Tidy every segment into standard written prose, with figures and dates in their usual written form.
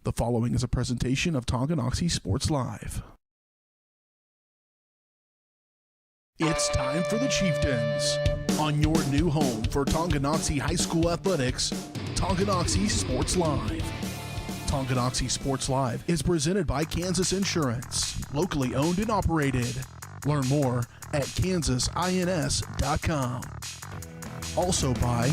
The following is a presentation of Tonganoxie Sports Live. It's time for the Chieftains. On your new home for Tonganoxie High School Athletics, Tonganoxie Sports Live. Tonganoxie Sports Live is presented by Kansas Insurance, locally owned and operated. Learn more at kansasins.com. Also by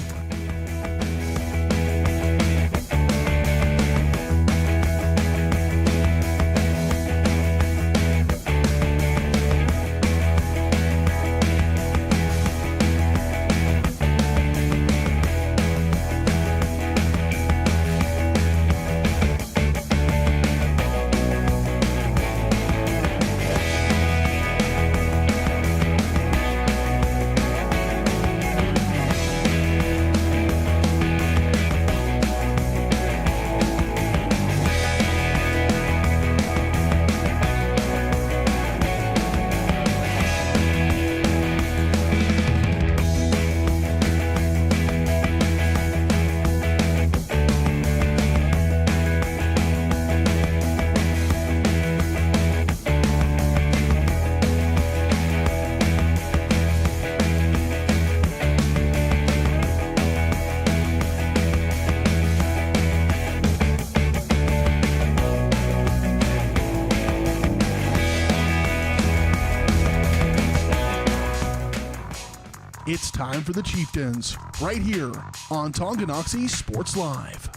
It's time for the Chieftains, right here on Tonganoxie Sports Live.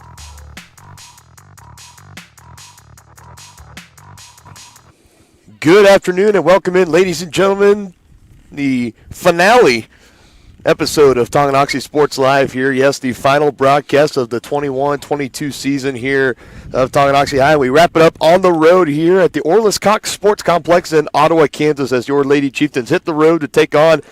Good afternoon and welcome in, ladies and gentlemen, the finale episode of Tonganoxie Sports Live here. Yes, the final broadcast of the 21-22 season here of Tonganoxie High. We wrap it up on the road here at the Orlis Cox Sports Complex in Ottawa, Kansas, as your Lady Chieftains hit the road to take on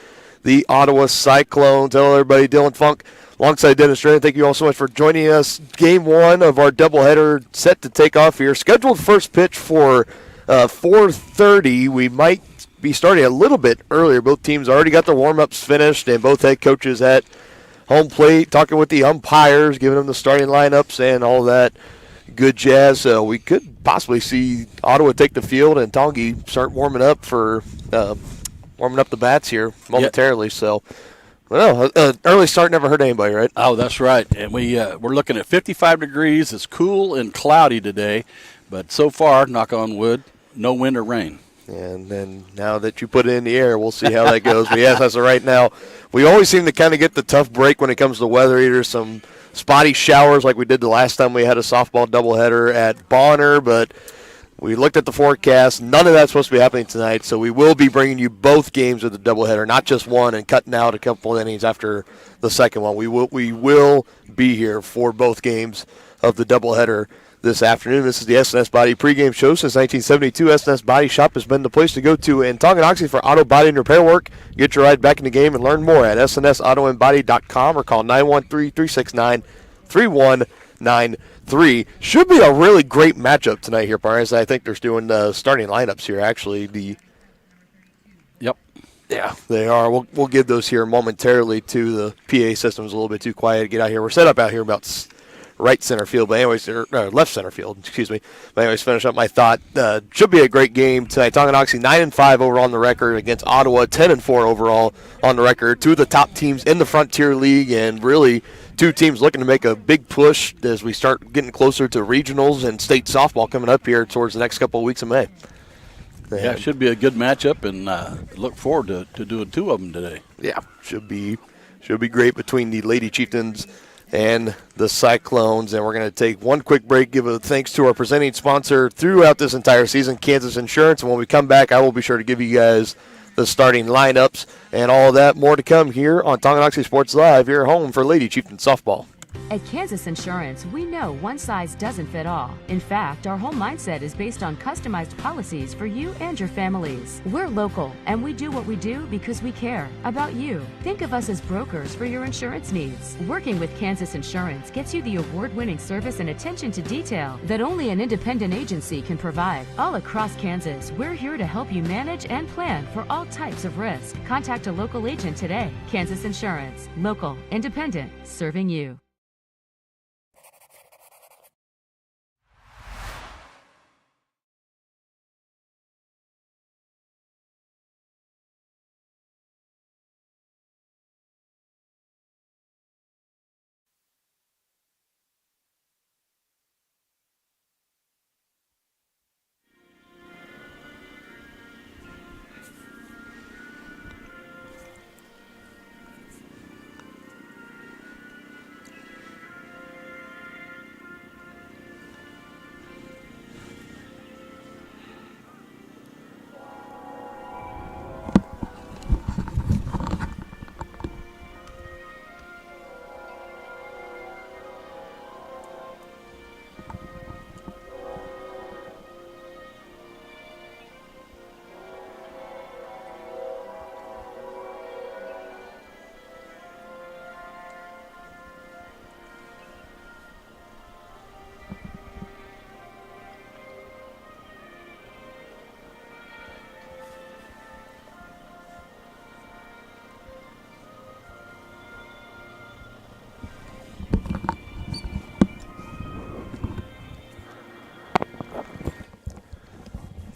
the Ottawa Cyclones. Hello, everybody. Dylan Funk alongside Dennis Dren. Thank you all so much for joining us. Game one of our doubleheader set to take off here. Scheduled first pitch for 4:30. We might be starting a little bit earlier. Both teams already got their warm-ups finished, and both head coaches at home plate talking with the umpires, giving them the starting lineups and all that good jazz. So we could possibly see Ottawa take the field and Tongi start warming up the bats here momentarily. Yep. So, well, early start never hurt anybody, right? Oh, that's right. And we're looking at 55 degrees. It's cool and cloudy today, but so far, knock on wood, no wind or rain. And then now that you put it in the air, we'll see how that goes. But yes, as of right now, we always seem to kind of get the tough break when it comes to weather. Either some spotty showers like we did the last time we had a softball doubleheader at Bonner, but we looked at the forecast. None of that's supposed to be happening tonight, so we will be bringing you both games of the doubleheader, not just one, and cutting out a couple of innings after the second one. We will be here for both games of the doubleheader this afternoon. This is the S&S Body pregame show. Since 1972, S&S Body Shop has been the place to go to in Tonganoxie for auto body and repair work. Get your ride back in the game and learn more at snsautoandbody.com or call 913-369-3193. Should be a really great matchup tonight here, Parents. I think they're doing starting lineups here, actually. Yep. Yeah, they are. We'll give those here momentarily to the PA system's a little bit too quiet to get out here. We're set up out here about right center field, but anyways, left center field, excuse me. But anyways, finish up my thought. Should be a great game tonight. Tonganoxie 9-5 overall on the record against Ottawa, 10-4 overall on the record. Two of the top teams in the Frontier League, and really two teams looking to make a big push as we start getting closer to regionals and state softball coming up here towards the next couple of weeks of May. Yeah, it should be a good matchup, and look forward to doing two of them today. Yeah, should be great between the Lady Chieftains and the Cyclones. And we're going to take one quick break, give a thanks to our presenting sponsor throughout this entire season, Kansas Insurance. And when we come back, I will be sure to give you guys the starting lineups and all of that. More to come here on Tonganoxie Sports Live, your home for Lady Chieftains softball. At Kansas Insurance, we know one size doesn't fit all. In fact, our whole mindset is based on customized policies for you and your families. We're local, and we do what we do because we care about you. Think of us as brokers for your insurance needs. Working with Kansas Insurance gets you the award-winning service and attention to detail that only an independent agency can provide. All across Kansas, we're here to help you manage and plan for all types of risk. Contact a local agent today. Kansas Insurance. Local, independent, serving you.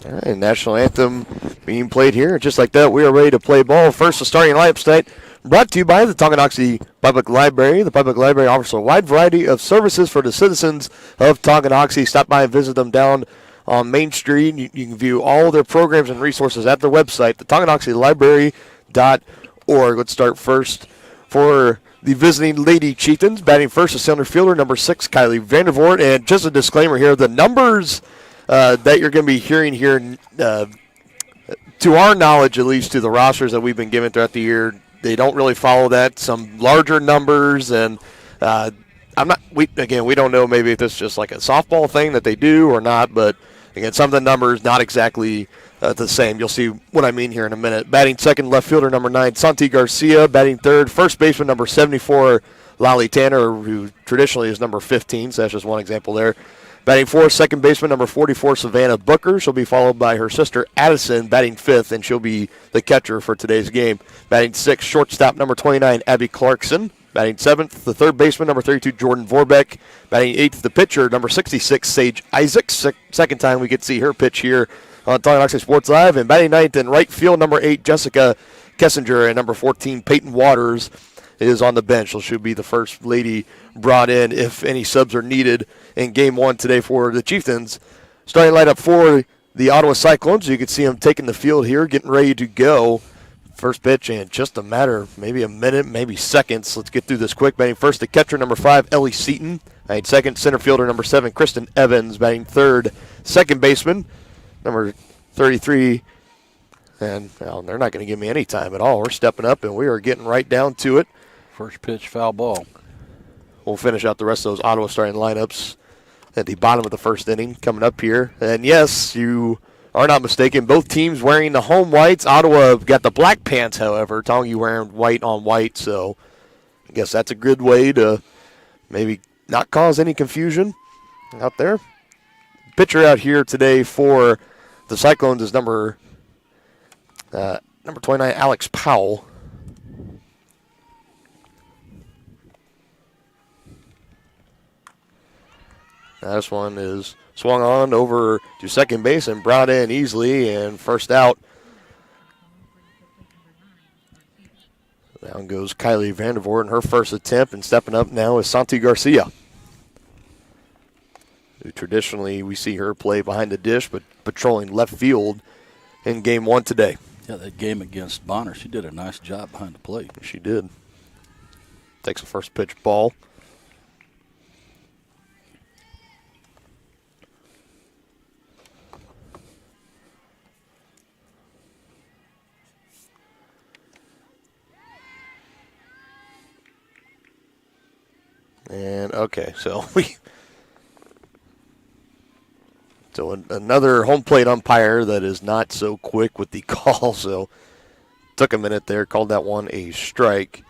All right, national anthem being played here. Just like that, we are ready to play ball. First, the starting lineup tonight brought to you by the Tonganoxie Public Library. The Public Library offers a wide variety of services for the citizens of Tonganoxie. Stop by and visit them down on Main Street. You can view all their programs and resources at their website, the TonganoxieLibrary.org. Let's start first for the visiting Lady Chieftains. Batting first is center fielder number 6, Kylie Vandervoort. And just a disclaimer here, the numbers that you're going to be hearing here, to our knowledge, at least to the rosters that we've been given throughout the year, they don't really follow that. Some larger numbers, and we don't know maybe if this is just like a softball thing that they do or not, but again, some of the numbers not exactly the same. You'll see what I mean here in a minute. Batting second, left fielder number 9, Santi Garcia. Batting third, first baseman number 74, Lolly Tanner, who traditionally is number 15, so that's just one example there. Batting fourth, second baseman number 44, Savannah Booker. She'll be followed by her sister Addison, batting fifth, and she'll be the catcher for today's game. Batting sixth, shortstop number 29, Abby Clarkson. Batting seventh, the third baseman number 32, Jordan Vorbeck. Batting eighth, the pitcher number 66, Sage Isaacs. Second time we get to see her pitch here on Tonganoxie Sports Live. And batting ninth in right field, number 8, Jessica Kessinger, and number 14, Peyton Waters is on the bench. So she'll be the first lady brought in if any subs are needed in Game 1 today for the Chieftains. Starting lineup for the Ottawa Cyclones. You can see them taking the field here, getting ready to go. First pitch in just a matter of maybe a minute, maybe seconds. Let's get through this quick. Batting first, the catcher, number 5, Ellie Seaton. Batting second, center fielder, number 7, Kristen Evans. Batting third, second baseman, number 33. And well, they're not going to give me any time at all. We're stepping up, and we are getting right down to it. First pitch, foul ball. We'll finish out the rest of those Ottawa starting lineups at the bottom of the first inning coming up here. And yes, you are not mistaken. Both teams wearing the home whites. Ottawa got the black pants, however. Tongi wearing white on white, so I guess that's a good way to maybe not cause any confusion out there. Pitcher out here today for the Cyclones is number 29, Alex Powell. This one is swung on over to second base and brought in easily, and first out. Down goes Kylie Vandervoort in her first attempt, and stepping up now is Santi Garcia, who traditionally we see her play behind the dish, but patrolling left field in Game 1 today. Yeah, that game against Bonner, she did a nice job behind the plate. She did. Takes the first pitch ball. And okay, so another home plate umpire that is not so quick with the call, so took a minute there, called that one a strike.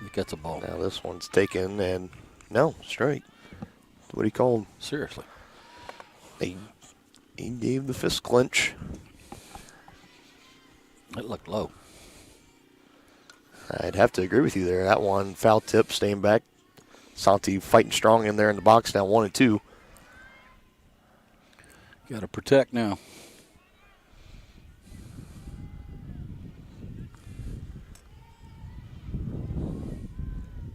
He gets a ball. Now this one's taken, and no, strike. That's what he called. Seriously. He gave the fist clench. It looked low. I'd have to agree with you there. That one, foul tip, staying back. Santi fighting strong in there in the box, now 1-2. Got to protect now.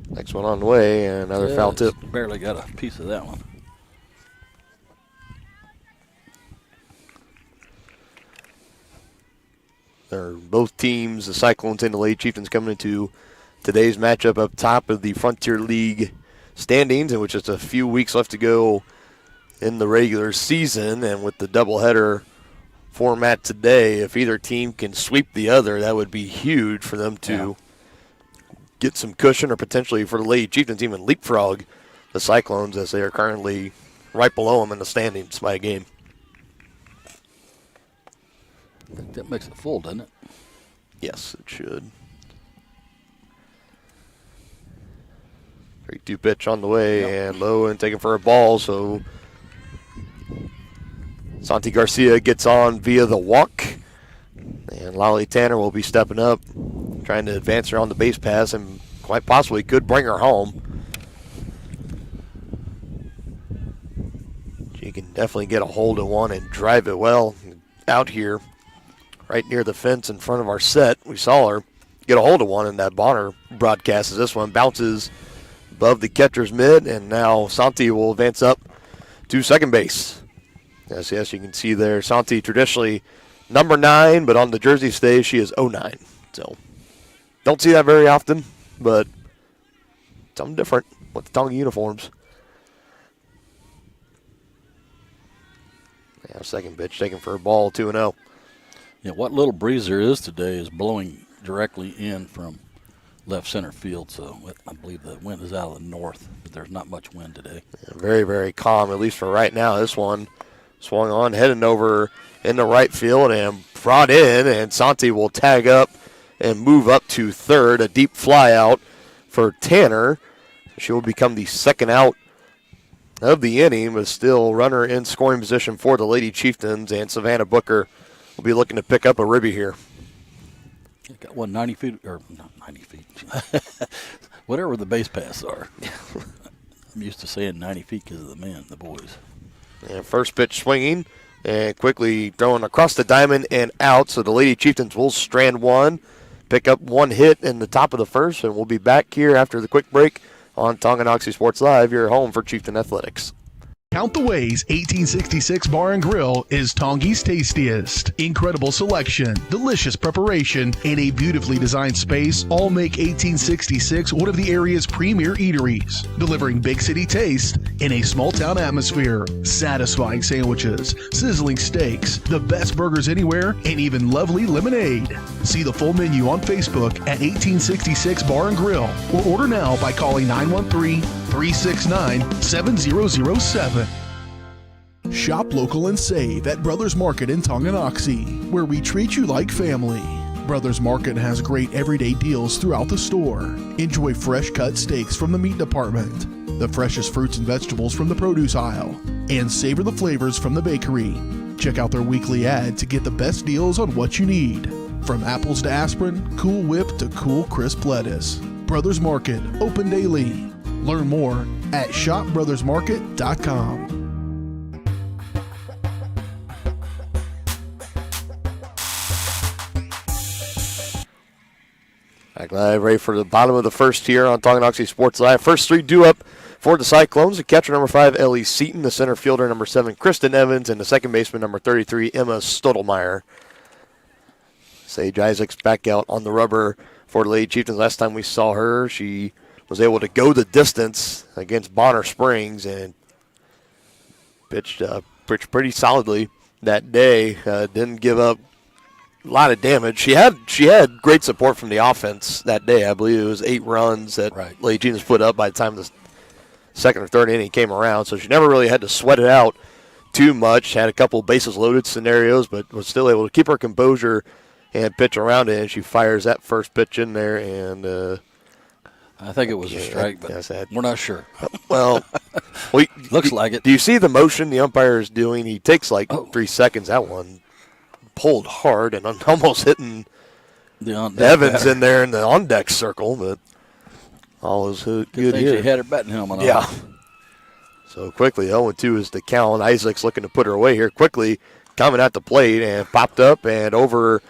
Next one on the way, and another foul tip. Barely got a piece of that one. They're both teams, the Cyclones and the Lady Chieftains, coming into today's matchup up top of the Frontier League standings, in which it's a few weeks left to go in the regular season. And with the doubleheader format today, if either team can sweep the other, that would be huge for them to get some cushion, or potentially for the Lady Chieftains even leapfrog the Cyclones, as they are currently right below them in the standings by a game. I think that makes it full, doesn't it? Yes, it should. 3-2 pitch on the way, and low and taken for a ball, so Santi Garcia gets on via the walk, and Lolly Tanner will be stepping up, trying to advance her on the base pass, and quite possibly could bring her home. She She can definitely get a hold of one and drive it well out here right near the fence in front of our set. We saw her get a hold of one, and that Bonner broadcasts this one. Bounces above the catcher's mitt, and now Santi will advance up to second base. Yes, you can see there, Santi traditionally number 9, but on the jersey today she is 09. So don't see that very often, but something different with the Tonga uniforms. Yeah, second pitch taken for a ball, 2-0. Yeah, what little breeze there is today is blowing directly in from left center field, so I believe the wind is out of the north, but there's not much wind today. Yeah, very, very calm, at least for right now. This one swung on, heading over in the right field and brought in, and Santi will tag up and move up to third. A deep fly out for Tanner. She will become the second out of the inning, but still runner in scoring position for the Lady Chieftains, and Savannah Booker will be looking to pick up a ribby here. Got one 90 feet, or not 90 feet, whatever the base paths are. I'm used to saying 90 feet because of the men, the boys. And first pitch swinging and quickly throwing across the diamond and out. So the Lady Chieftains will strand one, pick up one hit in the top of the first, and we'll be back here after the quick break on Tonganoxie Sports Live, your home for Chieftain Athletics. Count the Ways 1866 Bar and Grill is Tongi's tastiest. Incredible selection, delicious preparation, and a beautifully designed space all make 1866 one of the area's premier eateries. Delivering big city taste in a small town atmosphere. Satisfying sandwiches, sizzling steaks, the best burgers anywhere, and even lovely lemonade. See the full menu on Facebook at 1866 Bar and Grill, or order now by calling 913-369-7007. Shop local and save at Brothers Market in Tonganoxie, where we treat you like family. Brothers Market has great everyday deals throughout the store. Enjoy fresh cut steaks from the meat department, the freshest fruits and vegetables from the produce aisle, and savor the flavors from the bakery. Check out their weekly ad to get the best deals on what you need. From apples to aspirin, Cool Whip to cool crisp lettuce. Brothers Market, open daily. Learn more at shopbrothersmarket.com. Back live, ready for the bottom of the first here on Tonganoxie Sports Live. First three due up for the Cyclones. The catcher, number 5, Ellie Seaton. The center fielder, number 7, Kristen Evans. And the second baseman, number 33, Emma Stottlemyre. Sage Isaacs back out on the rubber for the Lady Chieftains. Last time we saw her, she was able to go the distance against Bonner Springs and pitched pretty solidly that day. Didn't give up a lot of damage. She had great support from the offense that day. I believe it was 8 runs that Lady Chieftains put up by the time the second or third inning came around. So she never really had to sweat it out too much. Had a couple bases loaded scenarios, but was still able to keep her composure and pitch around it. And she fires that first pitch in there, and I think it was a strike, but we're not sure. Well, looks like it. Do you see the motion the umpire is doing? He takes 3 seconds. That one pulled hard and almost hitting Evans in there in the on-deck circle, but all is good here. She had her batting helmet on. Yeah. So quickly, 0-2 is the count. Isaac's looking to put her away here. Quickly coming at the plate and popped up and over,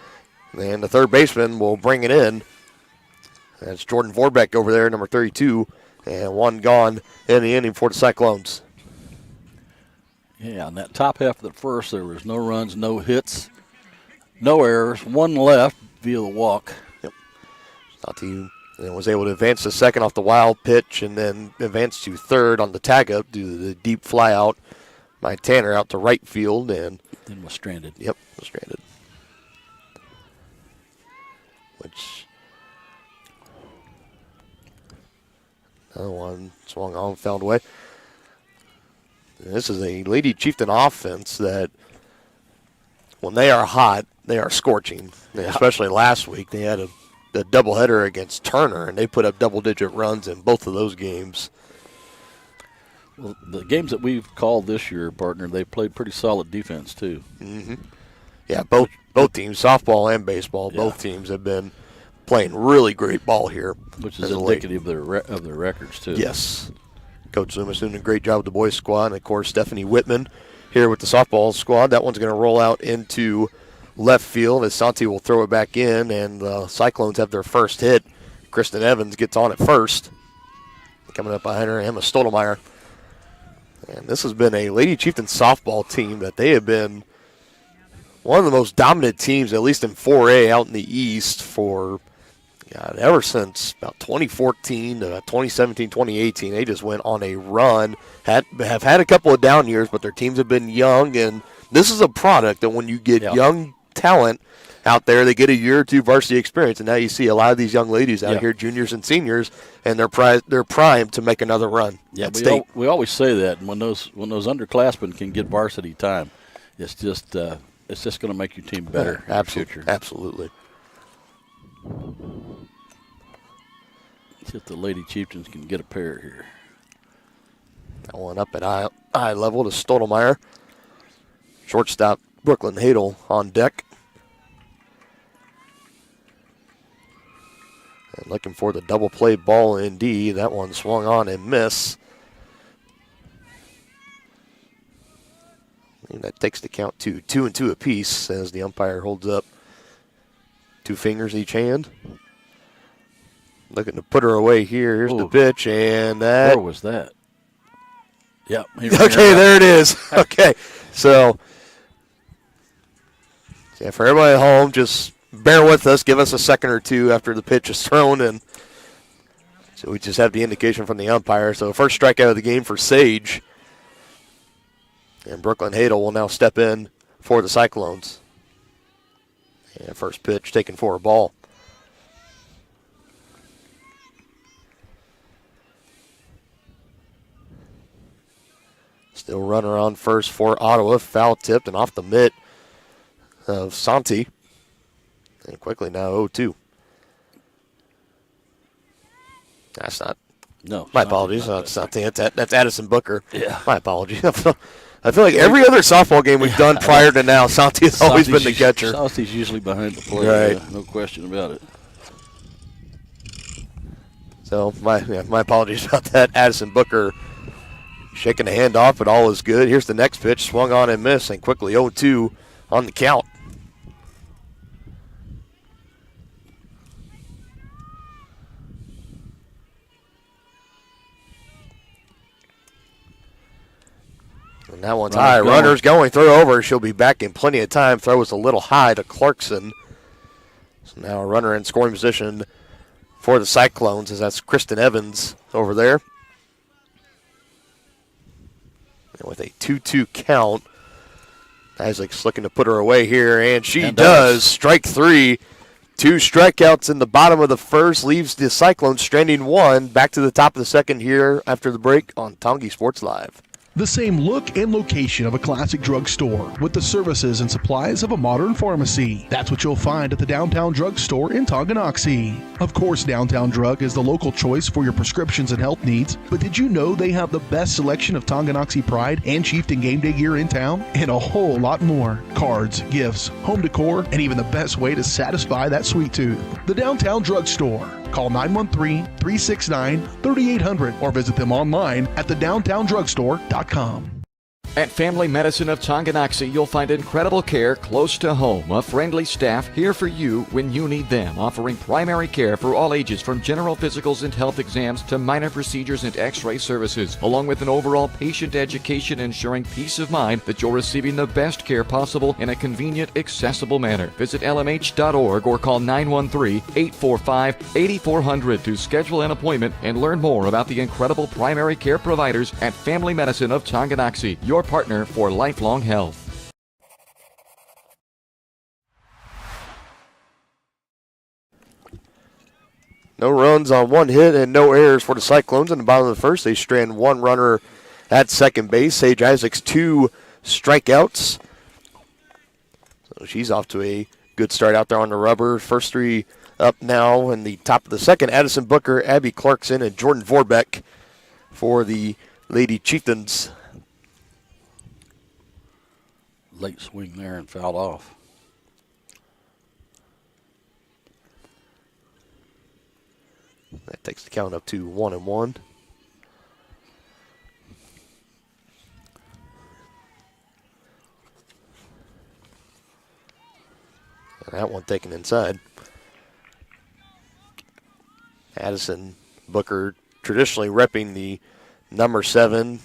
and the third baseman will bring it in. That's Jordan Vorbeck over there, number 32, and one gone in the inning for the Cyclones. Yeah, in that top half of the first, there was no runs, no hits, no errors, one left via the walk. Yep. Santi was able to advance to second off the wild pitch and then advance to third on the tag-up due to the deep fly-out by Tanner out to right field. And then was stranded. Yep, was stranded. Which... another one swung on, found away. And this is a Lady Chieftain offense that, when they are hot, they are scorching. Yeah. Especially last week, they had a doubleheader against Turner, and they put up double-digit runs in both of those games. Well, the games that we've called this year, partner, they played pretty solid defense too. Mm-hmm. Yeah, both teams, softball and baseball, both teams have been playing really great ball here, which is indicative of their records too. Yes, Coach Loomis doing a great job with the boys squad. And, of course, Stephanie Whitman here with the softball squad. That one's going to roll out into left field as Santi will throw it back in, and the Cyclones have their first hit. Kristen Evans gets on at first. Coming up behind her, Emma Stottlemyre. And this has been a Lady Chieftains softball team that they have been one of the most dominant teams, at least in 4A out in the East, for ever since about 2014 to 2017, 2018. They just went on a run. Have had a couple of down years, but their teams have been young, and this is a product that when you get young talent out there, they get a year or two varsity experience, and now you see a lot of these young ladies out here, juniors and seniors, and they're primed to make another run. Yeah, we always say that, and when those underclassmen can get varsity time, it's just going to make your team better in the future. Absolutely. See if the Lady Chieftains can get a pair here. That one up at eye level to Stottlemyre. Shortstop Brooklyn Hadel on deck. And looking for the double play ball indeed. That one swung on and miss. And that takes the count to 2-2 apiece as the umpire holds up 2 fingers each hand. Looking to put her away here. Here's the pitch, and that. Where was that? Yep. Okay, there it is. Okay, so for everybody at home, just bear with us. Give us a second or two after the pitch is thrown, and so we just have the indication from the umpire. So first strikeout of the game for Sage, and Brooklyn Hadel will now step in for the Cyclones. And first pitch taken for a ball. Still runner on first for Ottawa. Foul tipped and off the mitt of Santi. And quickly now 0-2. That's not. No. My apologies. That's Santi. That's Addison Booker. Yeah. My apologies. I feel like every other softball game we've done prior to now, Santi has always been the catcher. Santi's usually behind the plate. Right. No question about it. So my apologies about that. Addison Booker shaking the hand off, but all is good. Here's the next pitch. Swung on and missed, and quickly 0-2 on the count. And that one's high. Runner's going. Throw over. She'll be back in plenty of time. Throw was a little high to Clarkson. So now a runner in scoring position for the Cyclones, as that's Kristen Evans over there. And with a 2-2 count, Isaac's looking to put her away here, and she does. Strike 3. 2 strikeouts in the bottom of the first leaves the Cyclones stranding 1. Back to the top of the second here after the break on Tongi Sports Live. The same look and location of a classic drugstore with the services and supplies of a modern pharmacy. That's what you'll find at the Downtown Drug Store in Tonganoxie. Of course, Downtown Drug is the local choice for your prescriptions and health needs, but did you know they have the best selection of Tonganoxie Pride and Chieftain game day gear in town? And a whole lot more. Cards, gifts, home decor, and even the best way to satisfy that sweet tooth. The Downtown Drug Store. Call 913-369-3800 or visit them online at thedowntowndrugstore.com. At Family Medicine of Tonganoxie, you'll find incredible care close to home. A friendly staff here for you when you need them, offering primary care for all ages from general physicals and health exams to minor procedures and x-ray services, along with an overall patient education ensuring peace of mind that you're receiving the best care possible in a convenient, accessible manner. Visit lmh.org or call 913-845-8400 to schedule an appointment and learn more about the incredible primary care providers at Family Medicine of Tonganoxie, your partner for lifelong health. No runs on 1 hit and no errors for the Cyclones. In the bottom of the first, they strand 1 runner at second base. Sage Isaacs 2 strikeouts. So she's off to a good start out there on the rubber. First 3 up now in the top of the second. Addison Booker, Abby Clarkson, and Jordan Vorbeck for the Lady Chieftains. Late swing there and fouled off. That takes the count up to 1-1. That one taken inside. Addison Booker traditionally repping the number 7.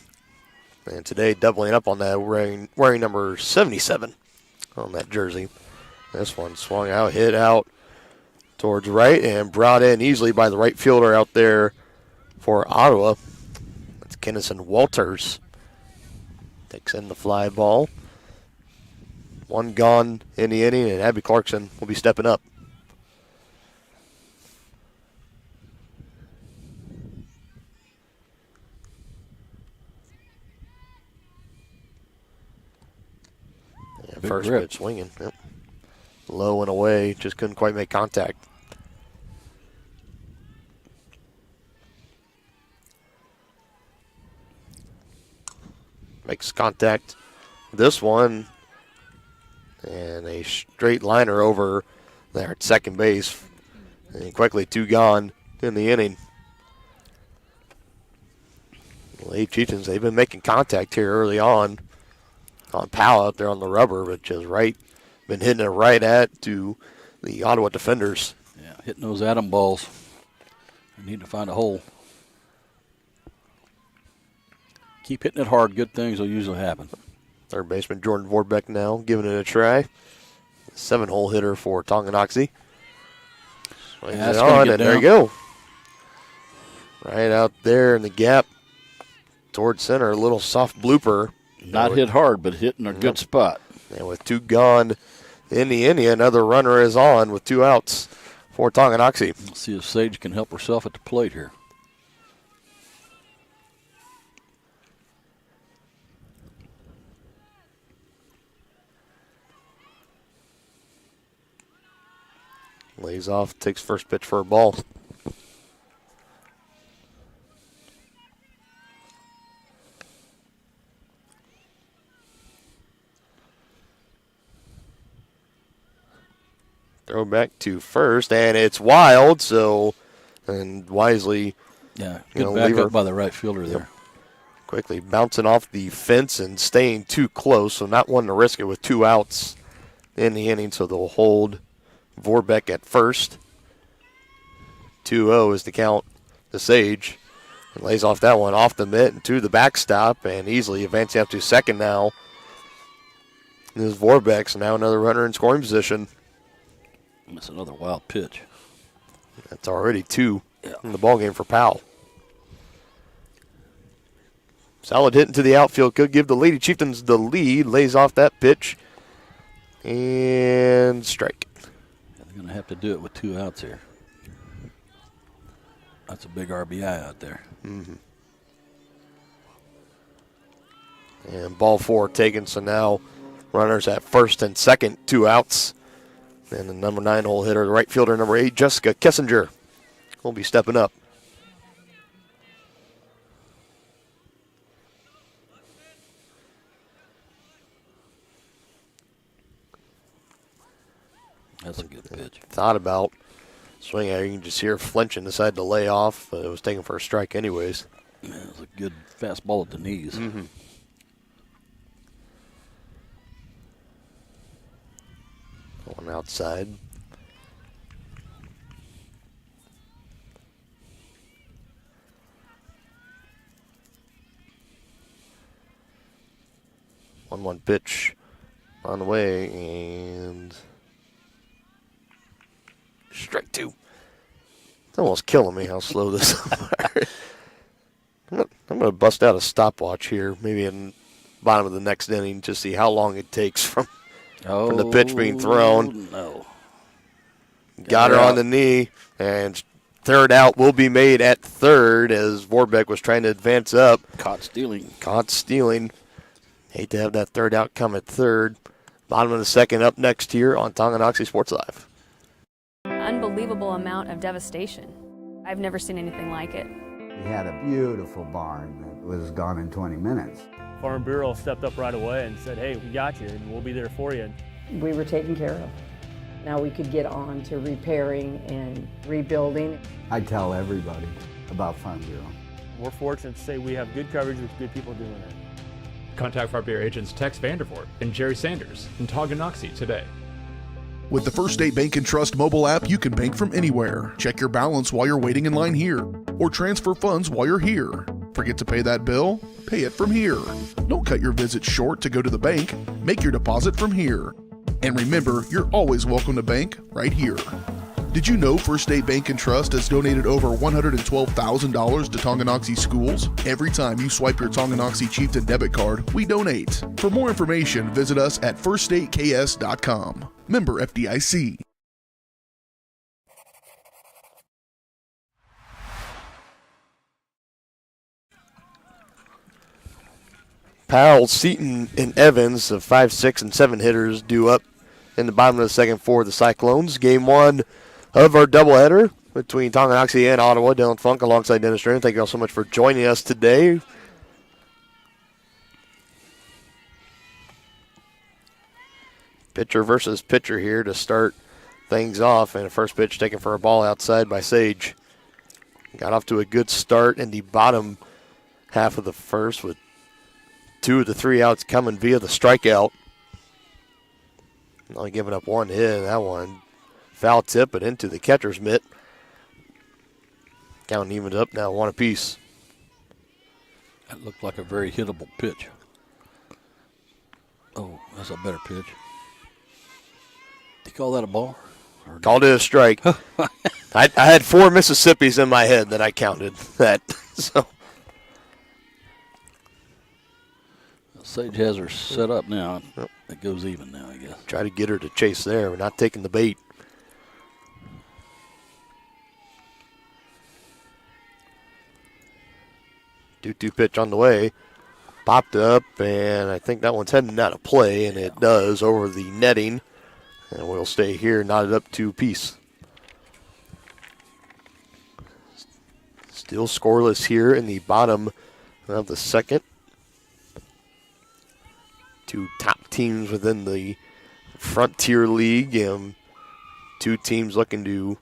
And today doubling up on that, wearing number 77 on that jersey. This one swung out, hit out towards right, and brought in easily by the right fielder out there for Ottawa. That's Kennison Walters. Takes in the fly ball. One gone in the inning, and Abby Clarkson will be stepping up. And first pitch swinging. Yep. Low and away, just couldn't quite make contact. Makes contact. This one, and a straight liner over there at second base. And quickly 2 gone in the inning. Lady Chieftains, they've been making contact here early on Powell out there on the rubber, but just been hitting it right to the Ottawa defenders. Yeah, hitting those atom balls. They need to find a hole. Keep hitting it hard. Good things will usually happen. Third baseman Jordan Vorbeck now giving it a try. 7-hole hitter for Tonganoxie. Swings it on, and there you go. Right out there in the gap towards center. A little soft blooper. Not hit hard, but hit in a good spot. And with 2 gone in the inning, another runner is on with 2 outs for Tonganoxie. Let's see if Sage can help herself at the plate here. Lays off, takes first pitch for a ball. Throw back to first, and it's wild, and wisely, good back up by the right fielder there. Quickly bouncing off the fence and staying too close, so not wanting to risk it with 2 outs in the inning, so they'll hold Vorbeck at first. 2-0 is the count to Sage. And lays off that one off the mitt and to the backstop, and easily advancing up to second now. This is Vorbeck, so now another runner in scoring position. That's another wild pitch. That's already 2 in the ballgame for Powell. Solid hit into the outfield. Could give the Lady Chieftains the lead. Lays off that pitch. And strike. They're going to have to do it with 2 outs here. That's a big RBI out there. Mm-hmm. And ball 4 taken, so now runners at first and second, 2 outs. And the number 9-hole hitter, the right fielder, number 8, Jessica Kessinger, will be stepping up. That's a good pitch. Thought about swinging. You can just hear flinching, decided to lay off, but it was taken for a strike anyways. Yeah, it was a good fastball at the knees. Mm-hmm. Going outside. One pitch on the way, and strike 2. It's almost killing me how slow this is. I'm going to bust out a stopwatch here, maybe in the bottom of the next inning, to see how long it takes from the pitch being thrown. No. Got her on the knee, and third out will be made at third as Vorbeck was trying to advance up. Caught stealing. Hate to have that third out come at third. Bottom of the second up next here on Tonganoxie Sports Live. Unbelievable amount of devastation. I've never seen anything like it. We had a beautiful barn that was gone in 20 minutes. Farm Bureau stepped up right away and said, hey, we got you and we'll be there for you. We were taken care of. Now we could get on to repairing and rebuilding. I tell everybody about Farm Bureau. We're fortunate to say we have good coverage with good people doing it. Contact Farm Bureau agents Tex Vandervoort and Jerry Sanders in Tonganoxie today. With the First State Bank and Trust mobile app, you can bank from anywhere. Check your balance while you're waiting in line here, or transfer funds while you're here. Forget to pay that bill? Pay it from here. Don't cut your visit short to go to the bank. Make your deposit from here. And remember, you're always welcome to bank right here. Did you know First State Bank and Trust has donated over $112,000 to Tonganoxie schools? Every time you swipe your Tonganoxie Chieftain debit card, we donate. For more information, visit us at firststateks.com. Member FDIC. Powell, Seaton, and Evans, the 5, 6, and 7 hitters, due up in the bottom of the second for the Cyclones. Game 1 of our doubleheader between Tonganoxie and Ottawa. Dylan Funk alongside Dennis Stern. Thank you all so much for joining us today. Pitcher versus pitcher here to start things off. And the first pitch taken for a ball outside by Sage. Got off to a good start in the bottom half of the first with 2 of the 3 outs coming via the strikeout. Only giving up 1 hit. That one foul tip, but into the catcher's mitt. Count evens up now, 1 apiece. That looked like a very hittable pitch. Oh, that's a better pitch. Did you call that a ball? Called it a strike. I had 4 Mississippis in my head that I counted that. So Sage has her set up now. Yep. It goes even now, I guess. Try to get her to chase there. We're not taking the bait. Due-2 pitch on the way. Popped up, and I think that one's heading out of play, and it does over the netting. And we'll stay here, knotted up 2 apiece. Still scoreless here in the bottom of the second. 2 top teams within the Frontier League, and 2 teams looking to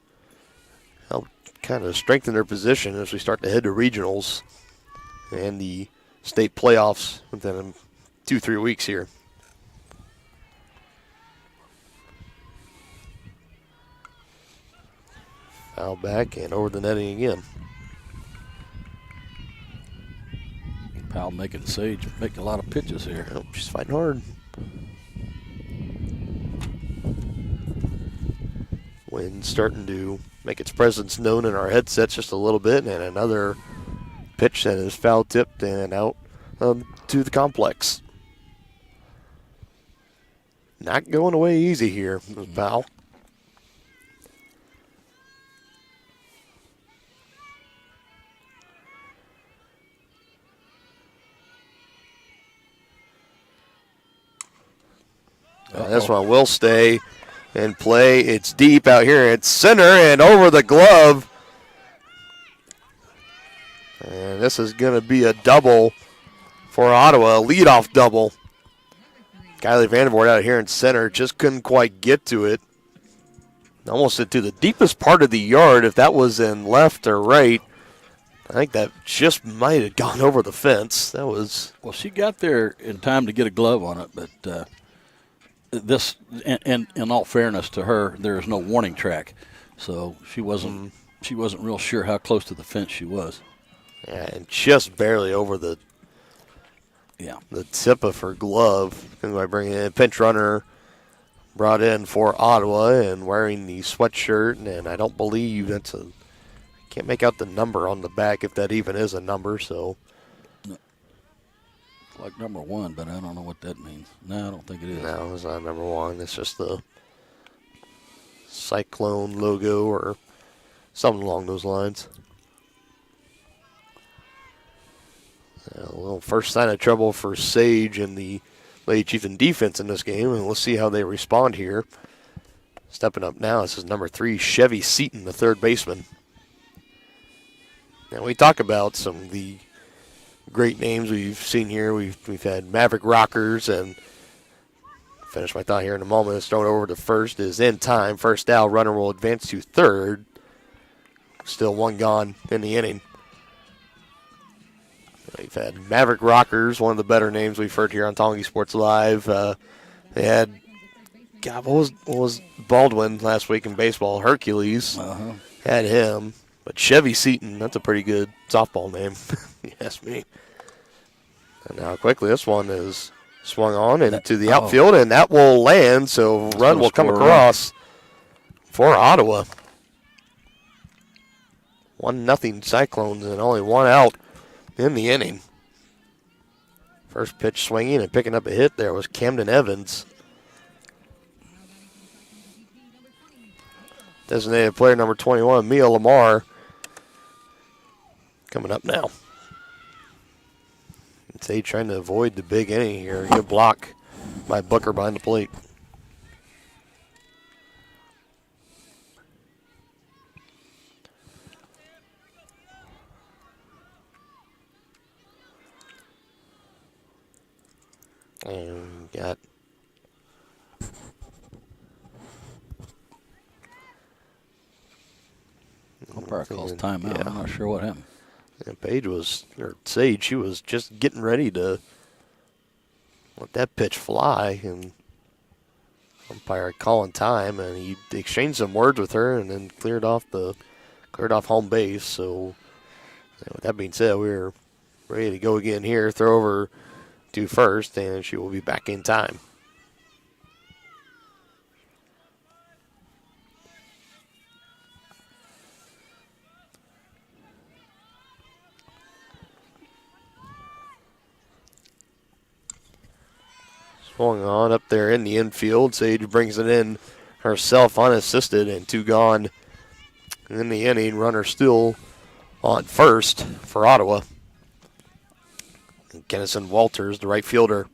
help kind of strengthen their position as we start to head to regionals and the state playoffs within 2-3 weeks here. Foul back and over the netting again. Powell making Sage make a lot of pitches here. Oh, she's fighting hard. Wind starting to make its presence known in our headsets just a little bit, and another pitch that is foul tipped and out to the complex. Not going away easy here, Powell. This one will stay and play. It's deep out here. It's center and over the glove. And this is going to be a double for Ottawa, a leadoff double. Kylie Vandervoort out here in center just couldn't quite get to it. Almost into the deepest part of the yard. If that was in left or right, I think that just might have gone over the fence. That was. Well, she got there in time to get a glove on it, but this, and in all fairness to her, there is no warning track, so she wasn't real sure how close to the fence she was. Yeah, and just barely over the tip of her glove. And by bringing in a pinch runner brought in for Ottawa and wearing the sweatshirt, and I don't believe that's I can't make out the number on the back if that even is a number, so. Like number 1, but I don't know what that means. No, I don't think it is. No, it's not number 1. It's just the Cyclone logo or something along those lines. A little first sign of trouble for Sage and the Lady Chieftain defense in this game, and we'll see how they respond here. Stepping up now, this is number 3, Chevy Seaton, the third baseman. Now we talk about some of the great names we've seen here. We've had Maverick Rockers, and finish my thought here in a moment. It's thrown over to first, is in time. First out, runner will advance to third. Still 1 gone in the inning. We've had Maverick Rockers, one of the better names we've heard here on Tonganoxie Sports Live. They had God, what was Baldwin last week in baseball? Hercules had him. But Chevy Seaton, that's a pretty good softball name, you ask me. And now quickly this one is swung on into the outfield, and that will land, so run will come across for Ottawa. 1-0 Cyclones and only one out in the inning. First pitch swinging and picking up a hit there was Camden Evans. Designated player number 21, Mia Lamar, coming up now. Sage trying to avoid the big inning here. Good block by Booker behind the plate. And we got umpire calls timeout. Yeah. I'm not sure what happened. Yeah, Sage, she was just getting ready to let that pitch fly, and umpire calling time, and he exchanged some words with her, and then cleared off home base. So, with that being said, we're ready to go again here. Throw over to first, and she will be back in time. Swung on up there in the infield. Sage brings it in herself unassisted, and 2 gone in the inning. Runner still on first for Ottawa. And Kennison Walters, the right fielder,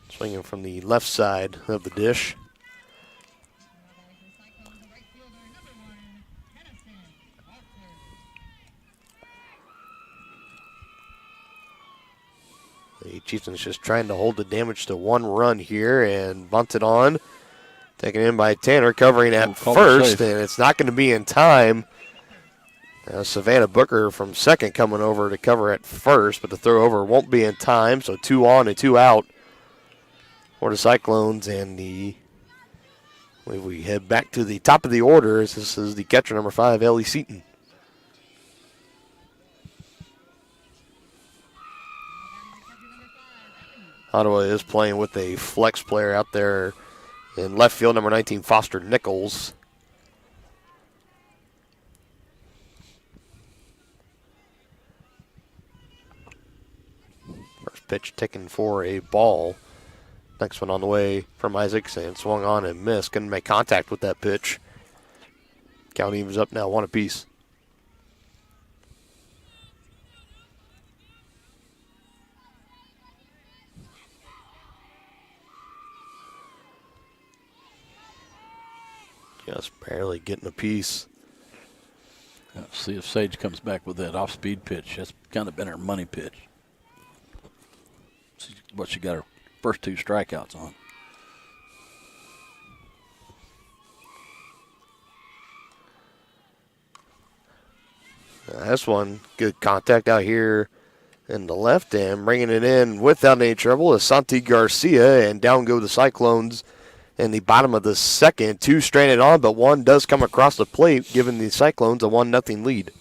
swinging from the left side of the dish. The Chieftains just trying to hold the damage to 1 run here, and bunted on. Taken in by Tanner, covering at first, and it's not going to be in time. Savannah Booker from second coming over to cover at first, but the throw over won't be in time, so 2 on and 2 out for the Cyclones. And we head back to the top of the order as this is the catcher number 5, Ellie Seaton. Ottawa is playing with a flex player out there in left field, number 19, Foster Nichols. First pitch taken for a ball. Next one on the way from Isaacson. Swung on and missed. Couldn't make contact with that pitch. Count evens up now, 1 apiece. Just barely getting a piece. See if Sage comes back with that off-speed pitch. That's kind of been her money pitch. What she got her first 2 strikeouts on. This one, good contact out here in the left end. Bringing it in without any trouble is Santi Garcia, and down go the Cyclones in the bottom of the second. 2 stranded on, but 1 does come across the plate, giving the Cyclones a 1-0 lead.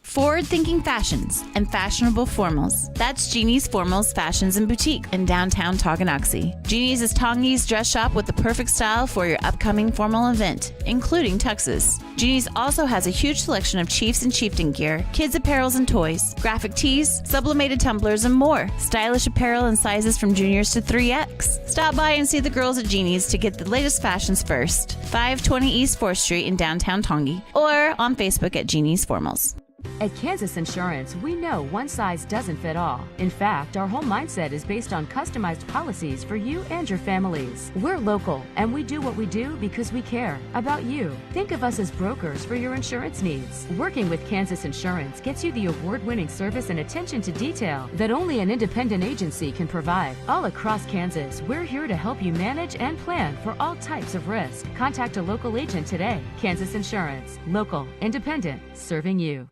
Forward-thinking fashions and fashionable formals. That's Jeannie's Formals Fashions and Boutique in downtown Tonganoxie. Jeannie's is Tongi's dress shop with the perfect style for your upcoming formal event, including tuxes. Jeannie's also has a huge selection of Chiefs and Chieftain gear, kids' apparels and toys, graphic tees, sublimated tumblers, and more. Stylish apparel in sizes from juniors to 3X. Stop by and see the girls at Jeannie's to get the latest fashions first. 520 East 4th Street in downtown Tongi, or on Facebook at Jeannie's Formals. At Kansas Insurance, we know one size doesn't fit all. In fact, our whole mindset is based on customized policies for you and your families. We're local, and we do what we do because we care about you. Think of us as brokers for your insurance needs. Working with Kansas Insurance gets you the award-winning service and attention to detail that only an independent agency can provide. All across Kansas, we're here to help you manage and plan for all types of risk. Contact a local agent today. Kansas Insurance. Local, independent, serving you.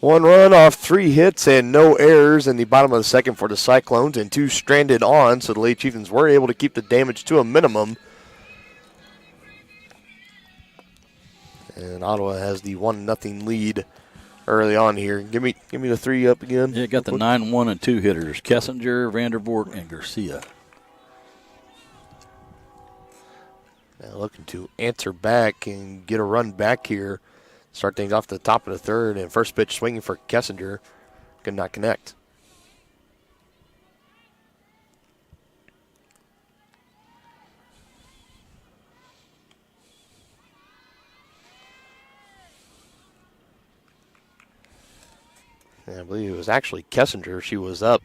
1 run off 3 hits and no errors in the bottom of the second for the Cyclones, and 2 stranded on, so the Lady Chieftains were able to keep the damage to a minimum. And Ottawa has the 1-0 lead early on here. Give me the 3 up again. Yeah, got the 9, 1, and 2 hitters, Kessinger, Vandervoort, and Garcia. Now looking to answer back and get a run back here. Start things off the top of the third, and first pitch swinging for Kessinger. Could not connect. And I believe it was actually Kessinger. She was up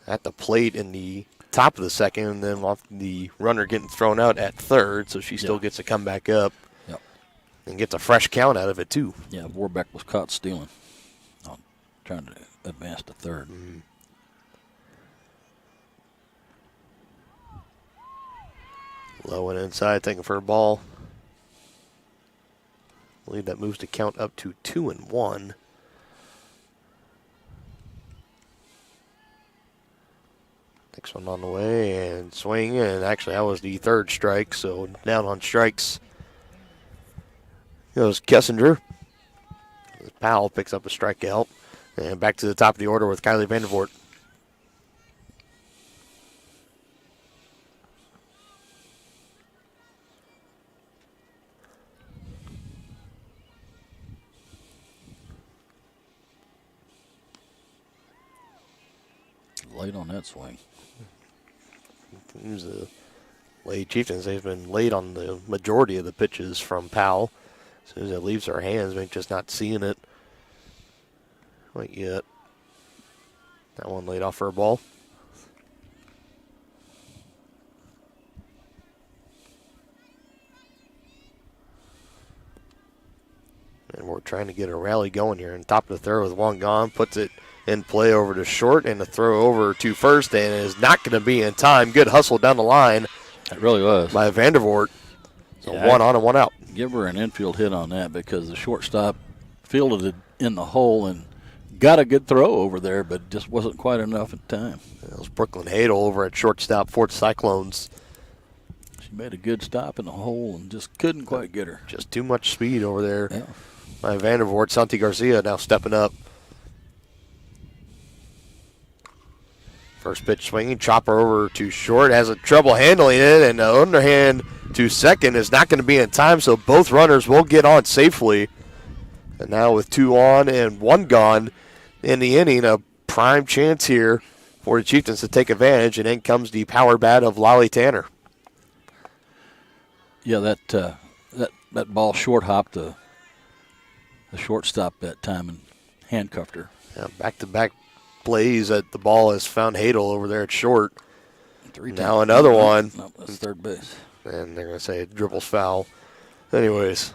at the plate in the top of the second, and then off the runner getting thrown out at third, so she still gets to come back up. Yep. And gets a fresh count out of it, too. Yeah, Warbeck was caught stealing, trying to advance to third. Mm-hmm. Low and inside, taking for a ball. I believe that moves the count up to 2-1. Next one on the way, and swing, and actually that was the third strike, so down on strikes goes Kessinger. Powell picks up a strikeout, and back to the top of the order with Kylie Vandervoort. Late on that swing. The Lady Chieftains, they've been late on the majority of the pitches from Powell. As soon as it leaves her hands, we're just not seeing it quite yet. That one laid off for a ball. And we're trying to get a rally going here. And top of the third with one gone, puts it in play over to short, and the throw over to first, and it is not going to be in time. Good hustle down the line. It really was. By Vandervoort. So Yeah, 1 on and 1 out. Give her an infield hit on that because the shortstop fielded it in the hole and got a good throw over there, but just wasn't quite enough in time. That was Brooklyn Hadel over at shortstop for the Cyclones. She made a good stop in the hole and just couldn't quite get her. Just too much speed over there Yeah. by Vandervoort. Santi Garcia now stepping up. First pitch swinging, chopper over to short, has a trouble handling it, and the underhand to second is not going to be in time, so both runners will get on safely. And now with 2 on and 1 gone in the inning, a prime chance here for the Chieftains to take advantage, and in comes the power bat of Lolly Tanner. Yeah, that ball short hopped the shortstop that time and handcuffed her. Yeah, back-to-back plays that the ball has found Hadel over there at short. 3 times. Now another one. No, that's third base. And they're going to say it dribbles foul. Anyways.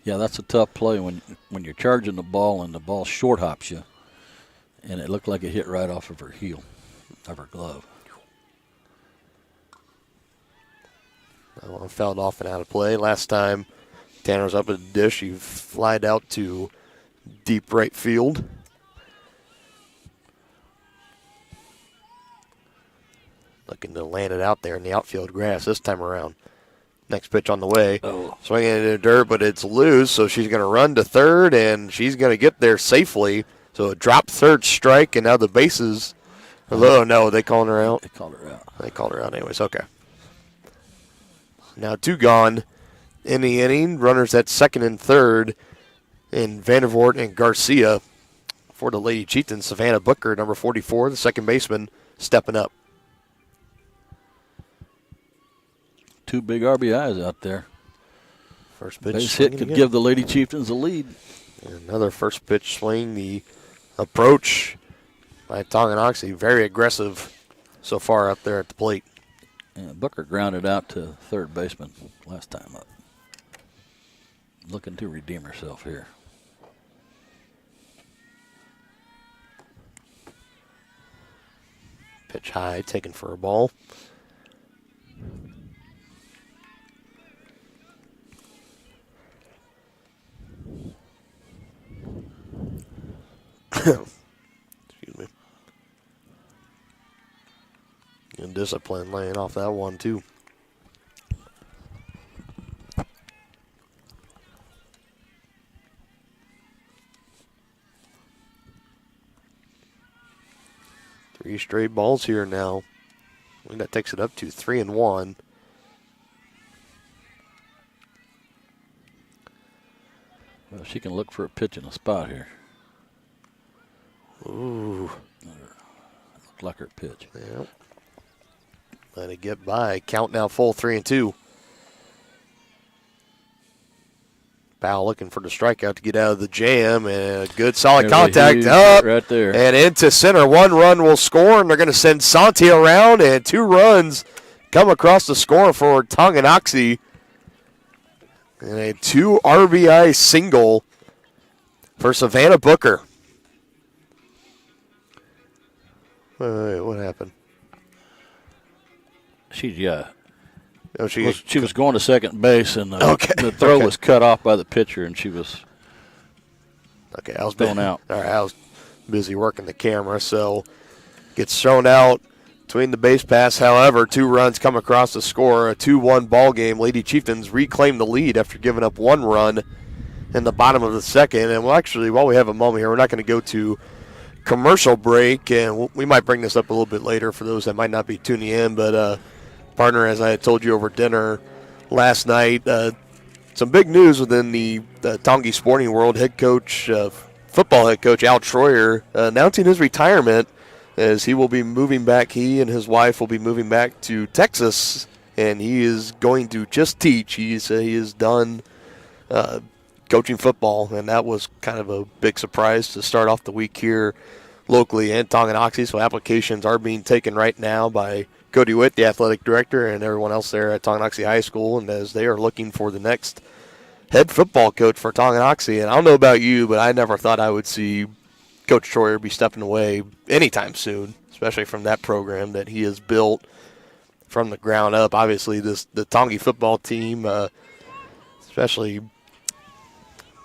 Yeah, that's a tough play when you're charging the ball and the ball short hops you. And it looked like it hit right off of her heel, of her glove. That one fouled off and out of play. Last time Tanner was up at the dish, he flied out to deep right field. Looking to land it out there in the outfield grass this time around. Next pitch on the way. Oh. Swinging into the dirt, but it's loose, so she's going to run to third, and she's going to get there safely. So a drop third strike, and now the bases. Oh, no, they calling her out? They called her out. They called her out anyways, okay. Now 2 gone in the inning. Runners at second and third in Vandervoort and Garcia. For the Lady Chieftains, Savannah Booker, number 44, the second baseman, stepping up. 2 big RBIs out there. First pitch. Base hit could give the Lady Chieftains a lead. Another first pitch swing. The approach by Tonganoxie, very aggressive so far up there at the plate. And Booker grounded out to third baseman last time up. Looking to redeem herself here. Pitch high, taken for a ball. Excuse me. And discipline laying off that one, too. Three straight balls here now. I think that takes it up to 3-1. Well, she can look for a pitch in a spot here. Ooh. Looked like her pitch. Yep. Let it get by. Count now full 3-2. Powell looking for the strikeout to get out of the jam, and a good solid contact up right there and into center. 1 run will score, and they're going to send Santi around, and 2 runs come across the score for Tonganoxie. And a 2 RBI single for Savannah Booker. Wait, what happened? She she was going to second base, and the throw was cut off by the pitcher, and she was I was thrown out. All right, I was busy working the camera, so gets thrown out between the base pass. However, 2 runs come across the score, a 2-1 ball game. Lady Chieftains reclaim the lead after giving up 1 run in the bottom of the second. And while we have a moment here, we're not going to go to commercial break, and we might bring this up a little bit later for those that might not be tuning in, but partner, as I had told you over dinner last night, some big news within the Tongi sporting world. Football head coach Al Troyer announcing his retirement, as he will be moving back. He and his wife will be moving back to Texas, and he is going to just teach. He is done coaching football, and that was kind of a big surprise to start off the week here locally in Tonganoxie. So applications are being taken right now by Cody Witt, the athletic director, and everyone else there at Tonganoxie High School, and as they are looking for the next head football coach for Tonganoxie. And I don't know about you, but I never thought I would see Coach Troyer be stepping away anytime soon, especially from that program that he has built from the ground up. Obviously, the Tongi football team, especially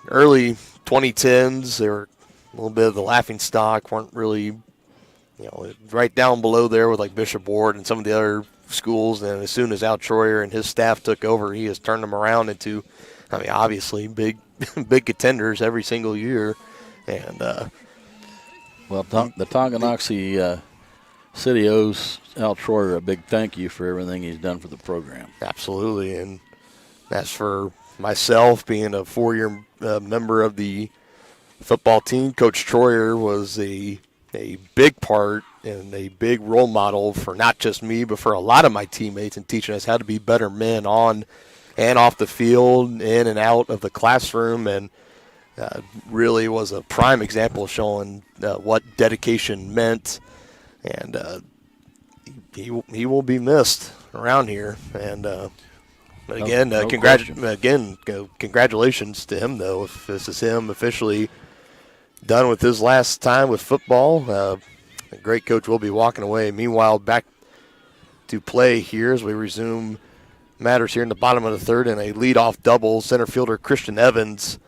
early 2010s, they were a little bit of the laughing stock, weren't really, right down below there with like Bishop Ward and some of the other schools. And as soon as Al Troyer and his staff took over, he has turned them around into, obviously big contenders every single year. And the Tonganoxie City owes Al Troyer a big thank you for everything he's done for the program. Absolutely, and that's for myself being a 4-year member of the football team. Coach Troyer was a big part and a big role model for not just me, but for a lot of my teammates, in teaching us how to be better men on and off the field, in and out of the classroom, and really was a prime example showing what dedication meant. And he will be missed around here. And again, congratulations to him, though, if this is him officially done with his last time with football. A great coach will be walking away. Meanwhile, back to play here as we resume matters here in the bottom of the third, and a leadoff double. Center fielder Christian Evans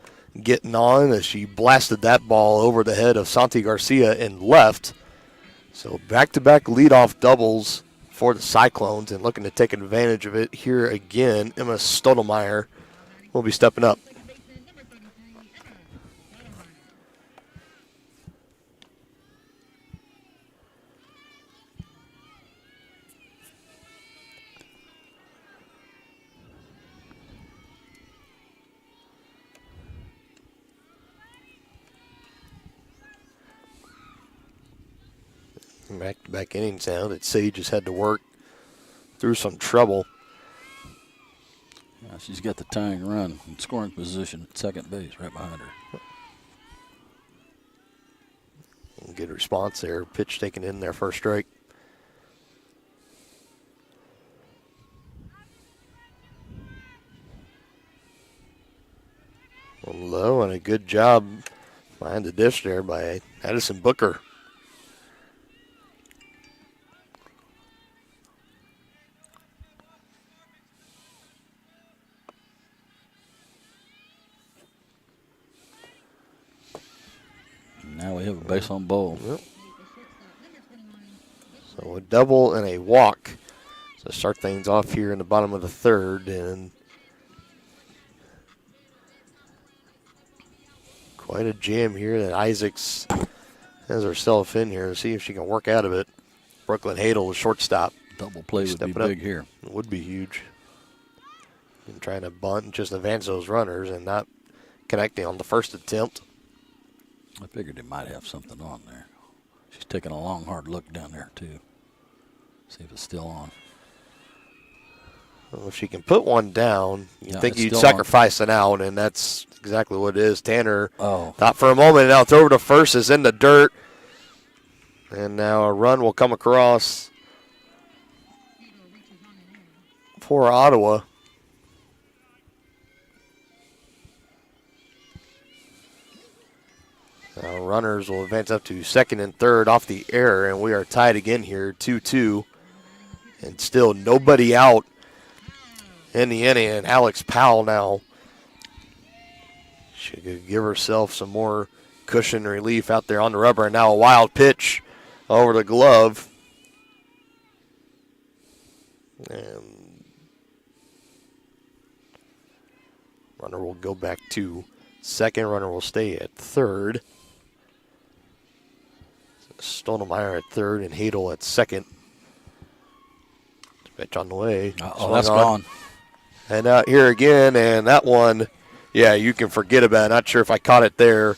getting on as she blasted that ball over the head of Santi Garcia in left. So back-to-back leadoff doubles for the Cyclones, and looking to take advantage of it here again. Emma Stottlemyre will be stepping up. Back-to-back innings now that Sage has had to work through some trouble. Yeah, she's got the tying run in scoring position at second base right behind her. Good response there. Pitch taken in there, first strike. Low, and a good job behind the dish there by Addison Booker. Now we have have a base on bowl. Yep. So a double and a walk. So start things off here in the bottom of the third, and quite a jam here that Isaacs has herself in here to see if she can work out of it. Brooklyn Hadel, the shortstop. Double play would be big here. It would be huge. And trying to bunt and just advance those runners and not connecting on the first attempt. I figured they might have something on there. She's taking a long, hard look down there, too. See if it's still on. Well, if she can put one down, you'd think you'd still sacrifice an out, and that's exactly what it is. Tanner Oh. thought for a moment, now throw to first is in the dirt. And now a run will come across for Ottawa. Now runners will advance up to second and third off the error, and we are tied again here, 2-2. And still nobody out in the inning, and Alex Powell now. She could give herself some more cushion relief out there on the rubber, and now a wild pitch over the glove. And runner will go back to second. Runner will stay at third. Stonemeyer at third and Hadel at second. Pitch on the way. Oh, that's gone. And out here again, and that one, yeah, you can forget about it. Not sure if I caught it there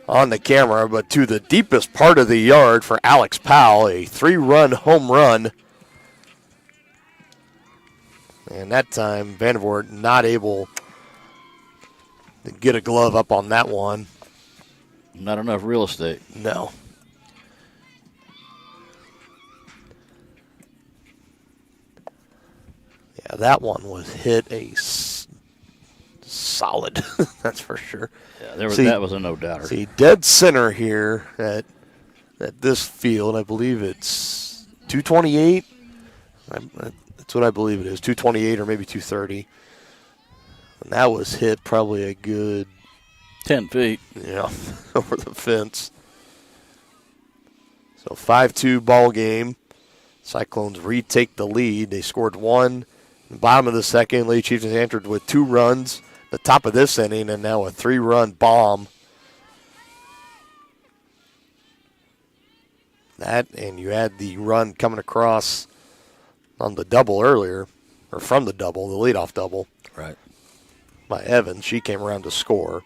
on the camera, but to the deepest part of the yard for Alex Powell, a 3-run home run. And that time, Vandervoort not able to get a glove up on that one. Not enough real estate. No. Yeah, that one was hit a solid, that's for sure. Yeah, that was a no-doubter. See, dead center here at this field, I believe it's 228. That's what I believe it is, 228 or maybe 230. And that was hit probably a good 10 feet. Yeah, over the fence. So 5-2 ball game. Cyclones retake the lead. They scored one. Bottom of the second, Lady Chieftains entered with 2 runs. The top of this inning, and now a 3-run bomb. That, and you had the run coming across on the double earlier, or from the double, the leadoff double. Right. By Evans. She came around to score.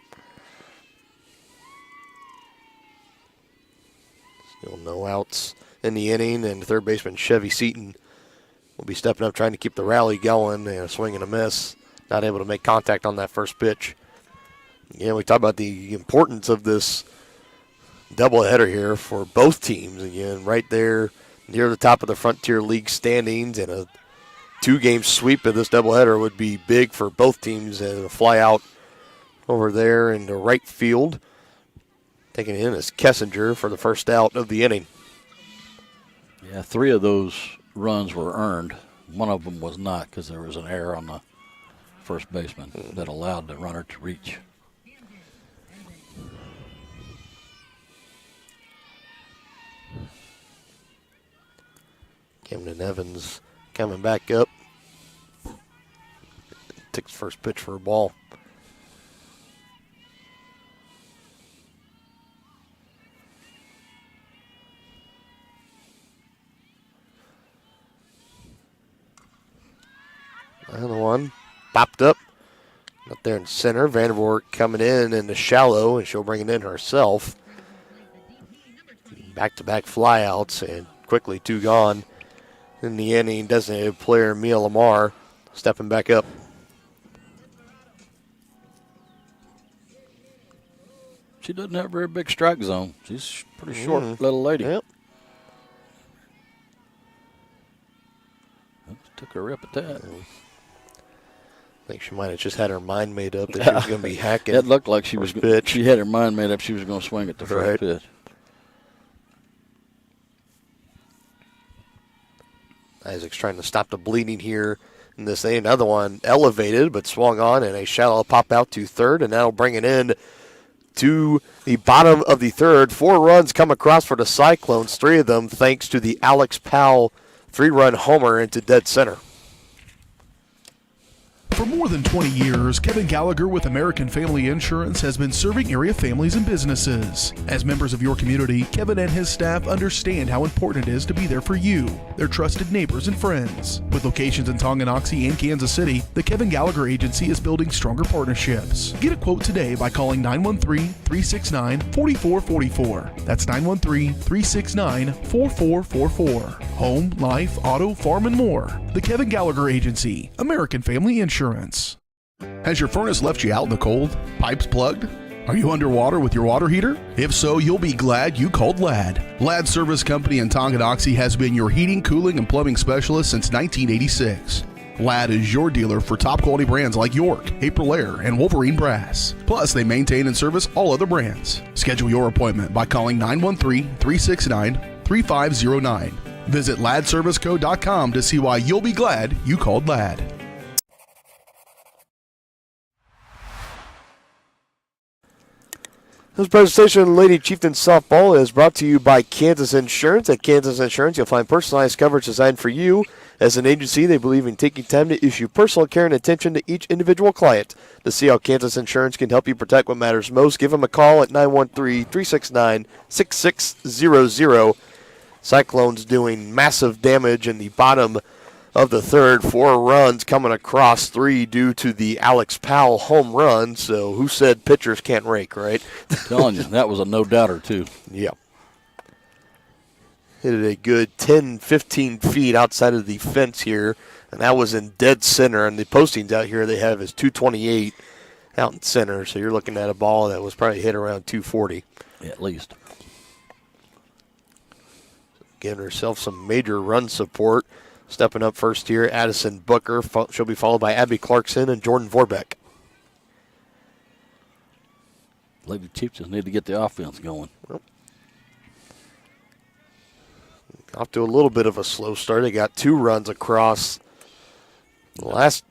Still no outs in the inning, and third baseman Chevy Seaton will be stepping up, trying to keep the rally going, and a swing and a miss. Not able to make contact on that first pitch. Again, we talk about the importance of this doubleheader here for both teams. Again, right there near the top of the Frontier League standings, and a 2-game sweep of this doubleheader would be big for both teams, and a fly out over there in the right field. Taking it in is Kessinger for the first out of the inning. Yeah, 3 of those runs were earned. One of them was not, because there was an error on the first baseman that allowed the runner to reach. Camden Evans coming back up. Takes first pitch for a ball. Another one popped up. Up there in center. Vandervoort coming in the shallow, and she'll bring it in herself. Back-to-back flyouts, and quickly 2 gone. In the inning, designated player Mia Lamar stepping back up. She doesn't have a very big strike zone. She's a pretty short little lady. Yep. Took a rip at that. I think she might have just had her mind made up that she was going to be hacking. It looked like she was. Pitch. She had her mind made up. She was going to swing at the first pitch. Isaac's trying to stop the bleeding here in this thing. Another one elevated but swung on, and a shallow pop out to third, and that'll bring it in to the bottom of the third. 4 runs come across for the Cyclones, 3 of them thanks to the Alex Powell 3-run homer into dead center. For more than 20 years, Kevin Gallagher with American Family Insurance has been serving area families and businesses. As members of your community, Kevin and his staff understand how important it is to be there for you, their trusted neighbors and friends. With locations in Tonganoxie and Kansas City, the Kevin Gallagher Agency is building stronger partnerships. Get a quote today by calling 913-369-4444. That's 913-369-4444. Home, life, auto, farm, and more. The Kevin Gallagher Agency, American Family Insurance. Has your furnace left you out in the cold? Pipes plugged? Are you underwater with your water heater? If so, you'll be glad you called Ladd. Ladd Service Company in Tonganoxie has been your heating, cooling, and plumbing specialist since 1986. Ladd is your dealer for top quality brands like York, Aprilaire, and Wolverine Brass. Plus, they maintain and service all other brands. Schedule your appointment by calling 913-369-3509. Visit LaddServiceCo.com to see why you'll be glad you called Ladd. This presentation of Lady Chieftains Softball is brought to you by Kansas Insurance. At Kansas Insurance, you'll find personalized coverage designed for you. As an agency, they believe in taking time to issue personal care and attention to each individual client. To see how Kansas Insurance can help you protect what matters most, give them a call at 913-369-6600. Cyclones doing massive damage in the bottom of the third. 4 runs coming across, 3 due to the Alex Powell home run. So who said pitchers can't rake, right? I'm telling you, that was a no-doubter, too. Yeah. Hit it a good 10, 15 feet outside of the fence here, and that was in dead center. And the postings out here they have is 228 out in center. So you're looking at a ball that was probably hit around 240. Yeah, at least. Giving herself some major run support. Stepping up first here, Addison Booker. She'll be followed by Abby Clarkson and Jordan Vorbeck. Lady Chieftains need to get the offense going. Well, off to a little bit of a slow start. They got 2 runs across the last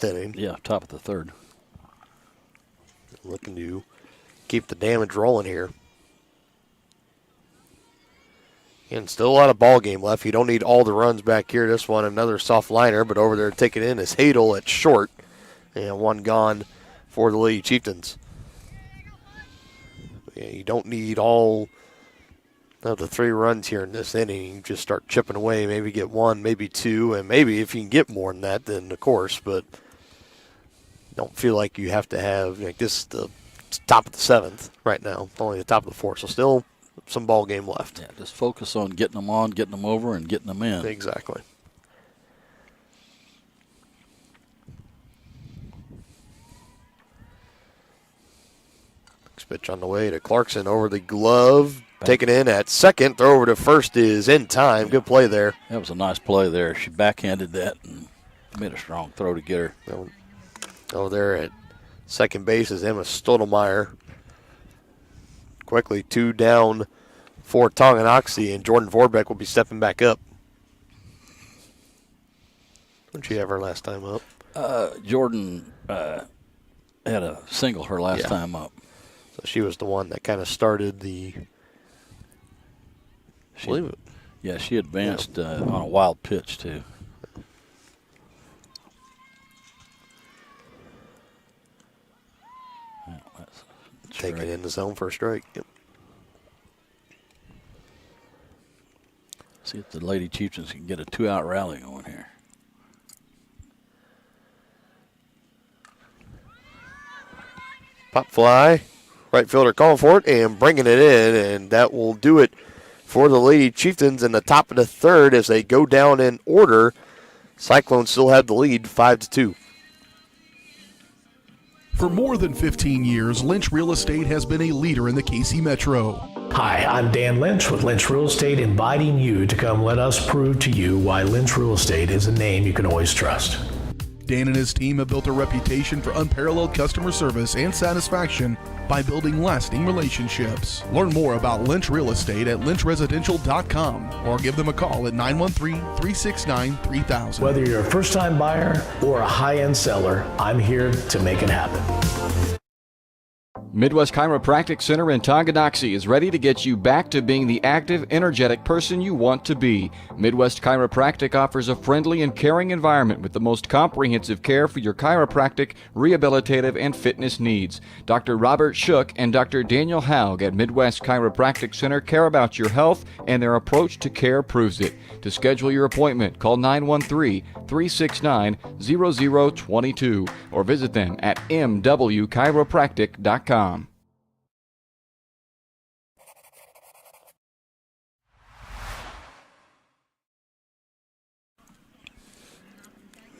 inning. Yeah, top of the third. Looking to keep the damage rolling here. And still a lot of ball game left. You don't need all the runs back here. This one, another soft liner, but over there taking in is Hadel at short. And 1 gone for the Lady Chieftains. Yeah, you don't need all of the 3 runs here in this inning. You just start chipping away, maybe get 1, maybe 2, and maybe if you can get more than that, then of course, but don't feel like you have to have, like this is the top of the 7th right now, only the top of the 4th, so still some ball game left. Yeah, just focus on getting them on, getting them over, and getting them in. Exactly. Next pitch on the way to Clarkson over the glove. Taken in at second. Throw over to first is in time. Good play there. That was a nice play there. She backhanded that and made a strong throw to get her. Over there at second base is Emma Stottlemyre. Quickly 2 down for Tonganoxie, and Jordan Vorbeck will be stepping back up. When did she have her last time up? Jordan had a single her last time up. So she was the one that kind of started the... Yeah, she advanced on a wild pitch, too. Taking it in the zone for a strike. Yep. See if the Lady Chieftains can get a 2-out rally going here. Pop fly. Right fielder calling for it and bringing it in, and that will do it for the Lady Chieftains in the top of the third as they go down in order. Cyclones still have the lead 5-2. For more than 15 years, Lynch Real Estate has been a leader in the KC Metro. Hi, I'm Dan Lynch with Lynch Real Estate, inviting you to come let us prove to you why Lynch Real Estate is a name you can always trust. Dan and his team have built a reputation for unparalleled customer service and satisfaction by building lasting relationships. Learn more about Lynch Real Estate at lynchresidential.com or give them a call at 913-369-3000. Whether you're a first-time buyer or a high-end seller, I'm here to make it happen. Midwest Chiropractic Center in Tonganoxie is ready to get you back to being the active, energetic person you want to be. Midwest Chiropractic offers a friendly and caring environment with the most comprehensive care for your chiropractic, rehabilitative, and fitness needs. Dr. Robert Shook and Dr. Daniel Haug at Midwest Chiropractic Center care about your health, and their approach to care proves it. To schedule your appointment, call 913-369-0022 or visit them at mwchiropractic.com.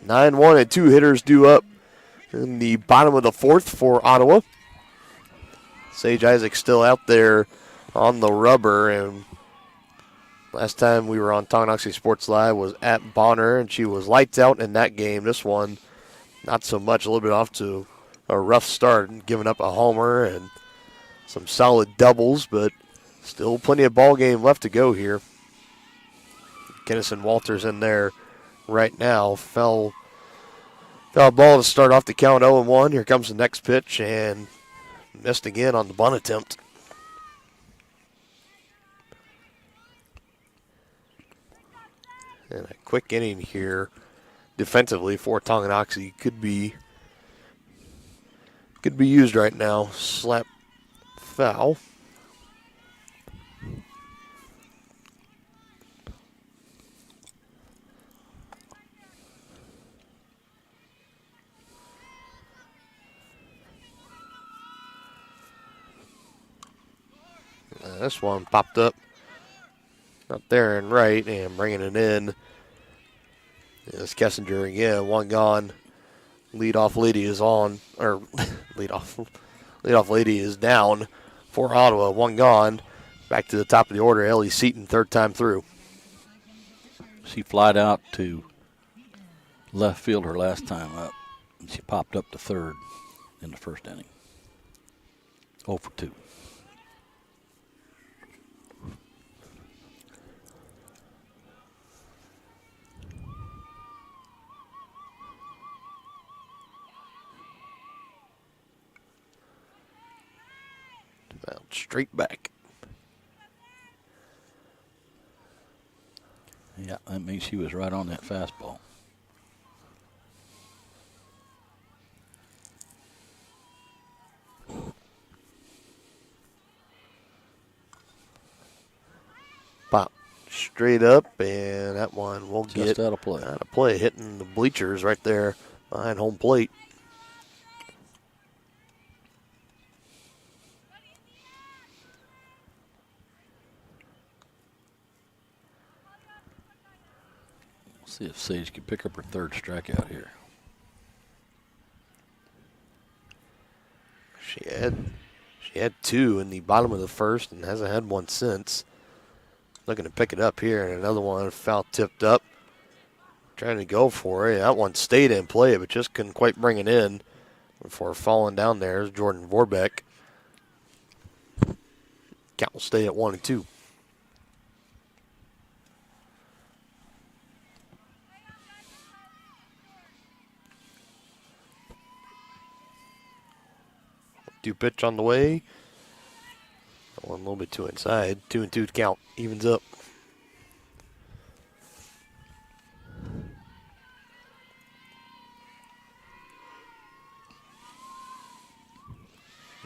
9-1 and 2 hitters due up in the bottom of the fourth for Ottawa. Sage Isaac still out there on the rubber, and last time we were on Tonganoxie Sports Live was at Bonner, and she was lights out in that game. This one, not so much, a little bit off to a rough start, and giving up a homer and some solid doubles, but still plenty of ball game left to go here. Kennison Walters in there right now. Foul ball to start off the count 0-1. Here comes the next pitch, and missed again on the bunt attempt. And a quick inning here defensively for Tonganoxie could be used right now. Slap foul. This one popped up up there and right, and bringing it in is Kessinger again. One gone. Leadoff lady is on, or leadoff lady is down for Ottawa. One gone. Back to the top of the order. Ellie Seaton, third time through. She flied out to left field her last time up, and she popped up to third in the first inning. 0 for 2. Straight back. Yeah, that means she was right on that fastball. Pop straight up, and that one will get out of play. Out of play, hitting the bleachers right there behind home plate. See if Sage can pick up her third strikeout here. She had two in the bottom of the first and hasn't had one since. Looking to pick it up here, and another one foul tipped up. Trying to go for it. That one stayed in play, but just couldn't quite bring it in before falling down there is Jordan Vorbeck. Count will stay at 1-2. Two pitch on the way. That one a little bit too inside. 2-2 to count. Evens up.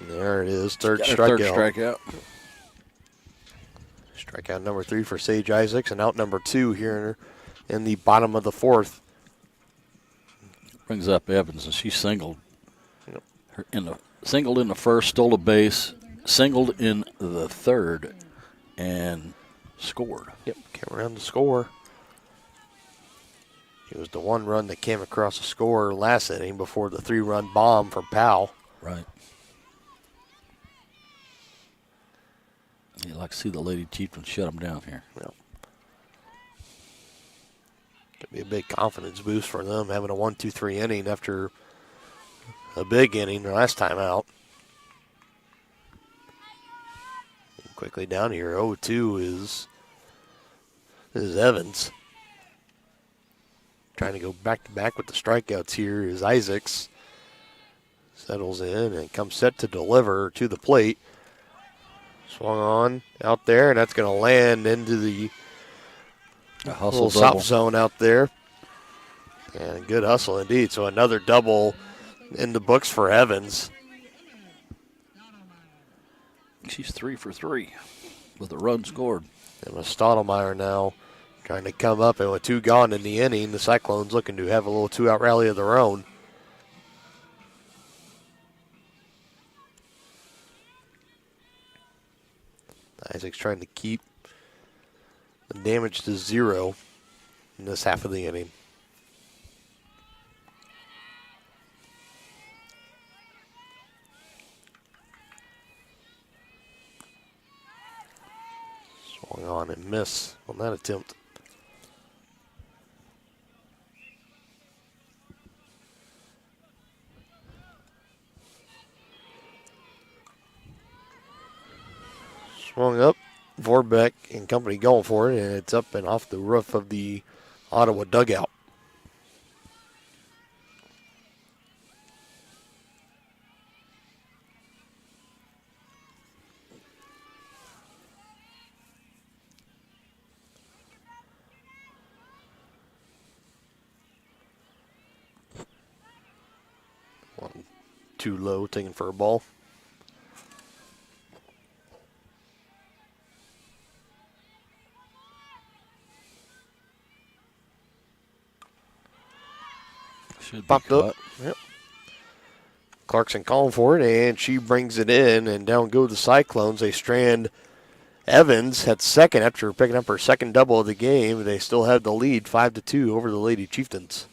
There it is. Third strikeout. Strikeout number 3 for Sage Isaacs, and out number 2 here in the bottom of the fourth. Brings up Evans, and she singled. Singled in the first, stole a base, singled in the third, and scored. Yep, came around to score. It was the one run that came across the score last inning before the 3-run bomb from Powell. Right. You'd like to see the Lady Chieftains shut them down here. Yep. Could be a big confidence boost for them having a 1-2-3 inning after a big inning last time out. Quickly down here, 0-2 is Evans. Trying to go back-to-back with the strikeouts here is Isaacs. Settles in and comes set to deliver to the plate. Swung on out there, and that's going to land into the little stop zone out there. And a good hustle indeed. So another double in the books for Evans. She's 3 for 3 with a run scored. And with Stottlemyre now trying to come up, and with 2 gone in the inning, the Cyclones looking to have a little 2-out rally of their own. Isaac's trying to keep the damage to 0 in this half of the inning. Swung on and miss on that attempt. Swung up, Vorbeck and company going for it, and it's up and off the roof of the Ottawa dugout. One too low, taken for a ball. Popped up. Yep. Clarkson calling for it, and she brings it in, and down go the Cyclones. They strand Evans at second after picking up her second double of the game. They still have the lead 5-2 over the Lady Chieftains.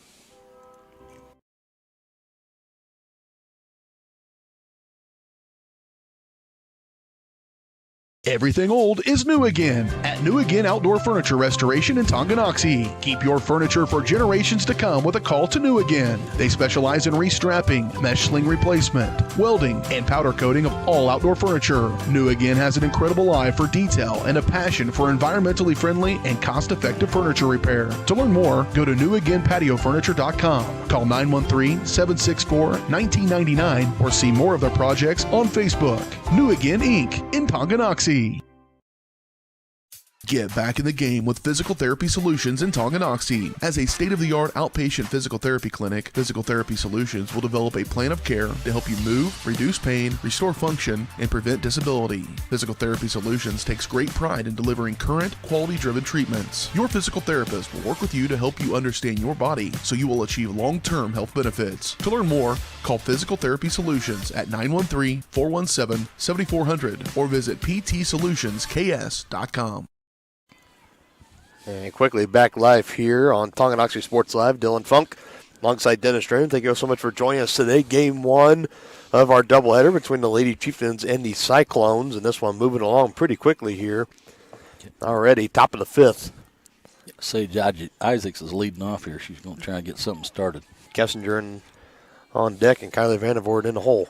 Everything old is new again at New Again Outdoor Furniture Restoration in Tonganoxie. Keep your furniture for generations to come with a call to New Again. They specialize in restrapping, mesh sling replacement, welding, and powder coating of all outdoor furniture. New Again has an incredible eye for detail and a passion for environmentally friendly and cost-effective furniture repair. To learn more, go to newagainpatiofurniture.com. Call 913-764-1999 or see more of their projects on Facebook. New Again Inc. in Tonganoxie. Get back in the game with Physical Therapy Solutions in Tonganoxie. As a state-of-the-art outpatient physical therapy clinic, Physical Therapy Solutions will develop a plan of care to help you move, reduce pain, restore function, and prevent disability. Physical Therapy Solutions takes great pride in delivering current, quality-driven treatments. Your physical therapist will work with you to help you understand your body so you will achieve long-term health benefits. To learn more, call Physical Therapy Solutions at 913-417-7400 or visit ptsolutionsks.com. And quickly back live here on Tonganoxie Sports Live. Dylan Funk alongside Dennis Drain. Thank you so much for joining us today. Game 1 of our doubleheader between the Lady Chieftains and the Cyclones. And this one moving along pretty quickly here. Already top of the 5th. Sage Isaacs is leading off here. She's going to try and get something started. Kessinger on deck and Kylie Vandervoort in the hole.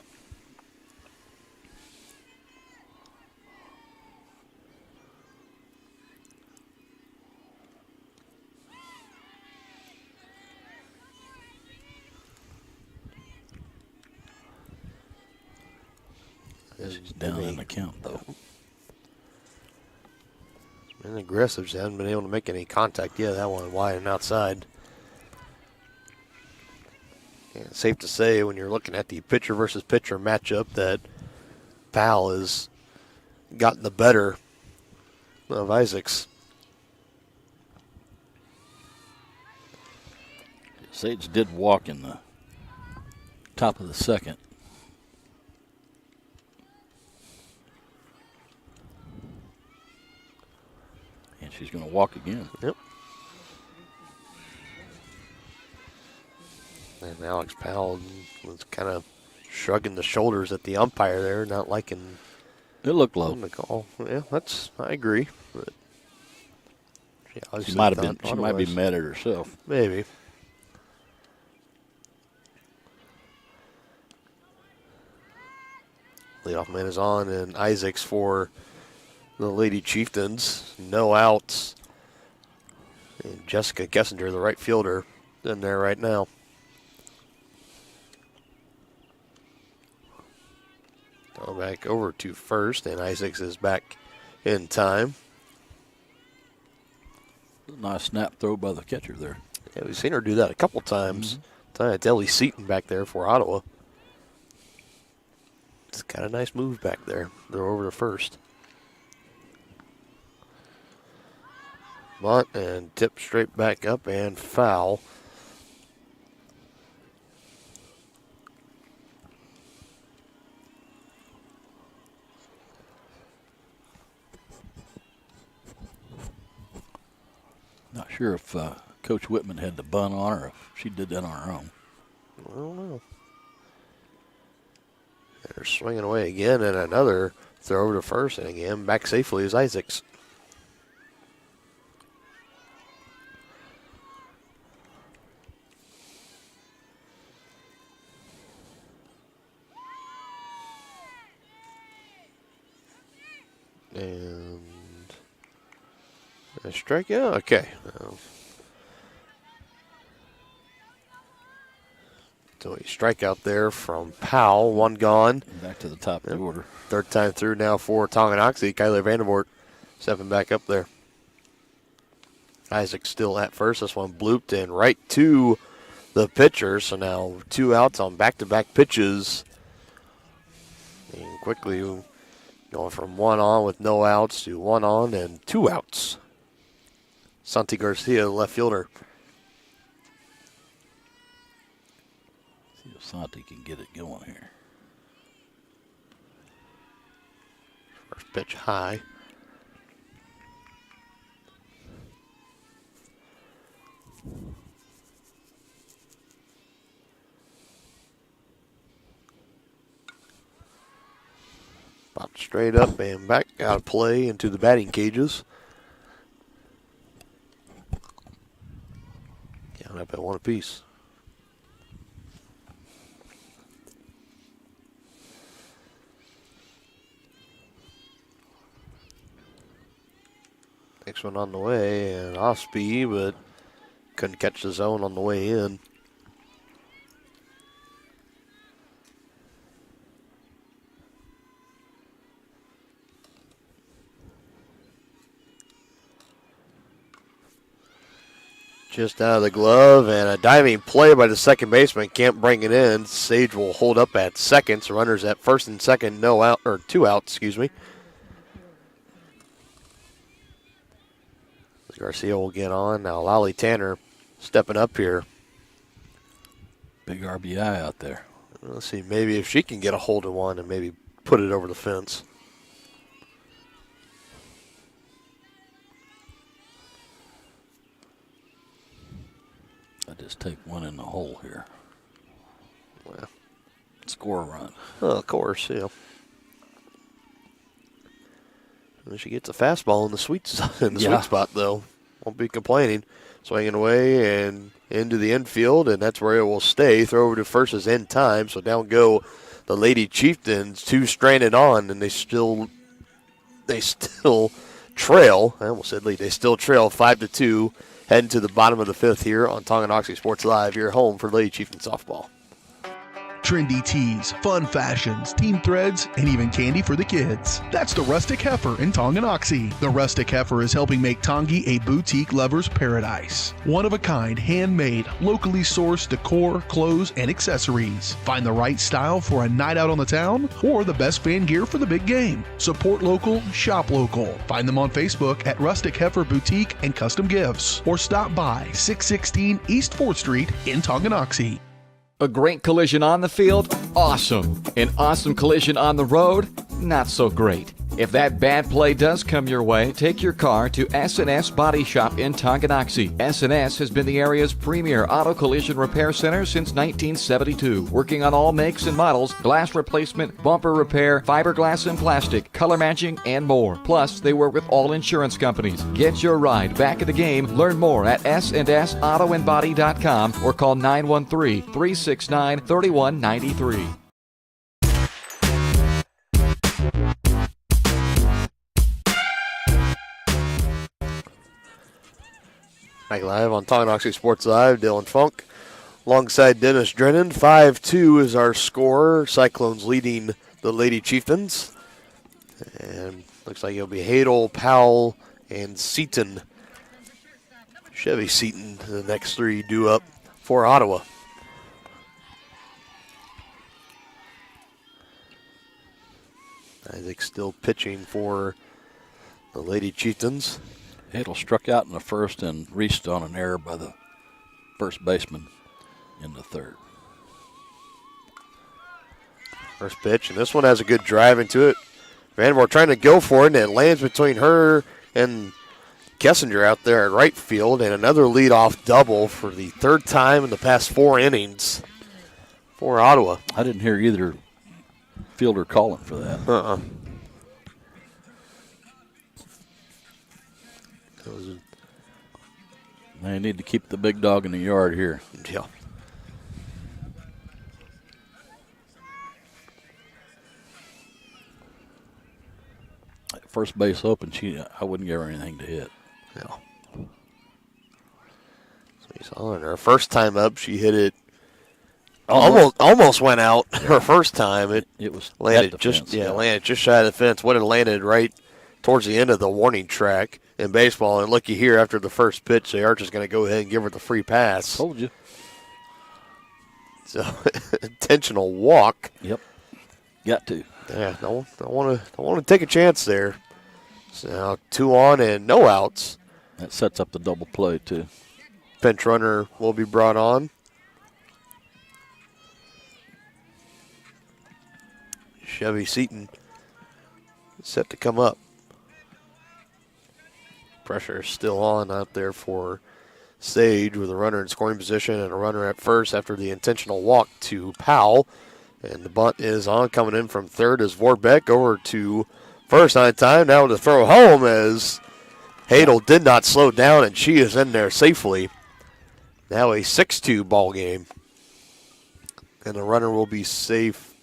She's down in the count, though. It's been aggressive. She hasn't been able to make any contact yet. That one wide and outside. Yeah, it's safe to say when you're looking at the pitcher versus pitcher matchup that Powell has gotten the better of Isaacs. Sage did walk in the top of the second. And she's going to walk again. Yep. And Alex Powell was kind of shrugging the shoulders at the umpire there, not liking it looked low. The call. Yeah, I agree. But she might be mad at herself. Maybe. Leadoff man is on, and Isaacs for the Lady Chieftains. No outs. And Jessica Kessinger, the right fielder, in there right now. Now back over to first, and Isaacs is back in time. Nice snap throw by the catcher there. Yeah, we've seen her do that a couple times. It's Ellie Seaton back there for Ottawa. It's kind of a nice move back there. They're over to first. Bunt and tip straight back up and foul. Not sure if Coach Whitman had the bunt on her or if she did that on her own. I don't know. They're swinging away again, and another throw over to first, and again back safely is Isaacs. And a strikeout? Okay. So a strikeout there from Powell, one gone. Back to the top of the order. Third time through now for Tonganoxie. Kyler Vandervoort stepping back up there. Isaac still at first. This one blooped in right to the pitcher. So now 2 outs on back-to-back pitches. And quickly going from 1 on with no outs to 1 on and 2 outs. Santi Garcia, left fielder. See if Santi can get it going here. First pitch high. Popped straight up and back out of play into the batting cages. Count up at 1 apiece. Next one on the way, and off speed, but couldn't catch the zone on the way in. Just out of the glove, and a diving play by the second baseman. Can't bring it in. Sage will hold up at second. So runners at first and second, no out, or 2 outs, excuse me. Garcia will get on. Now Lolly Tanner stepping up here. Big RBI out there. Let's see, maybe if she can get a hold of one and maybe put it over the fence. I just take one in the hole here. Well, score a run. Oh, of course, yeah. And she gets a fastball in the sweet spot, though. Won't be complaining. Swinging away and into the infield, and that's where it will stay. Throw over to first is in time, so down go the Lady Chieftains. 2 stranded on, and they still trail. I almost said lead. They still trail 5-2, heading to the bottom of the 5th here on Tonganoxie Sports Live. Your home for Lady Chieftain softball. Trendy tees, fun fashions, team threads, and even candy for the kids. That's the Rustic Heifer in Tonganoxie. The Rustic Heifer is helping make Tongi a boutique lover's paradise. One-of-a-kind, handmade, locally sourced decor, clothes, and accessories. Find the right style for a night out on the town or the best fan gear for the big game. Support local, shop local. Find them on Facebook at Rustic Heifer Boutique and Custom Gifts, or stop by 616 East 4th Street in Tonganoxie. A great collision on the field? Awesome. An awesome collision on the road? Not so great. If that bad play does come your way, take your car to S&S Body Shop in Tonganoxie. S&S has been the area's premier auto collision repair center since 1972, working on all makes and models, glass replacement, bumper repair, fiberglass and plastic, color matching, and more. Plus, they work with all insurance companies. Get your ride back at the game. Learn more at snsautoandbody.com or call 913-369-3193. Back live on Tonganoxie Sports Live, Dylan Funk alongside Dennis Drennan. 5-2 is our score. Cyclones leading the Lady Chieftains. And looks like it'll be Hadel, Powell, and Seaton. Chevy Seaton, the next three due up for Ottawa. Isaac still pitching for the Lady Chieftains. Hadel struck out in the first and reached on an error by the first baseman in the third. First pitch, and this one has a good drive into it. Vandervoort trying to go for it, and it lands between her and Kessinger out there at right field, and another leadoff double for the third time in the past 4 innings for Ottawa. I didn't hear either fielder calling for that. They need to keep the big dog in the yard here. Yeah. First base open, I wouldn't give her anything to hit. Yeah. So you saw her first time up, she hit it. Almost went out her first time. It was landed at the just fence, landed just shy of the fence. Would have landed right towards the end of the warning track in baseball. And looky here, after the first pitch, the Arch is going to go ahead and give her the free pass. Told you. So intentional walk. Yep. Got to. Yeah, don't want to take a chance there. So now 2 on and no outs. That sets up the double play too. Pinch runner will be brought on. Chevy Seaton set to come up. Pressure is still on out there for Sage with a runner in scoring position and a runner at first after the intentional walk to Powell. And the bunt is on, coming in from third as Vorbeck over to first on time. Now to throw home as Hadel did not slow down, and she is in there safely. Now a 6-2 ball game. And the runner will be safe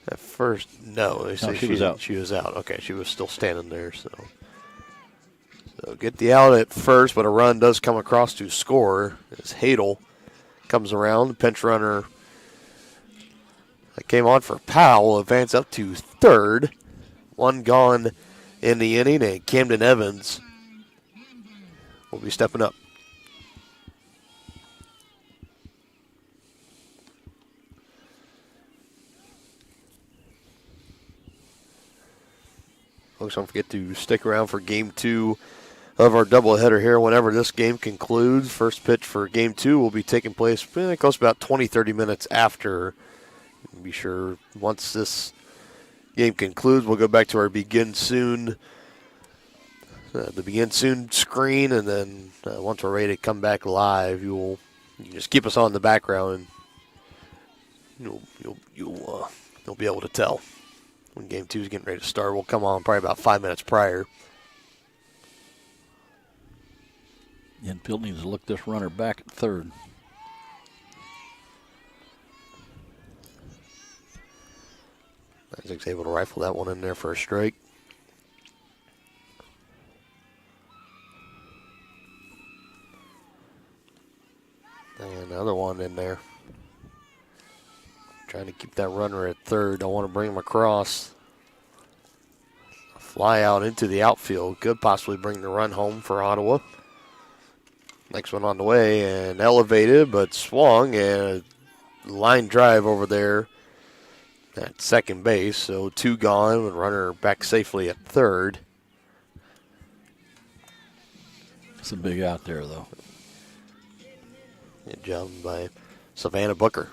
at first. No, they say she was out. She was out. Okay, she was still standing there. So get the out at first, but a run does come across to score as Hadel comes around. The pinch runner that came on for Powell advance up to third. 1 gone in the inning, and Camden Evans will be stepping up. Folks, don't forget to stick around for Game 2 of our doubleheader here whenever this game concludes. First pitch for Game 2 will be taking place close to about 20-30 minutes after. Be sure once this game concludes, we'll go back to our Begin Soon the Begin Soon screen, and then once we're ready to come back live, you can just keep us on in the background, and you'll be able to tell when Game 2 is getting ready to start. We'll come on probably about 5 minutes prior. Infield needs to look this runner back at third. Isaac's able to rifle that one in there for a strike. And another one in there. Trying to keep that runner at third. Don't want to bring him across. A fly out into the outfield. Could possibly bring the run home for Ottawa. Next one on the way and elevated, but swung, and a line drive over there at second base. So 2 gone, and runner back safely at third. It's a big out there, though. Good job by Savannah Booker.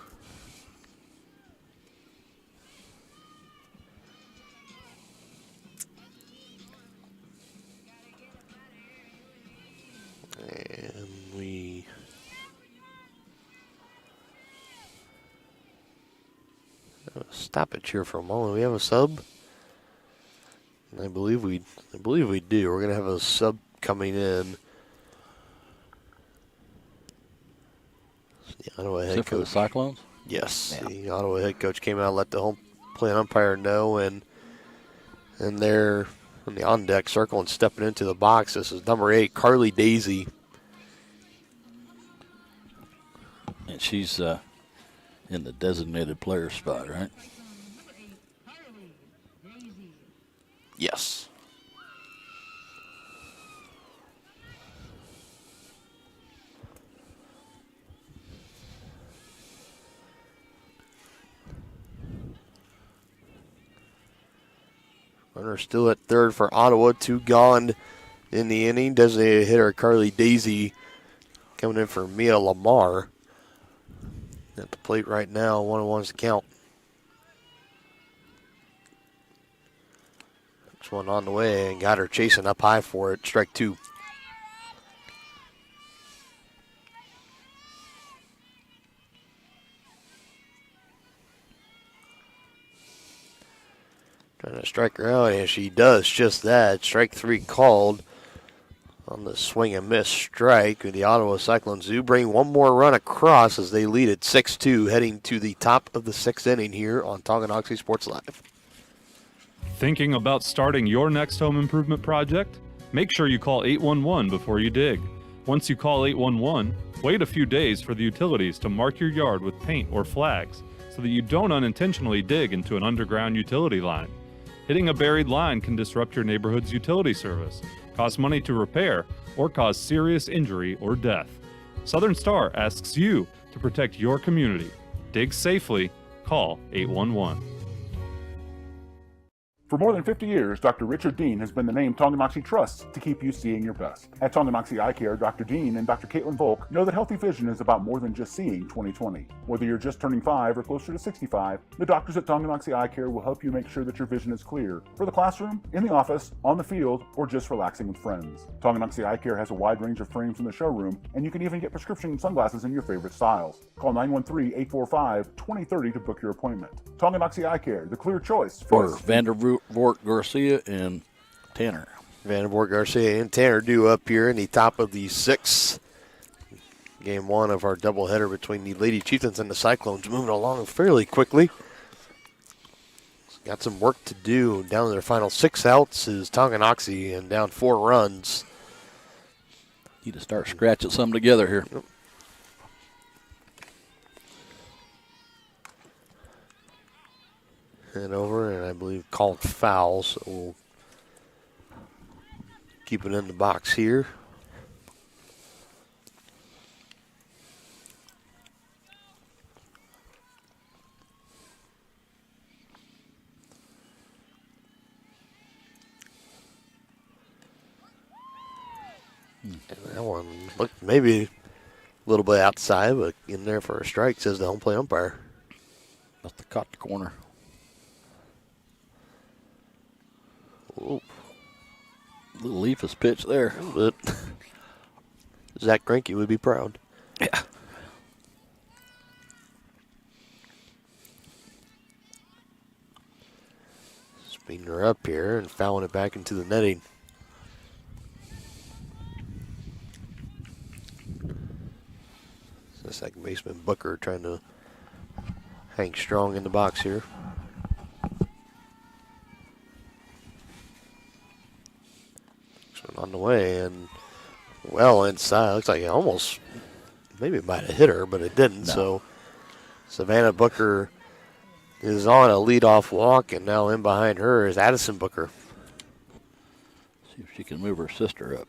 And we have a stoppage here for a moment. We have a sub. And I believe we do. We're gonna have a sub coming in. The Ottawa head coach for the Cyclones? Yes, Yeah. The Ottawa head coach came out, let the home plate umpire know, and they're in the on-deck circle and stepping into the box. This is number 8, Carly Daisy. And she's in the designated player spot, right? Yes. Runner still at third for Ottawa. 2 gone in the inning. Designated hitter Carly Daisy coming in for Mia Lamar. At the plate right now, 1-1's the count. This one on the way and got her chasing up high for it. Strike 2. Trying to strike her out, and she does just that. Strike 3 called on the swing and miss strike. The Ottawa Cyclones do bring one more run across as they lead at 6-2, heading to the top of the 6th inning here on Tonganoxie Sports Live. Thinking about starting your next home improvement project? Make sure you call 811 before you dig. Once you call 811, wait a few days for the utilities to mark your yard with paint or flags so that you don't unintentionally dig into an underground utility line. Hitting a buried line can disrupt your neighborhood's utility service, cost money to repair, or cause serious injury or death. Southern Star asks you to protect your community. Dig safely. Call 811. For more than 50 years, Dr. Richard Dean has been the name Tonganoxie trusts to keep you seeing your best. At Tonganoxie Eye Care, Dr. Dean and Dr. Caitlin Volk know that healthy vision is about more than just seeing 20/20. Whether you're just turning 5 or closer to 65, the doctors at Tonganoxie Eye Care will help you make sure that your vision is clear for the classroom, in the office, on the field, or just relaxing with friends. Tonganoxie Eye Care has a wide range of frames in the showroom, and you can even get prescription sunglasses in your favorite styles. Call 913-845-2030 to book your appointment. Tonganoxie Eye Care, the clear choice for Vandervoort Garcia and Tanner. Vandervoort Garcia and Tanner due up here in the top of the 6th. Game 1 of our doubleheader between the Lady Chieftains and the Cyclones, moving along fairly quickly. Got some work to do. Down to their final 6 outs is Tonganoxie and down 4 runs. Need to start scratching some together here. Yep. And over, and I believe called foul, so we'll keep it in the box here. And that one looked maybe a little bit outside, but in there for a strike, says the home plate umpire. Must have caught the corner. Ooh. Little Leafus pitch there. A little bit. Zach Greinke would be proud. Yeah. Speeding her up here and fouling it back into the netting. The second baseman Booker trying to hang strong in the box here. On the way and well inside. Looks like it almost maybe it might have hit her, but it didn't. No. So Savannah Booker is on a leadoff walk, and now in behind her is Addison Booker. See if she can move her sister up.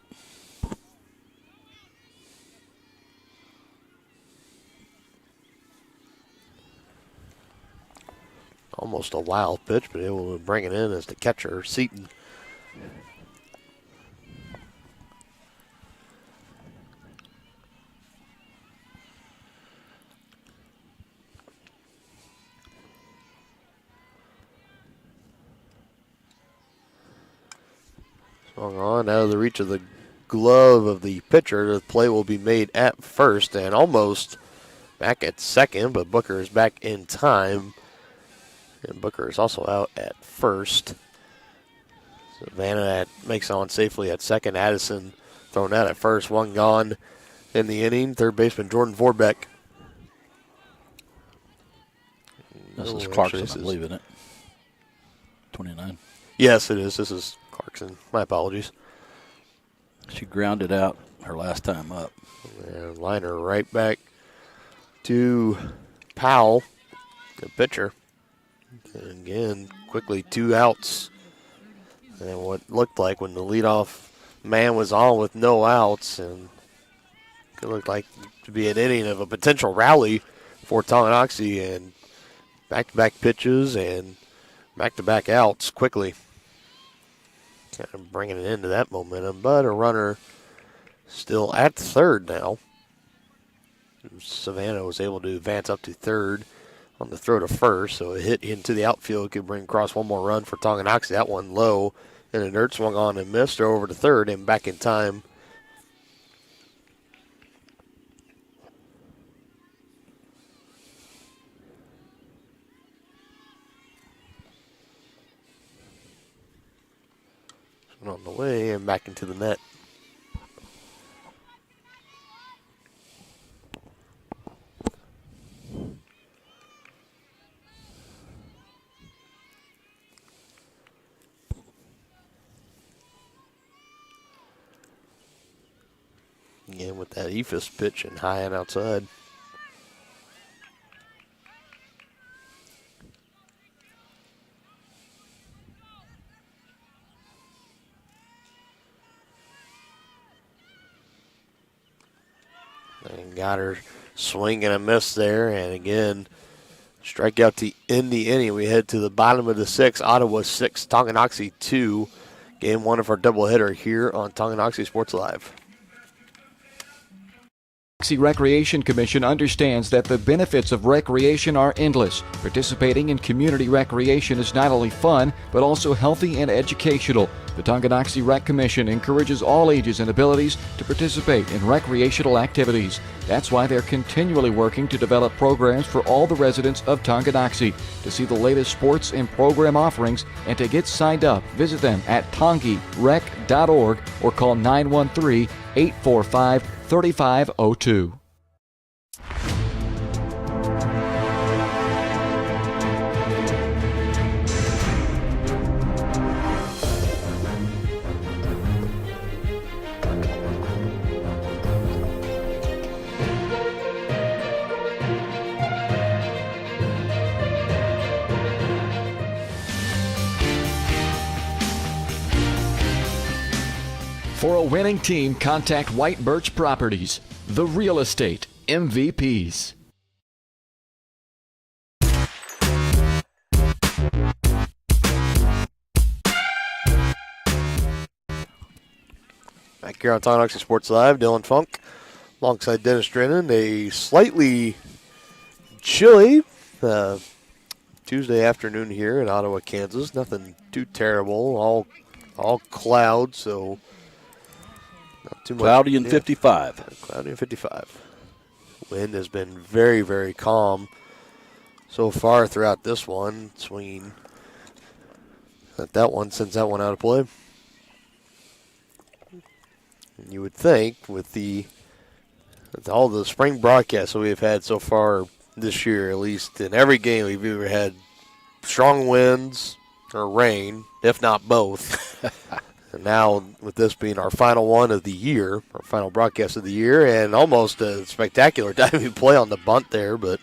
Almost a wild pitch, but able to bring it in as the catcher, Seaton. On out of the reach of the glove of the pitcher. The play will be made at first and almost back at second, but Booker is back in time. And Booker is also out at first. Savannah makes on safely at second. Addison thrown out at first. One gone in the inning. Third baseman Jordan Vorbeck. This is Clarkson, I believe, isn't it? 29. Yes, it is. This is Clarkson. My apologies. She grounded out her last time up. And liner right back to Powell, the pitcher. And again, quickly 2 outs. And what looked like when the leadoff man was on with no outs, and it looked like to be an inning of a potential rally for Tonganoxie, and back-to-back pitches and back-to-back outs quickly. Kind of bringing it into that momentum, but a runner still at third now. Savannah was able to advance up to third on the throw to first, so a hit into the outfield could bring across one more run for Tonganoxie. That one low, and a dirt swung on and missed. Throw over to third and back in time. On the way and back into the net. Again with that Ephus pitch and high and outside. And got her swing and a miss there. And again, strikeout to end the inning. We head to the bottom of the sixth. Ottawa 6, Tonganoxie 2. Game 1 of our doubleheader here on Tonganoxie Sports Live. Recreation Commission understands that the benefits of recreation are endless. Participating in community recreation is not only fun, but also healthy and educational. The Tonganoxie Rec Commission encourages all ages and abilities to participate in recreational activities. That's why they're continually working to develop programs for all the residents of Tonganoxie. To see the latest sports and program offerings and to get signed up, visit them at tongirec.org or call 913-845-3502. For a winning team, contact White Birch Properties, the real estate MVPs. Back here on Tonganoxie Sports Live, Dylan Funk alongside Dennis Drennan. A slightly chilly Tuesday afternoon here in Ottawa, Kansas. Nothing too terrible. All clouds, so not too much. Cloudy and 55. Cloudy and 55. Wind has been very, very calm so far throughout this one. Swinging at that one, sends that one out of play. And you would think with all the spring broadcasts that we've had so far this year, at least in every game, we've either had strong winds or rain, if not both. And now with this being our final one of the year, our final broadcast of the year, and almost a spectacular time we play on the bunt there, but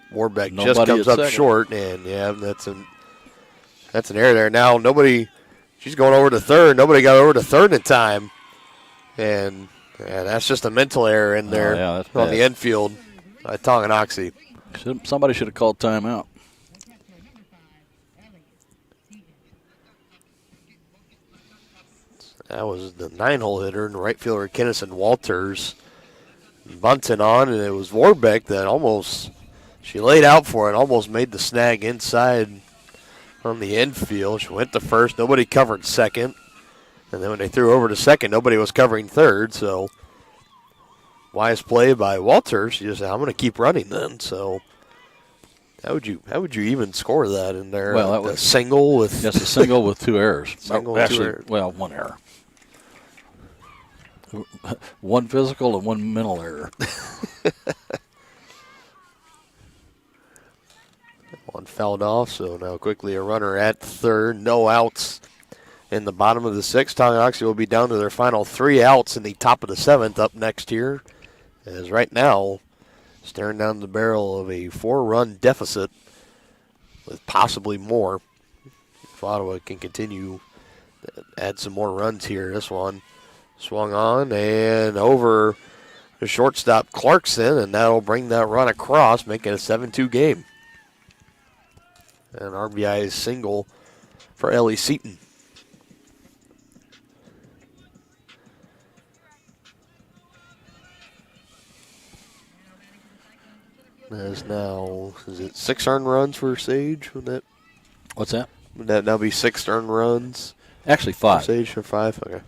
Warbeck just comes up short, and yeah, that's an error there. Now she's going over to third. Nobody got over to third in time, and that's just a mental error in there on the infield by Tonganoxie. Somebody should have called timeout. That was the 9-hole hitter, and the right fielder, Kennison Walters, bunting on, and it was Warbeck that she laid out for it, almost made the snag inside on the infield. She went to first. Nobody covered second. And then when they threw over to second, nobody was covering third. So, wise play by Walters. She just said, I'm going to keep running then. So, how would you even score that in there? Well, that was a single with... Yes, a single with 2 errors. Single with 2 errors. Well, 1 error. 1 physical and 1 mental error. One fouled off, so now quickly a runner at third. No outs in the bottom of the 6th. Tonganoxie will be down to their final 3 outs in the top of the 7th up next here. As right now, staring down the barrel of a 4-run deficit with possibly more if Ottawa can continue add some more runs here. This one swung on and over the shortstop Clarkson, and that'll bring that run across, making it a 7-2 game. An RBI single for Ellie Seaton. That is now, is it 6 earned runs for Sage? What's that? Would that now be 6 earned runs? Actually, 5. For Sage for 5? Okay.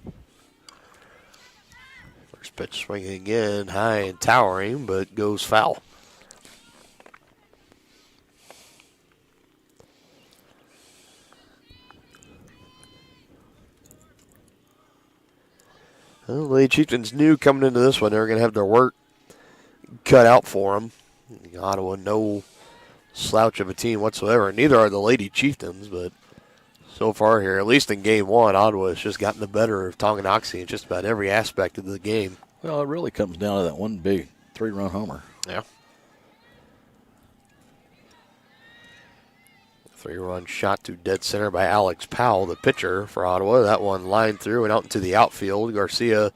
First pitch swinging again, high and towering, but goes foul. Well, the Lady Chieftains knew coming into this one they were going to have their work cut out for them. Ottawa, no slouch of a team whatsoever. Neither are the Lady Chieftains, but so far here, at least in game one, Ottawa has just gotten the better of Tonganoxie in just about every aspect of the game. Well, it really comes down to that one big 3-run homer. Yeah. 3-run shot to dead center by Alex Powell, the pitcher for Ottawa. That one lined through and out into the outfield. Garcia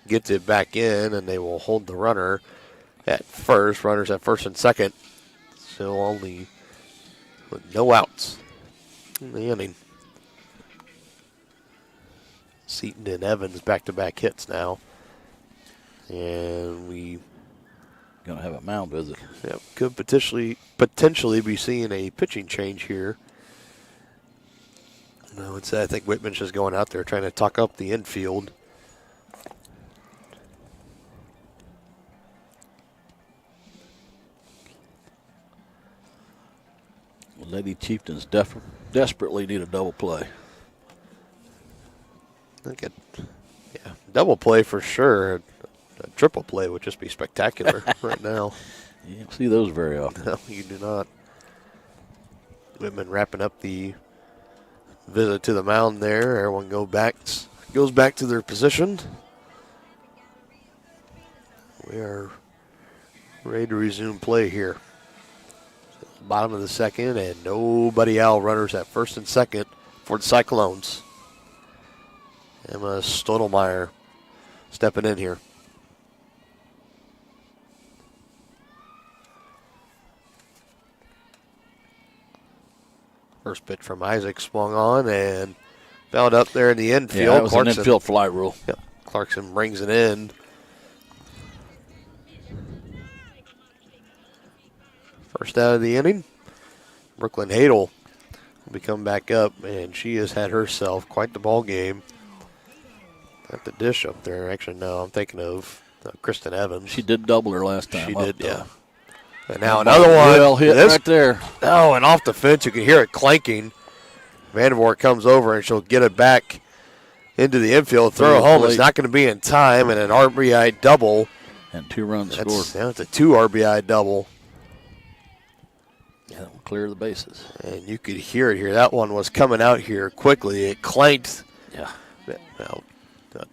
gets it back in, and they will hold the runner at first. Runners at first and second. Still only with no outs in the inning. Seaton and Evans back-to-back hits now. And we going to have a mound visit. Yep, could potentially be seeing a pitching change here. I would say I think Whitman's just going out there trying to tuck up the infield. Lady Chieftains desperately need a double play. Double play for sure. A triple play would just be spectacular right now. You don't see those very often. No, you do not. Whitman wrapping up the visit to the mound there. Everyone goes back to their position. We are ready to resume play here. Bottom of the second, and nobody out. Runners at first and second for the Cyclones. Emma Stottlemyre stepping in here. First pitch from Isaac swung on and fouled up there in the infield. Yeah, that was Clarkson, an infield fly rule. Yep, Clarkson brings it in. First out of the inning. Brooklyn Hadel will be coming back up, and she has had herself quite the ball game. At the dish up there. Actually, no, I'm thinking of Kristen Evans. She did double her last time. She up, did, yeah. though. And now another one. Well hit right there. Oh, and off the fence, you can hear it clanking. Vandervoort comes over, and she'll get it back into the infield. Throw it home. It's not going to be in time, and an RBI double. And 2 runs scored. Yeah, it's a 2 RBI double. Yeah, that will clear the bases. And you could hear it here. That one was coming out here quickly. It clanked. Yeah. About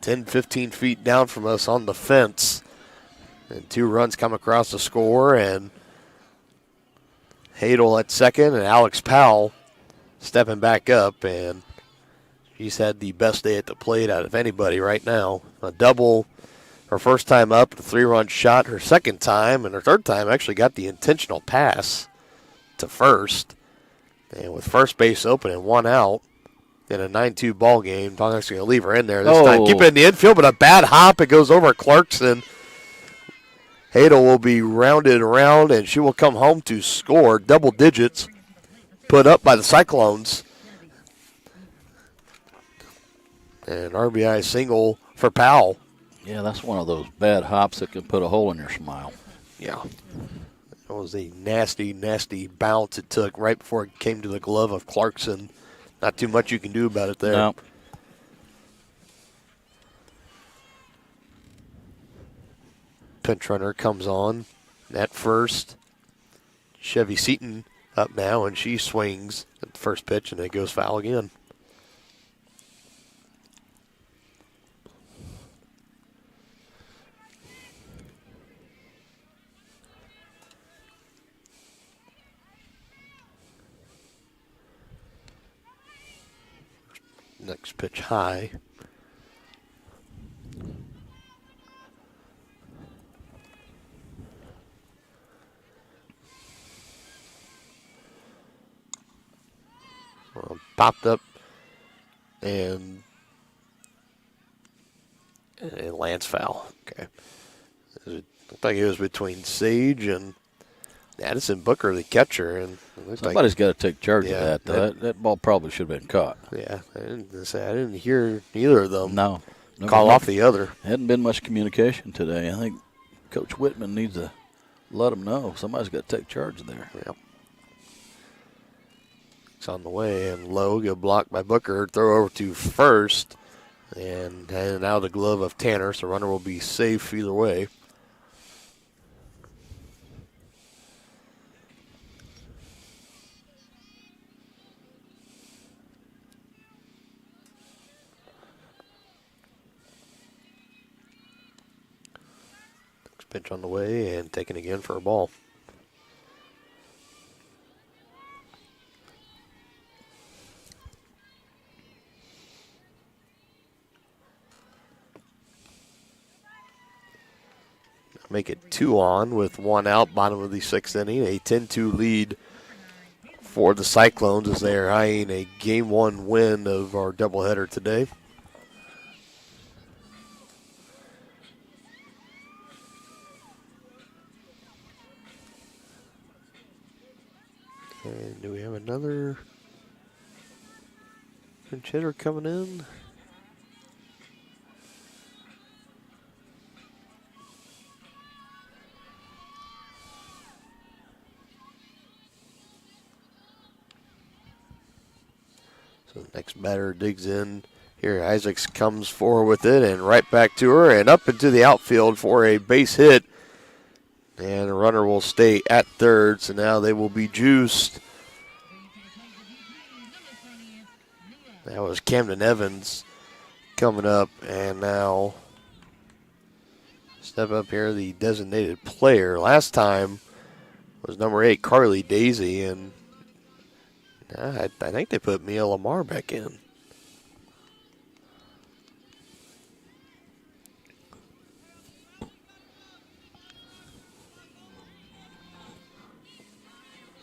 10, 15 feet down from us on the fence. And 2 runs come across the score, and Hadel at second, and Alex Powell stepping back up, and she's had the best day at the plate out of anybody right now. A double her first time up, a 3-run shot her second time, and her third time actually got the intentional pass to first. And with first base open and 1 out in a 9-2 ball game, Tonganoxie's going to leave her in there this time. Keep it in the infield, but a bad hop. It goes over Clarkson. Hadel will be rounded around, and she will come home to score double digits put up by the Cyclones. And RBI single for Powell. Yeah, that's one of those bad hops that can put a hole in your smile. Yeah. That was a nasty, nasty bounce it took right before it came to the glove of Clarkson. Not too much you can do about it there. No. Pinch runner comes on at first. Chevy Seaton up now, and she swings at the first pitch, and it goes foul again. Next pitch high. Popped up and lands foul. Okay. It looked like it was between Sage and Addison Booker, the catcher. And somebody's got to take charge of that. That ball probably should have been caught. Yeah, I didn't hear neither of them No, call off the other. Hadn't been much communication today. I think Coach Whitman needs to let them know. Somebody's got to take charge of there. Yeah. It's on the way, and low, get blocked by Booker. Throw over to first, and now the glove of Tanner, so runner will be safe either way. Next pitch on the way, and taken again for a ball. Make it 2 on with 1 out, bottom of the 6th inning. A 10-2 lead for the Cyclones as they are eyeing a Game 1 win of our doubleheader today. And do we have another pinch hitter coming in? So the next batter digs in. Here, Isaacs comes forward with it and right back to her and up into the outfield for a base hit. And the runner will stay at third, so now they will be juiced. That was Camden Evans coming up, and now step up here, the designated player. Last time was number 8, Carly Daisy, and I think they put Mia Lamar back in.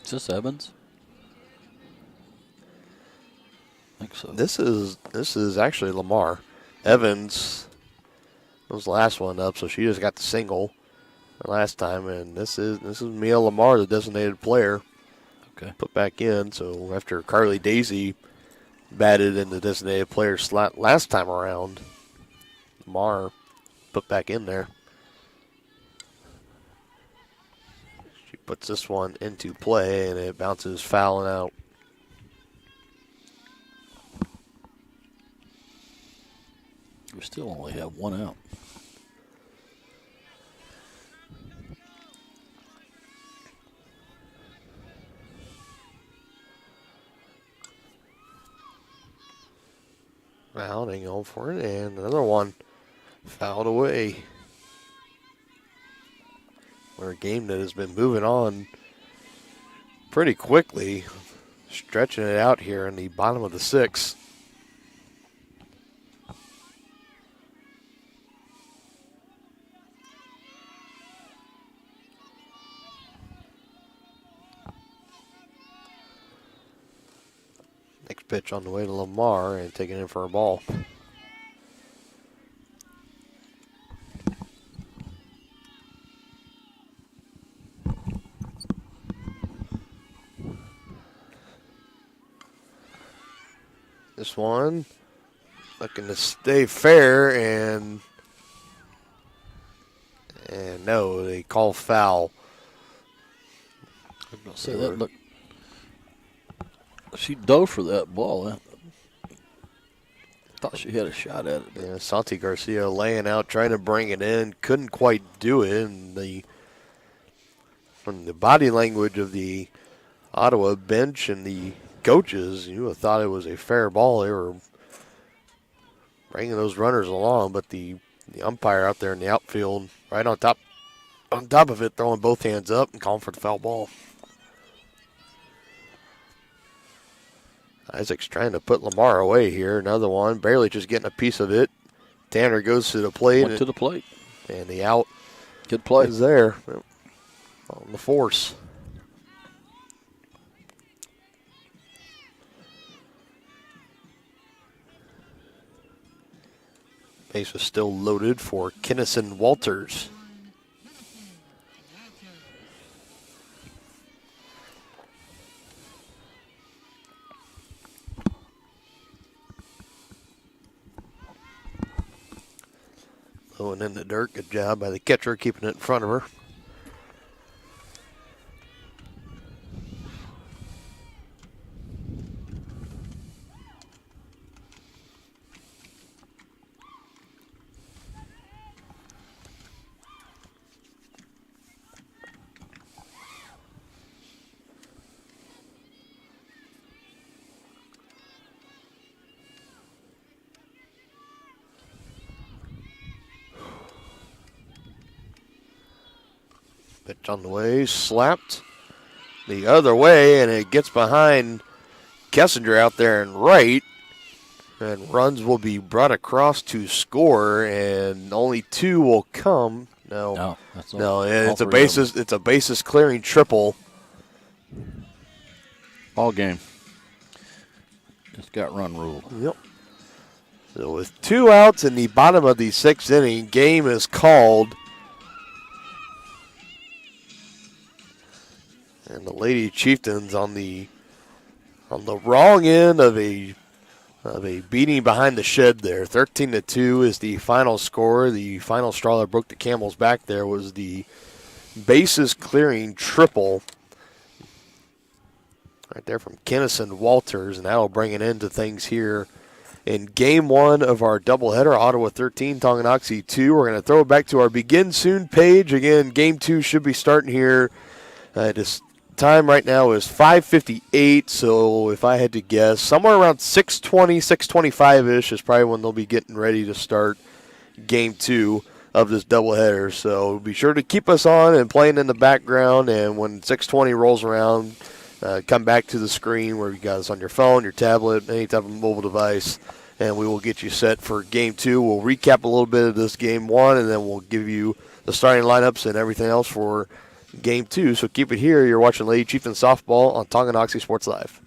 Is this Evans? I think so. This is actually Lamar. Evans was the last one up, so she just got the single last time, and this is Mia Lamar, the designated player. Okay. Put back in. So after Carly Daisy batted in the designated player slot last time around, Lamar put back in there. She puts this one into play, and it bounces foul and out. We still only have 1 out. Fouling going for it, and another one fouled away. We're a game that has been moving on pretty quickly, stretching it out here in the bottom of the 6th. Next pitch on the way to Lamar and taking it for a ball. This one looking to stay fair, and no, they call foul. I was going to say that. Look, she dove for that ball. I thought she had a shot at it. Yeah, Santi Garcia laying out, trying to bring it in, couldn't quite do it. And from the body language of the Ottawa bench and the coaches, you would have thought it was a fair ball. They were bringing those runners along, but the umpire out there in the outfield, right on top of it, throwing both hands up and calling for the foul ball. Isaac's trying to put Lamar away here. Another one, barely just getting a piece of it. Tanner goes to the plate. Went to the plate. And the out. Good play. Is there on the force. Base was still loaded for Kinnison Walters. Low and in the dirt. Good job by the catcher keeping it in front of her. Pitch on the way, slapped the other way, and it gets behind Kessinger out there and right. And runs will be brought across to score, and only 2 will come. No, it's a bases. It's a bases clearing triple. All game. Just got run ruled. Yep. So with 2 outs in the bottom of the 6th inning, game is called. And the Lady Chieftains on the wrong end of a beating behind the shed there. 13-2 is the final score. The final straw that broke the camel's back there was the bases clearing triple right there from Kinnison Walters, and that'll bring it into things here in Game 1 of our doubleheader. Ottawa 13, Tonganoxie 2. We're going to throw it back to our Begin Soon page. Again, Game 2 should be starting here. This time right now is 5:58, so if I had to guess, somewhere around 6:20, 6:25-ish is probably when they'll be getting ready to start Game 2 of this doubleheader. So be sure to keep us on and playing in the background, and when 6:20 rolls around, come back to the screen where you got us on your phone, your tablet, any type of mobile device, and we will get you set for Game 2. We'll recap a little bit of this Game 1, and then we'll give you the starting lineups and everything else for Game 2, so keep it here. You're watching Lady Chieftains Softball on Tonganoxie Sports Live.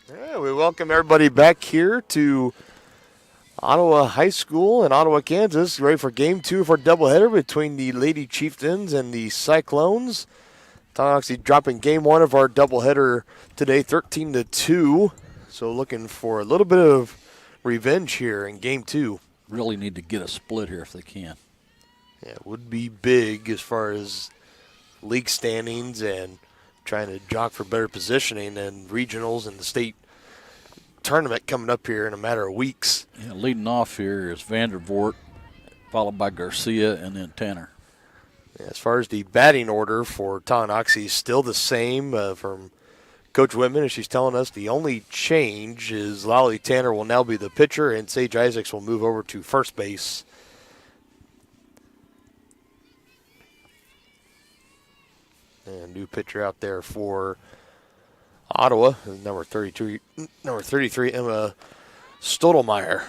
Yeah, we welcome everybody back here to Ottawa High School in Ottawa, Kansas, ready for Game 2 of our doubleheader between the Lady Chieftains and the Cyclones. Tonganoxie dropping Game 1 of our doubleheader today, 13-2. So looking for a little bit of revenge here in Game 2. Really need to get a split here if they can. Yeah, it would be big as far as league standings and trying to jock for better positioning and regionals and the state tournament coming up here in a matter of weeks. Yeah, leading off here is Vandervoort, followed by Garcia, and then Tanner. Yeah, as far as the batting order for Tonganoxie, still the same from Coach Whitman, as she's telling us. The only change is Lolly Tanner will now be the pitcher, and Sage Isaacs will move over to first base. And new pitcher out there for Ottawa, number 33, Emma Stottlemyre.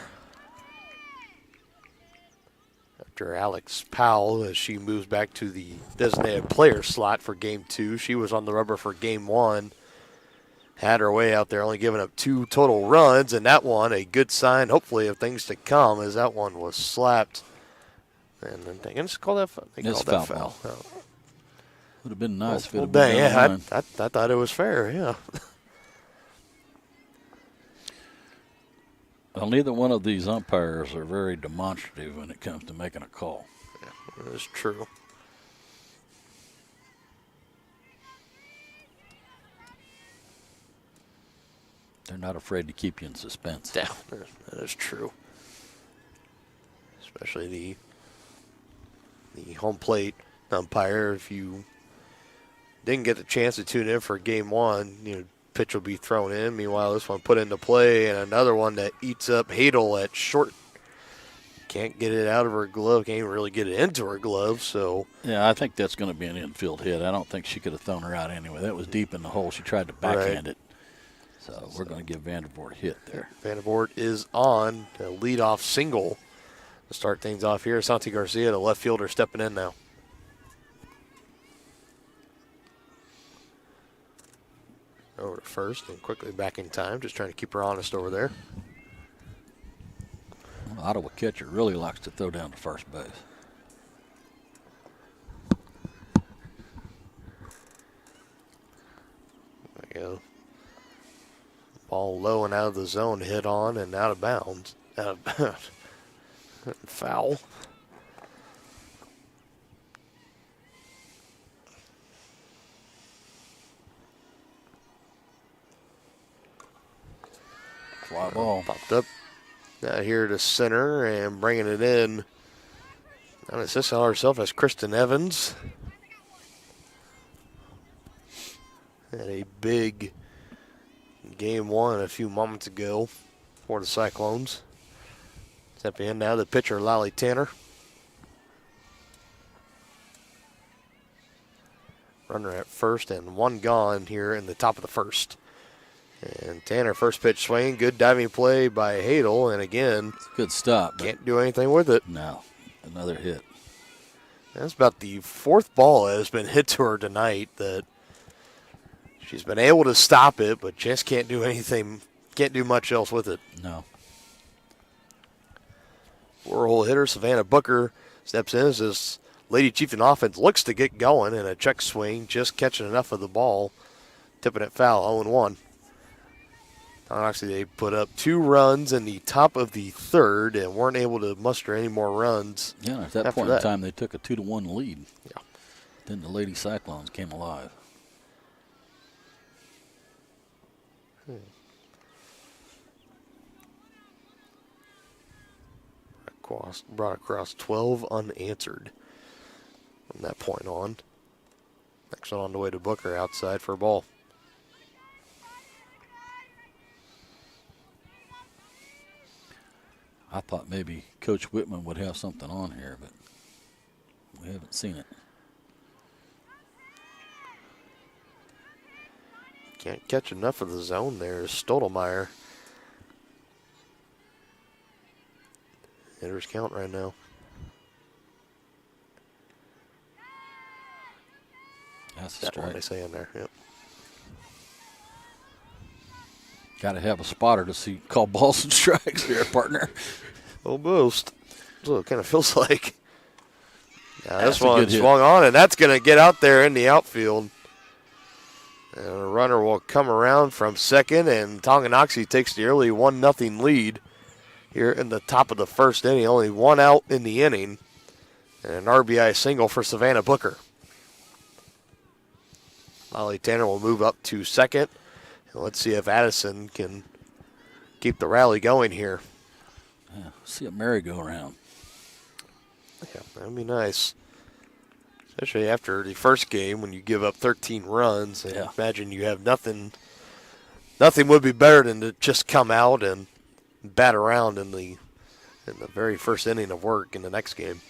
After Alex Powell, as she moves back to the designated player slot for Game 2. She was on the rubber for Game 1. Had her way out there, only giving up 2 total runs, and that one, a good sign, hopefully, of things to come, as that one was slapped. And then they just call that foul. They called that foul. Oh. Would have been nice if it had been been yeah, I thought it was fair, yeah. Well, neither one of these umpires are very demonstrative when it comes to making a call. Yeah, that is true. They're not afraid to keep you in suspense. Yeah, that is true. Especially the home plate umpire. If you didn't get the chance to tune in for Game 1, pitch will be thrown in. Meanwhile, this one put into play, and another one that eats up Hadel at short. Can't get it out of her glove. Can't even really get it into her glove. So yeah, I think that's going to be an infield hit. I don't think she could have thrown her out anyway. That was deep in the hole. She tried to backhand it. So we're going to give Vandervoort a hit there. Vandervoort is on a leadoff single to start things off here. Santi Garcia, the left fielder, stepping in now. Over to first and quickly back in time, just trying to keep her honest over there. Well, Ottawa catcher really likes to throw down to first base. There you go. Ball low and out of the zone, hit on and out of bounds. Foul. Fly ball. Popped up out here to center and bringing it in. Now assisting herself as Kristen Evans. Had a big Game 1 a few moments ago for the Cyclones. Stepping in now, the pitcher, Lolly Tanner. Runner at first and one gone here in the top of the first. And Tanner, first pitch swing, good diving play by Hadel, and again, good stop. Can't do anything with it. No, another hit. That's about the fourth ball that has been hit to her tonight that she's been able to stop it, but just can't do anything, can't do much else with it. No. Four-hole hitter Savannah Booker steps in as this Lady Chieftain offense looks to get going, and a check swing, just catching enough of the ball, tipping it foul, 0-1. Actually, they put up 2 runs in the top of the third and weren't able to muster any more runs. Yeah, at that point in time, they took a 2-1 lead. Yeah. Then the Lady Cyclones came alive. Brought across 12 unanswered from that point on. Next one on the way to Booker, outside for a ball. I thought maybe Coach Whitman would have something on here, but we haven't seen it. Can't catch enough of the zone there. Stottlemyre. Hitters count right now. That's a That's what strike. they say in there, yep. Got to have a spotter to call balls and strikes there, partner. Almost. That's what it kind of feels like. Now That's this one a good swung on, and that's going to get out there in the outfield. And a runner will come around from second, and Tonganoxie takes the early 1-0 lead here in the top of the first inning. Only one out in the inning, and an RBI single for Savannah Booker. Molly Tanner will move up to second. And let's see if Addison can keep the rally going here. Yeah, see a merry-go-round. Yeah, that'd be nice. Especially after the first game when you give up 13 runs. And yeah. Imagine you have nothing. Nothing would be better than to just come out and bat around in the very first inning of work in the next game.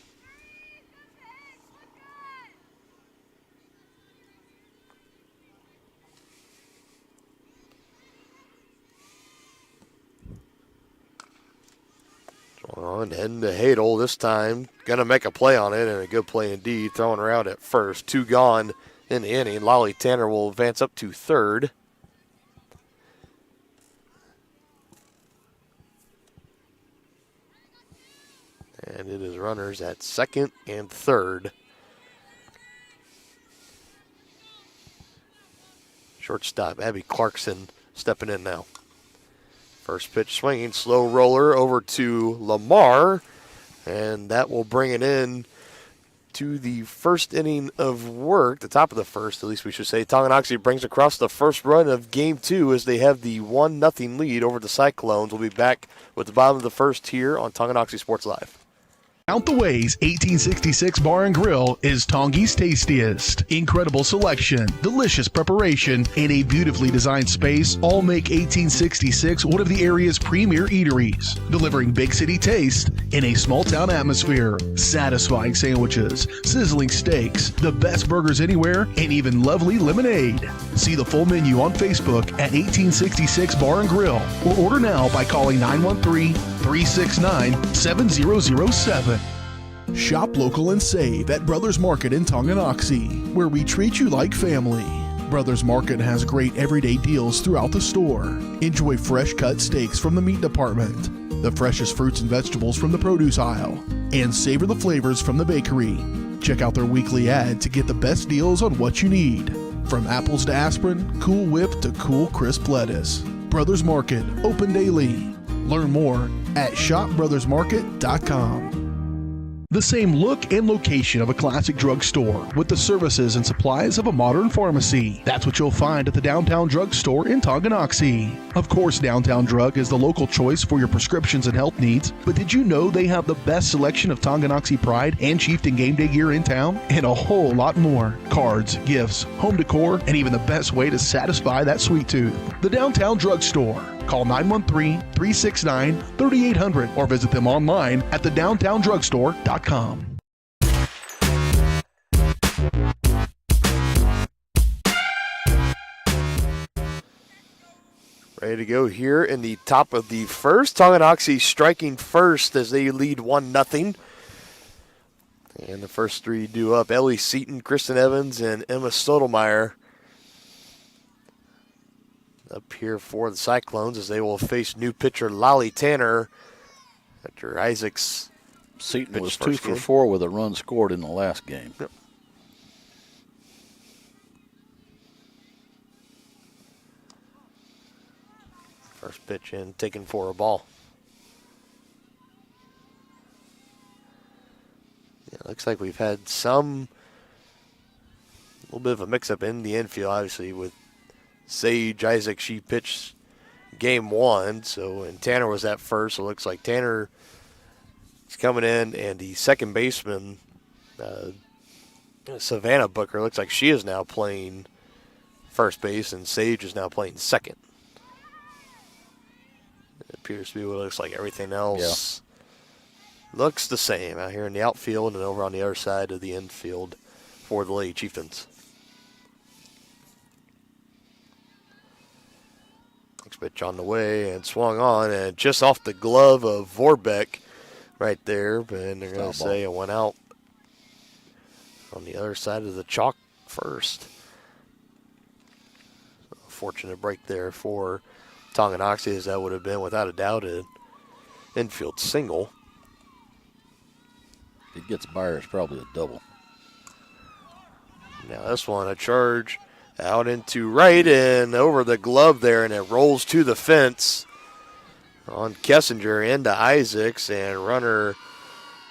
On and to Hadel this time. Going to make a play on it, and a good play indeed. Throwing her out at first. 2 gone in the inning. Lolly Tanner will advance up to third. And it is runners at second and third. Shortstop Abby Clarkson stepping in now. First pitch swinging, slow roller over to Lamar, and that will bring it in to the first inning of work, the top of the first, at least we should say. Tonganoxie brings across the first run of Game 2 as they have the 1-0 lead over the Cyclones. We'll be back with the bottom of the first here on Tonganoxie Sports Live. Out the Ways 1866 Bar and Grill is Tongie's tastiest. Incredible selection, delicious preparation, and a beautifully designed space all make 1866 one of the area's premier eateries. Delivering big city taste in a small town atmosphere. Satisfying sandwiches, sizzling steaks, the best burgers anywhere, and even lovely lemonade. See the full menu on Facebook at 1866 Bar and Grill or order now by calling 913-369-7007. Shop local and save at Brothers Market in Tonganoxie, where we treat you like family. Brothers Market has great everyday deals throughout the store. Enjoy fresh cut steaks from the meat department, the freshest fruits and vegetables from the produce aisle, and savor the flavors from the bakery. Check out their weekly ad to get the best deals on what you need. From apples to aspirin, Cool Whip to cool crisp lettuce. Brothers Market, open daily. Learn more at shopbrothersmarket.com. The same look and location of a classic drugstore with the services and supplies of a modern pharmacy. That's what you'll find at the Downtown Drug Store in Tonganoxie. Of course, Downtown Drug is the local choice for your prescriptions and health needs, but did you know they have the best selection of Tonganoxie Pride and Chieftain Game Day gear in town? And a whole lot more. Cards, gifts, home decor, and even the best way to satisfy that sweet tooth. The Downtown Drug Store. Call 913-369-3800 or visit them online at thedowntowndrugstore.com. Ready to go here in the top of the first. Tonganoxie striking first as they lead 1-0. And the first three due up. Ellie Seaton, Kristen Evans, and Emma Stottlemyre up here for the Cyclones as they will face new pitcher Lolly Tanner after Isaacs. Seaton was 2 for 4 with a run scored in the last game. Yep. First pitch in, taken for a ball. Yeah, looks like we've had a little bit of a mix-up in the infield, obviously, with Sage Isaac. She pitched game 1, and Tanner was at first. So it looks like Tanner is coming in, and the second baseman, Savannah Booker, looks like she is now playing first base, and Sage is now playing second. It appears to be what it looks like. Everything else looks the same out here in the outfield and over on the other side of the infield for the Lady Chieftains. Next pitch on the way and swung on, and just off the glove of Vorbeck right there, and they're going to say it went out on the other side of the chalk first. Fortunate break there for Tonganoxie, as that would have been without a doubt an infield single. If it gets by her, it's probably a double. Now this one, a charge out into right and over the glove there, and it rolls to the fence on Kessinger into Isaacs, and runner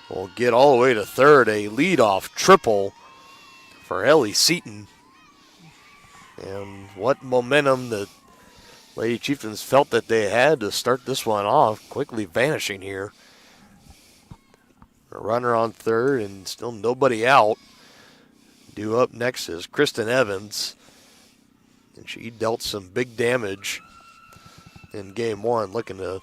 will get all the way to third. A leadoff triple for Ellie Seaton. And what momentum the Lady Chieftains felt that they had to start this one off, quickly vanishing here. A runner on third and still nobody out. Due up next is Kristen Evans, and she dealt some big damage in game one, looking to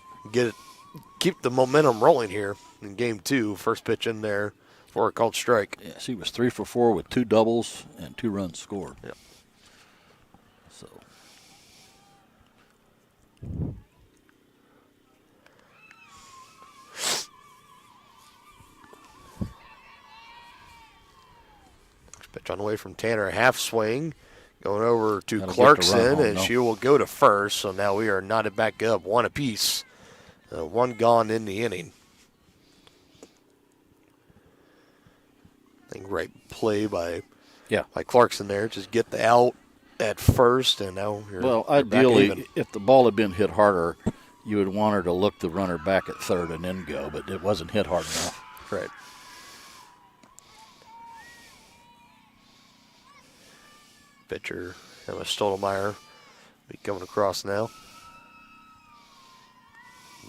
keep the momentum rolling here in game two. First pitch in there for a called strike. Yeah, she was 3 for 4 with 2 doubles and 2 runs scored. Yep. So pitch on the way from Tanner, half swing, going over to That'll Clarkson, home, and she will go to first. So now we are knotted back up, one apiece. One gone in the inning. I think right play by Clarkson there. Just get the out at first, and now you're ideally, if the ball had been hit harder, you would want her to look the runner back at third and then go, but it wasn't hit hard enough. Right. Pitcher Emma Stottlemyre be coming across now.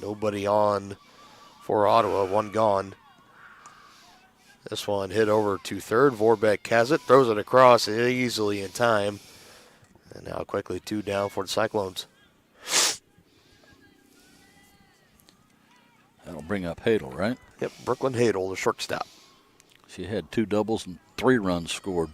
Nobody on for Ottawa, one gone. This one hit over to third. Vorbeck has it, throws it across easily in time. And now quickly 2 down for the Cyclones. That'll bring up Hadel, right? Yep, Brooklyn Hadel, the shortstop. She had 2 doubles and 3 runs scored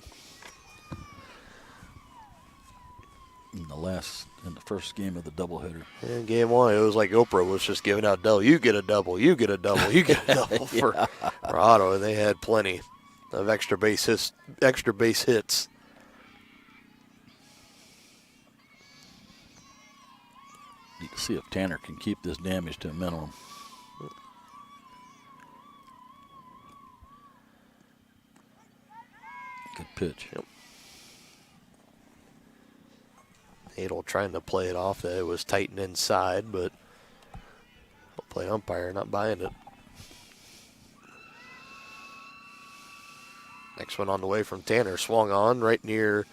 in the first game of the doubleheader. In game one, it was like Oprah was just giving out double. You get a double, you get a double, you get a double for Ottawa. They had plenty of extra base hits. Need to see if Tanner can keep this damage to a minimum. Good pitch. Yep. Hadel trying to play it off that it was tight and inside, but play umpire not buying it. Next one on the way from Tanner, swung on right near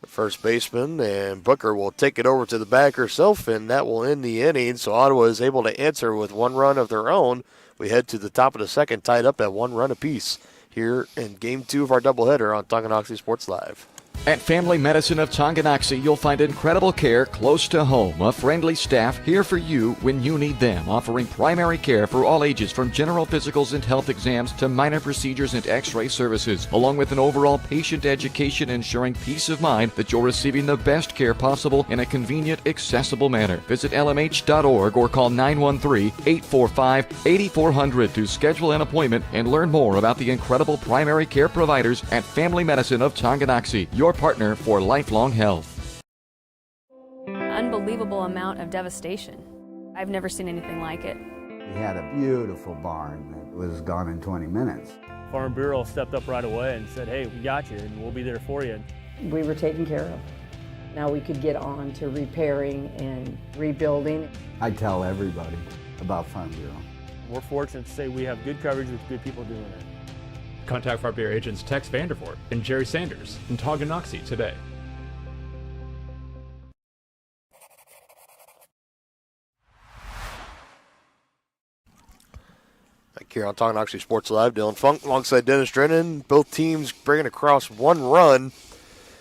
the first baseman, and Booker will take it over to the back herself, and that will end the inning. So Ottawa is able to answer with 1 run of their own. We head to the top of the second, tied up at 1 run apiece here in game 2 of our doubleheader on Tonganoxie Sports Live. At Family Medicine of Tonganoxie, you'll find incredible care close to home. A friendly staff here for you when you need them, offering primary care for all ages from general physicals and health exams to minor procedures and x-ray services, along with an overall patient education ensuring peace of mind that you're receiving the best care possible in a convenient, accessible manner. Visit lmh.org or call 913-845-8400 to schedule an appointment and learn more about the incredible primary care providers at Family Medicine of Tonganoxie, your partner for lifelong health. Unbelievable amount of devastation. I've never seen anything like it. We had a beautiful barn that was gone in 20 minutes. Farm Bureau stepped up right away and said, hey, we got you and we'll be there for you. We were taken care of. Now we could get on to repairing and rebuilding. I tell everybody about Farm Bureau. We're fortunate to say we have good coverage with good people doing it. Contact Farm Bureau agents Tex Vandervoort and Jerry Sanders in Tonganoxie today. Back here on Tonganoxie Sports Live, Dylan Funk alongside Dennis Drennan. Both teams bringing across 1 run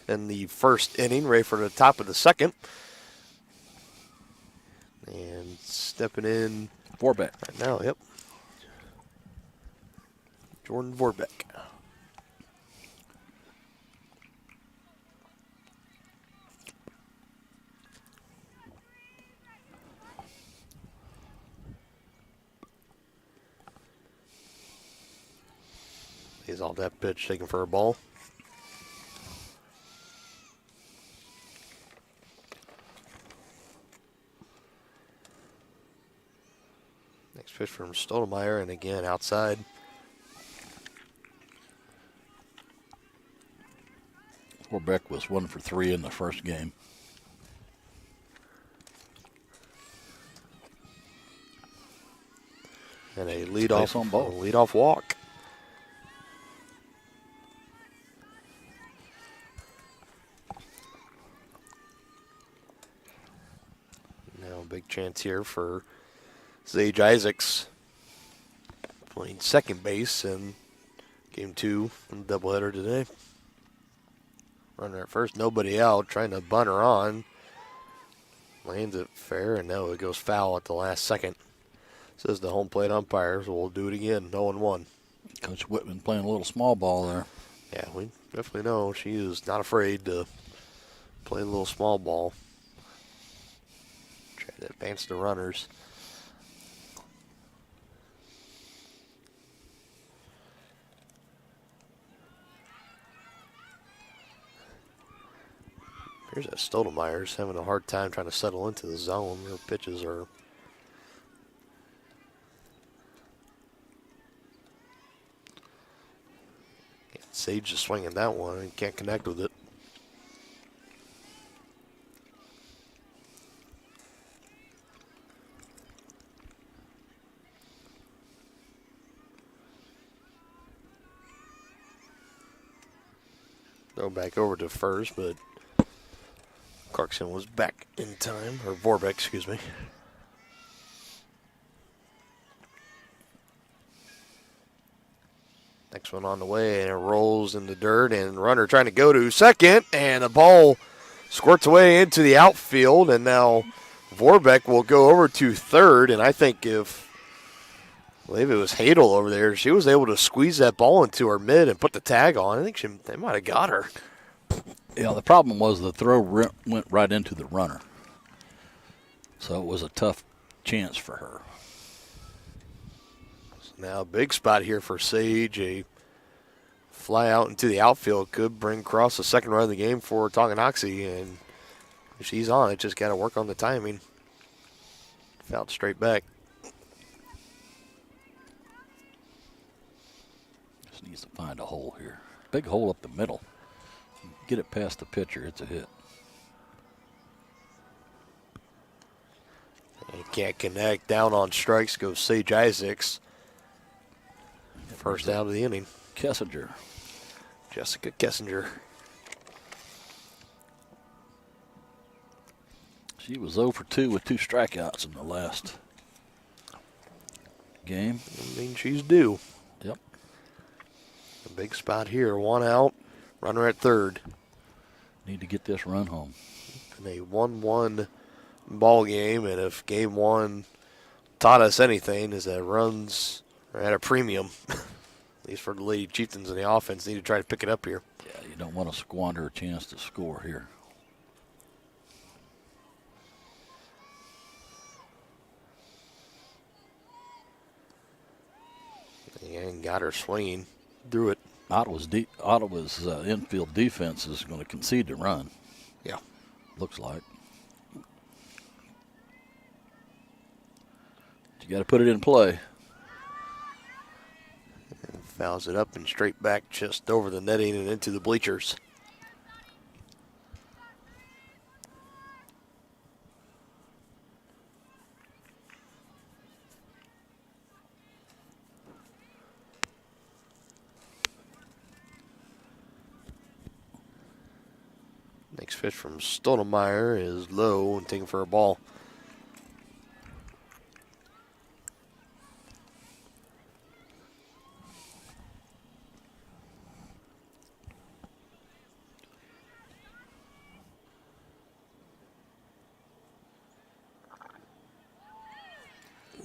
in the first inning, ready for the top of the second. And stepping in Vorbeck right now, yep. Jordan Vorbeck. He's off that pitch, taken for a ball. Next pitch from Stottlemyre, and again outside. Warbeck was 1 for 3 in the first game. And a leadoff walk. Now a big chance here for Sage Isaacs playing second base in game 2 in the doubleheader today. Runner at first, nobody out, trying to bunt her on. Lands it fair, and no, it goes foul at the last second. Says the home plate umpire, so we'll do it again, 0-1. Coach Whitman playing a little small ball there. Yeah, we definitely know she is not afraid to play a little small ball. Try to advance the runners. Here's that Stottlemyre's having a hard time trying to settle into the zone. Her pitches are Sage is swinging that one and can't connect with it. Go back over to first, but Clarkson was back in time, or Vorbeck, excuse me. Next one on the way, and it rolls in the dirt, and runner trying to go to second, and the ball squirts away into the outfield, and now Vorbeck will go over to third, and I believe it was Hadel over there. She was able to squeeze that ball into her mid and put the tag on. I think they might have got her. Yeah, the problem was the throw went right into the runner. So it was a tough chance for her. So now a big spot here for Sage. A fly out into the outfield could bring across the second run of the game for Tonganoxie, and she's on it. Just got to work on the timing. Fouled straight back. Just needs to find a hole here. Big hole up the middle. Get it past the pitcher, it's a hit. And can't connect. Down on strikes goes Sage Isaacs. First out of the inning. Kessinger. Jessica Kessinger. She was 0 for 2 with 2 strikeouts in the last game. I mean, she's due. Yep. A big spot here. One out. Runner at third. Need to get this run home. In a 1-1 ball game, and if game 1 taught us anything, is that runs are at a premium. At least for the Lady Chieftains in the offense, need to try to pick it up here. Yeah, you don't want to squander a chance to score here. And got her swinging through it. Ottawa's infield defense is going to concede the run. Yeah. Looks like. You got to put it in play. And fouls it up and straight back just over the netting and into the bleachers. Next pitch from Stottlemyre is low and taken for a ball.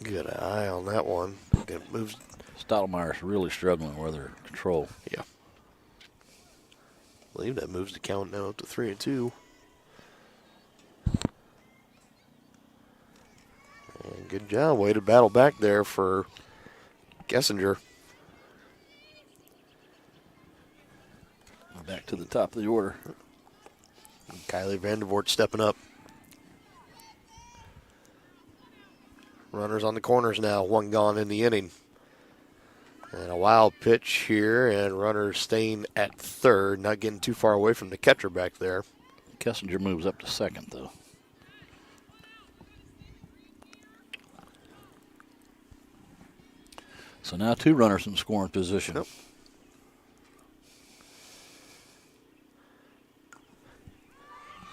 Good eye on that one. It moves. Stottlemyre's really struggling with her control. Yeah. I believe that moves the count now up to 3-2. And good job. Way to battle back there for Kessinger. Back to the top of the order. Kylie Vandervoort stepping up. Runners on the corners now, one gone in the inning. And a wild pitch here, and runners staying at third, not getting too far away from the catcher back there. Kessinger moves up to second, though. So now 2 runners in scoring position. Yep.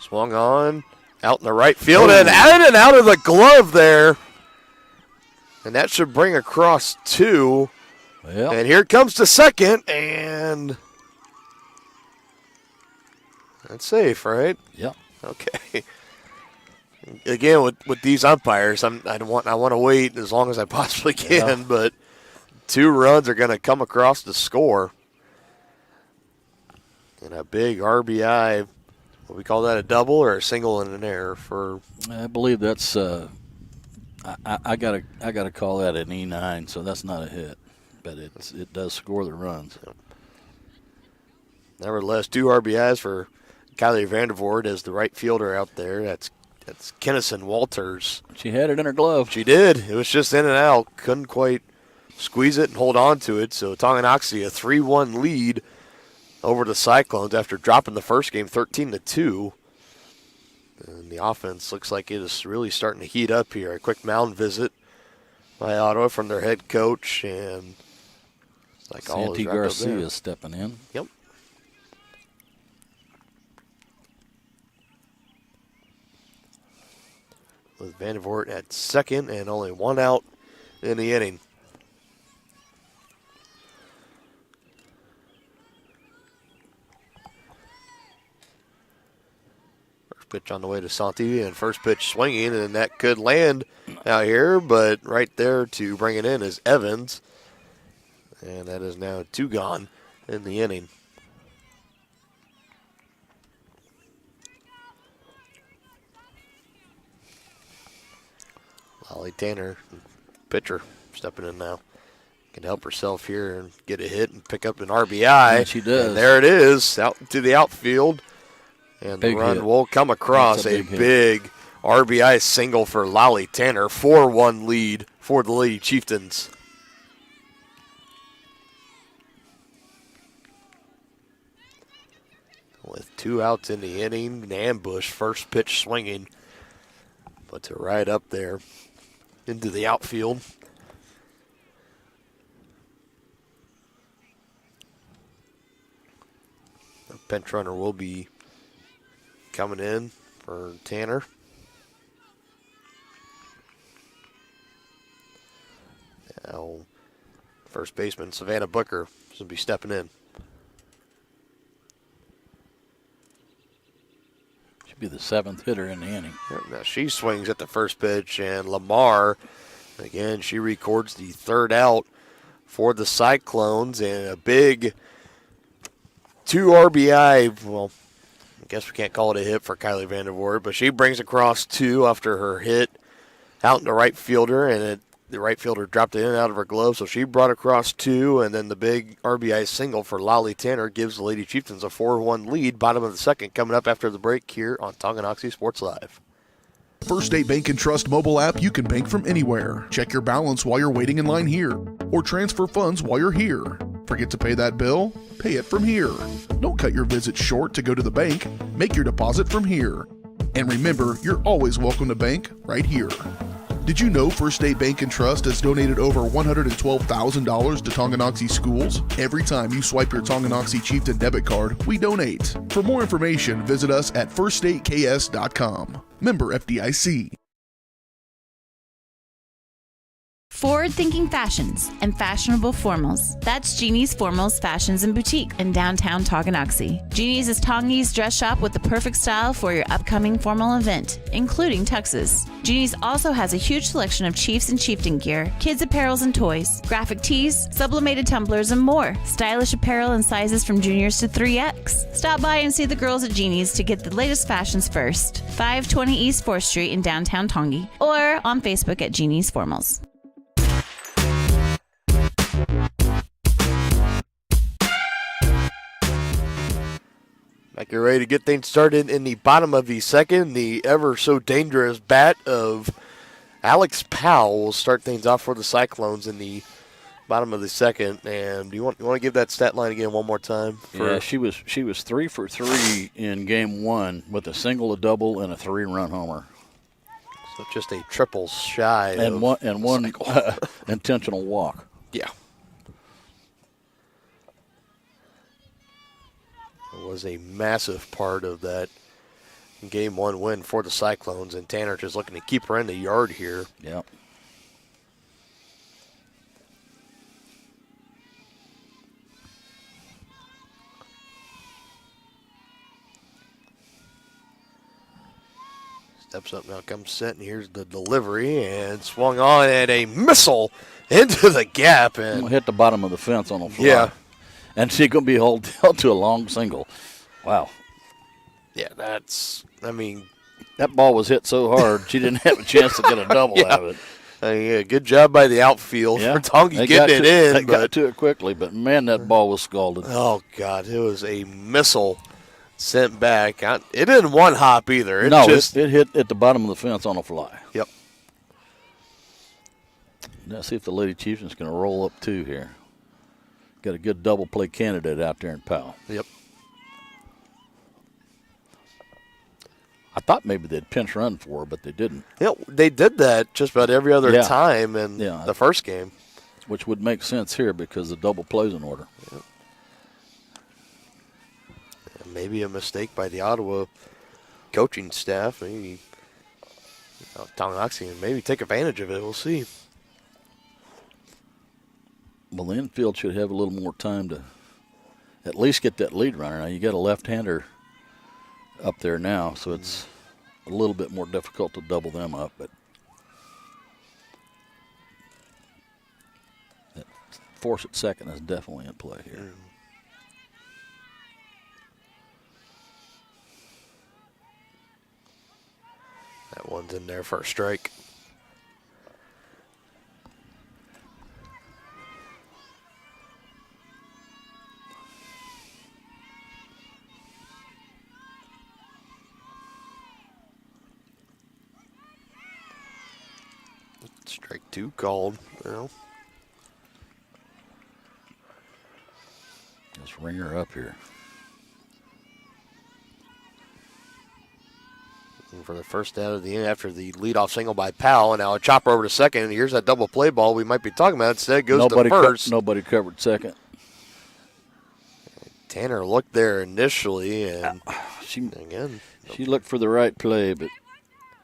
Swung on, out in the right field, and out of the glove there. And that should bring across 2. Well, and here comes the second, and that's safe, right? Yep. Okay. Again, with these umpires, I want to wait as long as I possibly can, but 2 runs are going to come across the score. And a big RBI. What we call that, a double or a single and an error for? I believe that's. I gotta call that an E9, so that's not a hit, but it does score the runs. Nevertheless, 2 RBIs for Kylie Vandervoort as the right fielder out there. That's Kennison Walters. She had it in her glove. She did. It was just in and out. Couldn't quite squeeze it and hold on to it. So Tonganoxie a 3-1 lead over the Cyclones after dropping the first game 13-2. And the offense looks like it is really starting to heat up here. A quick mound visit by Ottawa from their head coach, and it's like all is Santi wrapped up Garcia there. is stepping in. Yep. With Vandervoort at second and only 1 out in the inning. Pitch on the way to Santi, and first pitch swinging, and that could land out here, but right there to bring it in is Evans, and that is now 2 gone in the inning. Lolly Tanner, pitcher, stepping in now. Can help herself here and get a hit and pick up an RBI. And she does. And there it is, out to the outfield. And Big the run hit. will come across. That's A a big RBI single for Lolly Tanner. 4-1 lead for the Lady Chieftains. With 2 outs in the inning, an ambush, first pitch swinging. Puts it right up there into the outfield. The pinch runner will be coming in for Tanner. Now, first baseman Savannah Booker will be stepping in. Should be the 7th hitter in the inning. Now she swings at the first pitch, and Lamar, again, she records the 3rd out for the Cyclones, and a big 2 RBI, well, I guess we can't call it a hit for Kylie Vandervoort, but she brings across 2 after her hit out in the right fielder, and the right fielder dropped it in and out of her glove, so she brought across 2, and then the big RBI single for Lolly Tanner gives the Lady Chieftains a 4-1 lead. Bottom of the second coming up after the break here on Tonganoxie Sports Live. First State Bank and Trust mobile app, you can bank from anywhere. Check your balance while you're waiting in line here, or transfer funds while you're here. Forget to pay that bill? Pay it from here. Don't cut your visit short to go to the bank. Make your deposit from here. And remember, you're always welcome to bank right here. Did you know First State Bank and Trust has donated over $112,000 to Tonganoxie schools? Every time you swipe your Tonganoxie Chieftain debit card, we donate. For more information, visit us at firststateks.com. Member FDIC. Forward-thinking fashions and fashionable formals. That's Jeannie's Formals, Fashions, and Boutique in downtown Tonganoxie. Jeannie's is Tongi's dress shop with the perfect style for your upcoming formal event, including tuxes. Jeannie's also has a huge selection of Chiefs and Chieftain gear, kids' apparels and toys, graphic tees, sublimated tumblers, and more. Stylish apparel in sizes from juniors to 3X. Stop by and see the girls at Jeannie's to get the latest fashions first. 520 East 4th Street in downtown Tongi, or on Facebook at Jeannie's Formals. Like you're ready to get things started in the bottom of the second. The ever so dangerous bat of Alex Powell will start things off for the Cyclones in the bottom of the second. And you want to give that stat line again one more time? Yeah, she was 3 for 3 in game 1 with a single, a double, and a 3-run homer. So just a triple shy and one intentional walk. Yeah. It was a massive part of that game 1 win for the Cyclones, and Tanner just looking to keep her in the yard here. Yeah. Steps up now, comes set, and here's the delivery, and swung on at a missile into the gap. And hit the bottom of the fence on a fly. Yeah. And she's going to be held to a long single. Wow. Yeah, that ball was hit so hard, she didn't have a chance to get a double out of it. Yeah, good job by the outfield for Tongi getting it in. They got to it quickly, but, man, that ball was scalded. Oh, God, it was a missile sent back. It didn't one hop either. It hit at the bottom of the fence on a fly. Yep. Now see if the Lady Chieftains can roll up 2 here. Got a good double play candidate out there in Powell. Yep. I thought maybe they'd pinch run for her, but they didn't. Yeah, they did that just about every other time in the first game. Which would make sense here because the double play's in order. Yep. Maybe a mistake by the Ottawa coaching staff. Maybe Tonganoxie and maybe take advantage of it. We'll see. Well, the infield should have a little more time to at least get that lead runner. Now, you got a left-hander up there now, so it's a little bit more difficult to double them up. But that force at second is definitely in play here. That one's in there for a strike. Strike 2 called. Well, just ring her up here. And for the first out of the inning after the leadoff single by Powell, and now a chopper over to second. And here's that double play ball we might be talking about. Instead, goes to first. Nobody covered second. Tanner looked there initially, and she looked for the right play, but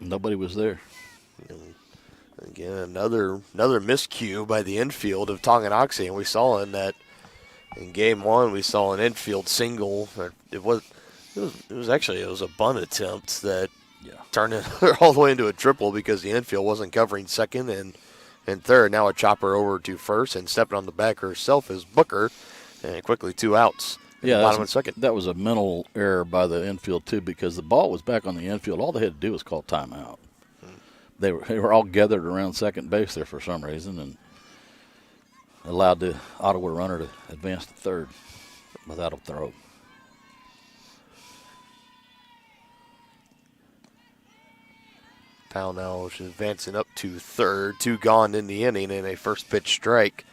nobody was there. And again, another miscue by the infield of Tonganoxie, and we saw in game 1 we saw an infield single. It was a bunt attempt that turned it all the way into a triple because the infield wasn't covering second and third. Now a chopper over to first, and stepping on the back herself is Booker, and quickly 2 outs. Bottom of second. That was a mental error by the infield too, because the ball was back on the infield. All they had to do was call timeout. They were all gathered around second base there for some reason and allowed the Ottawa runner to advance to third without a throw. Powell now is advancing up to third. 2 gone in the inning and a first pitch strike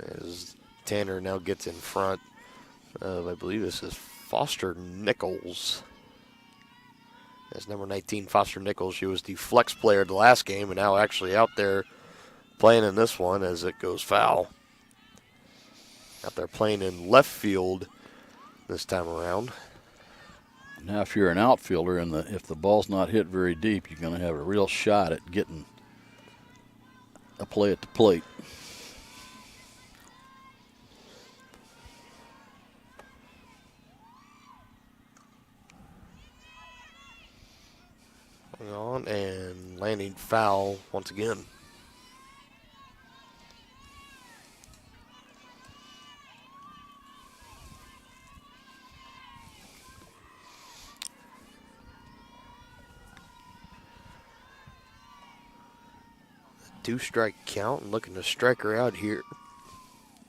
as Tanner now gets in front of, I believe this is Foster Nichols. That's number 19, Foster Nichols. She was the flex player the last game and now actually out there playing in this one as it goes foul. Out there playing in left field this time around. Now, if you're an outfielder and if the ball's not hit very deep, you're going to have a real shot at getting a play at the plate. On and landing foul once again. A 2-strike count and looking to strike her out here.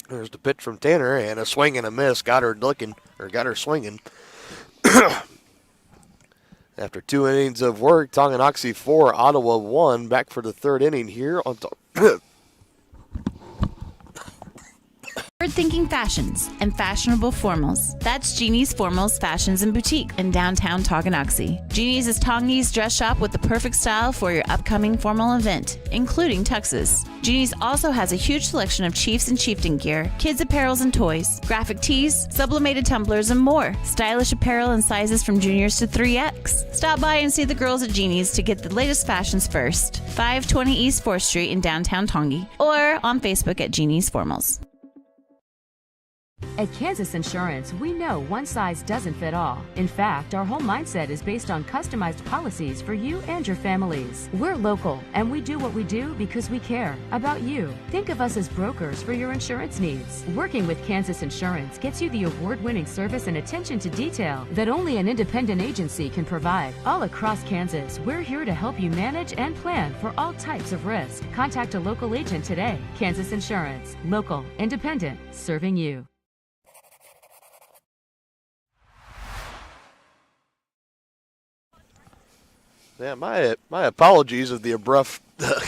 There's the pitch from Tanner and a swing and a miss. Got her swinging. After 2 innings of work, Tonganoxie 4, Ottawa 1. Back for the third inning here on Forward-thinking fashions and fashionable formals. That's Jeannie's Formals Fashions and Boutique in downtown Tonganoxie. Jeannie's is Tongi's dress shop with the perfect style for your upcoming formal event, including tuxes. Jeannie's also has a huge selection of Chiefs and Chieftain gear, kids' apparels and toys, graphic tees, sublimated tumblers, and more. Stylish apparel in sizes from juniors to 3X. Stop by and see the girls at Jeannie's to get the latest fashions first. 520 East 4th Street in downtown Tongi, or on Facebook at Jeannie's Formals. At Kansas Insurance, we know one size doesn't fit all. In fact, our whole mindset is based on customized policies for you and your families. We're local, and we do what we do because we care about you. Think of us as brokers for your insurance needs. Working with Kansas Insurance gets you the award-winning service and attention to detail that only an independent agency can provide. All across Kansas, we're here to help you manage and plan for all types of risk. Contact a local agent today. Kansas Insurance. Local, independent, serving you. Yeah, my apologies of the abrupt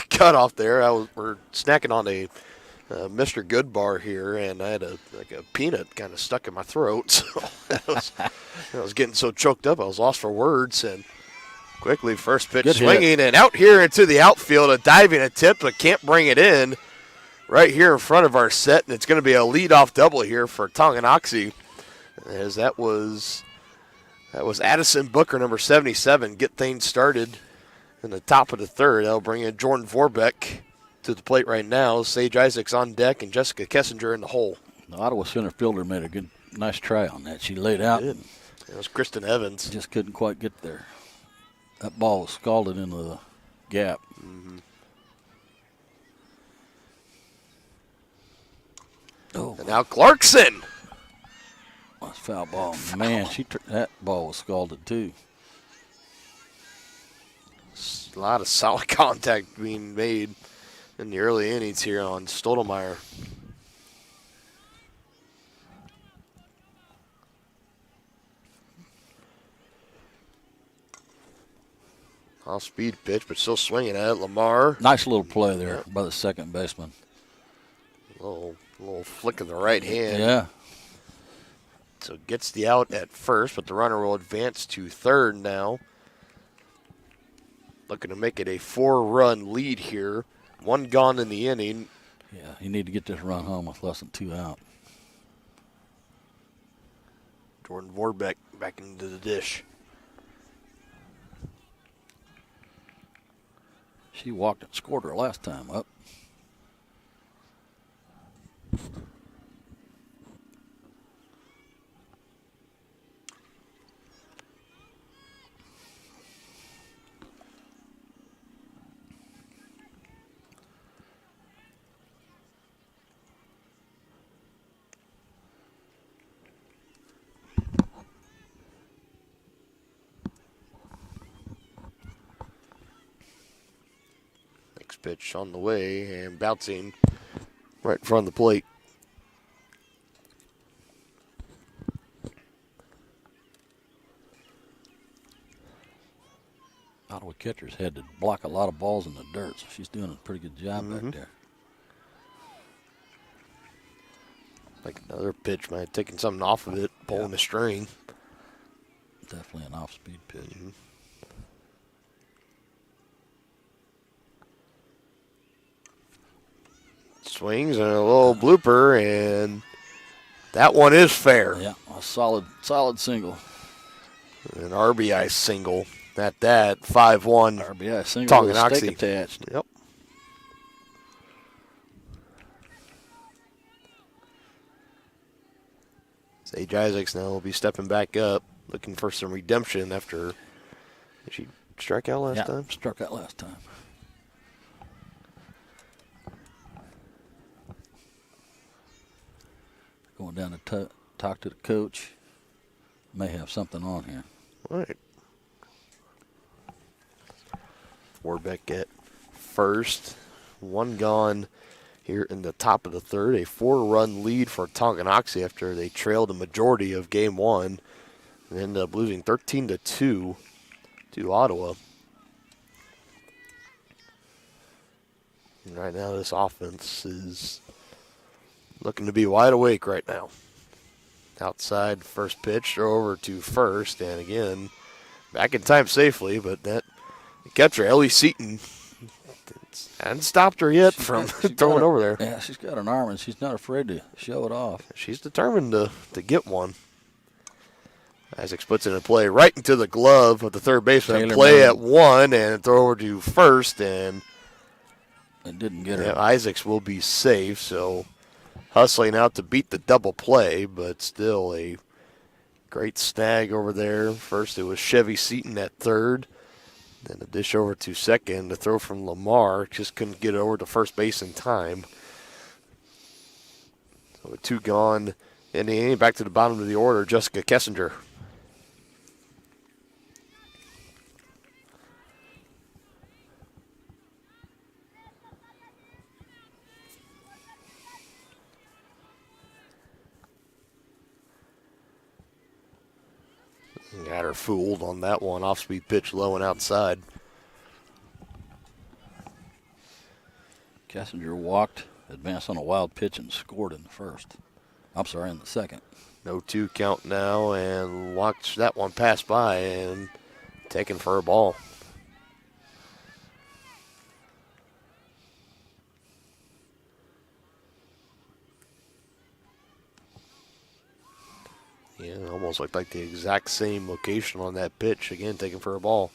cutoff there. We're snacking on a Mr. Good bar here, and I had a peanut kind of stuck in my throat. So I was getting so choked up, I was lost for words. And quickly, first pitch Good swinging and out here into the outfield, a diving attempt, but can't bring it in. Right here in front of our set, and it's going to be a leadoff double here for Tonganoxie, as that was Addison Booker, number 77, get things started in the top of the third. That'll bring in Jordan Vorbeck to the plate right now. Sage Isaacs on deck and Jessica Kessinger in the hole. The Ottawa center fielder made a nice try on that. She laid out. It was Kristen Evans. Just couldn't quite get there. That ball was scalded into the gap. Mm-hmm. Oh. And now Clarkson. That's a foul ball. Man, that ball was scalded too. A lot of solid contact being made in the early innings here on Stottlemyre. Off-speed pitch, but still swinging at it. Lamar. Nice little play there by the second baseman. A little flick of the right hand. Yeah. So gets the out at first, but the runner will advance to third now. Looking to make it a 4-run lead here. One gone in the inning. Yeah, you need to get this run home with less than 2 out. Jordan Vorbeck back into the dish. She walked and scored her last time up. Pitch on the way and bouncing right in front of the plate. Ottawa catcher's had to block a lot of balls in the dirt, so she's doing a pretty good job back there. Like another pitch, man, taking something off of it, pulling the string. Definitely an off-speed pitch. Swings and a little blooper, and that one is fair. Yeah, a solid single. An RBI single at that, 5-1. RBI single with a stake Tonganoxie attached. Yep. Sage Isaacs now will be stepping back up, looking for some redemption after. Did she strike out last time? Struck out last time. Going down to talk to the coach. May have something on here. All right. Warbeck at first. One gone here in the top of the third. A 4-run lead for Tonganoxie after they trailed a majority of game one and ended up losing 13-2. to Ottawa. And right now this offense is looking to be wide awake right now. Outside first pitch, throw over to first, and again, back in time safely, but that catcher, Ellie Seaton, hasn't stopped her yet from throwing over there. Yeah, she's got an arm, and she's not afraid to show it off. She's determined to get one. Isaacs puts it in play right into the glove of the third baseman. Taylor Play Miller. at one, and throw over to first, and it didn't get her. Yeah, Isaacs will be safe, so hustling out to beat the double play, but still a great snag over there. First it was Chevy Seaton at third. Then the dish over to second. The throw from Lamar. Just couldn't get over to first base in time. So with 2 gone in the inning, back to the bottom of the order, Jessica Kessinger. Got her fooled on that one. Off-speed pitch low and outside. Kessinger walked, advanced on a wild pitch, and scored in the first. I'm sorry, in the second. No 2 count now, and watch that one pass by and taken for a ball. Yeah, almost looked like the exact same location on that pitch. Again, taken for a ball.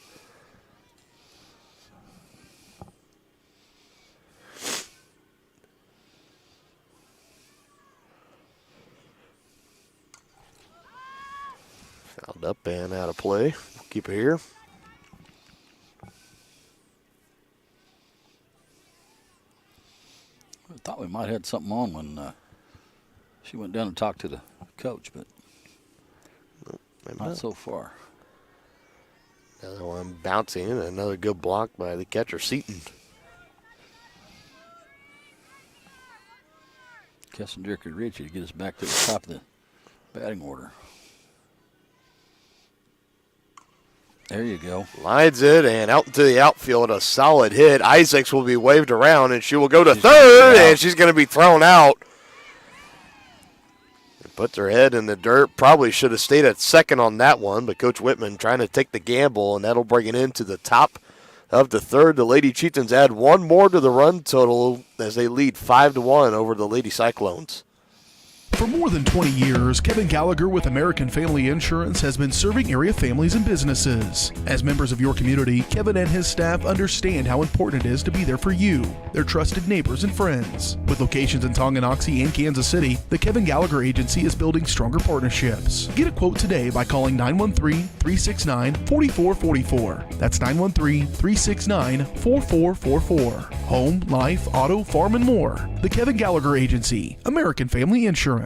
Fouled up and out of play. Keep it here. I thought we might have had something on when she went down and talked to the coach, but not so far. Another one bouncing in. Another good block by the catcher, Seaton. Kessinger could reach it to get us back to the top of the batting order. There you go. Lines it and out into the outfield. A solid hit. Isaacs will be waved around, and she will go to third, and she's going to be thrown out. Puts her head in the dirt. Probably should have stayed at second on that one, but Coach Whitman trying to take the gamble, and that'll bring it into the top of the third. The Lady Chieftains add one more to the run total as they lead 5-1 over the Lady Cyclones. For more than 20 years, Kevin Gallagher with American Family Insurance has been serving area families and businesses. As members of your community, Kevin and his staff understand how important it is to be there for you, their trusted neighbors and friends. With locations in Tonganoxie and Kansas City, the Kevin Gallagher Agency is building stronger partnerships. Get a quote today by calling 913-369-4444. That's 913-369-4444. Home, life, auto, farm, and more. The Kevin Gallagher Agency, American Family Insurance.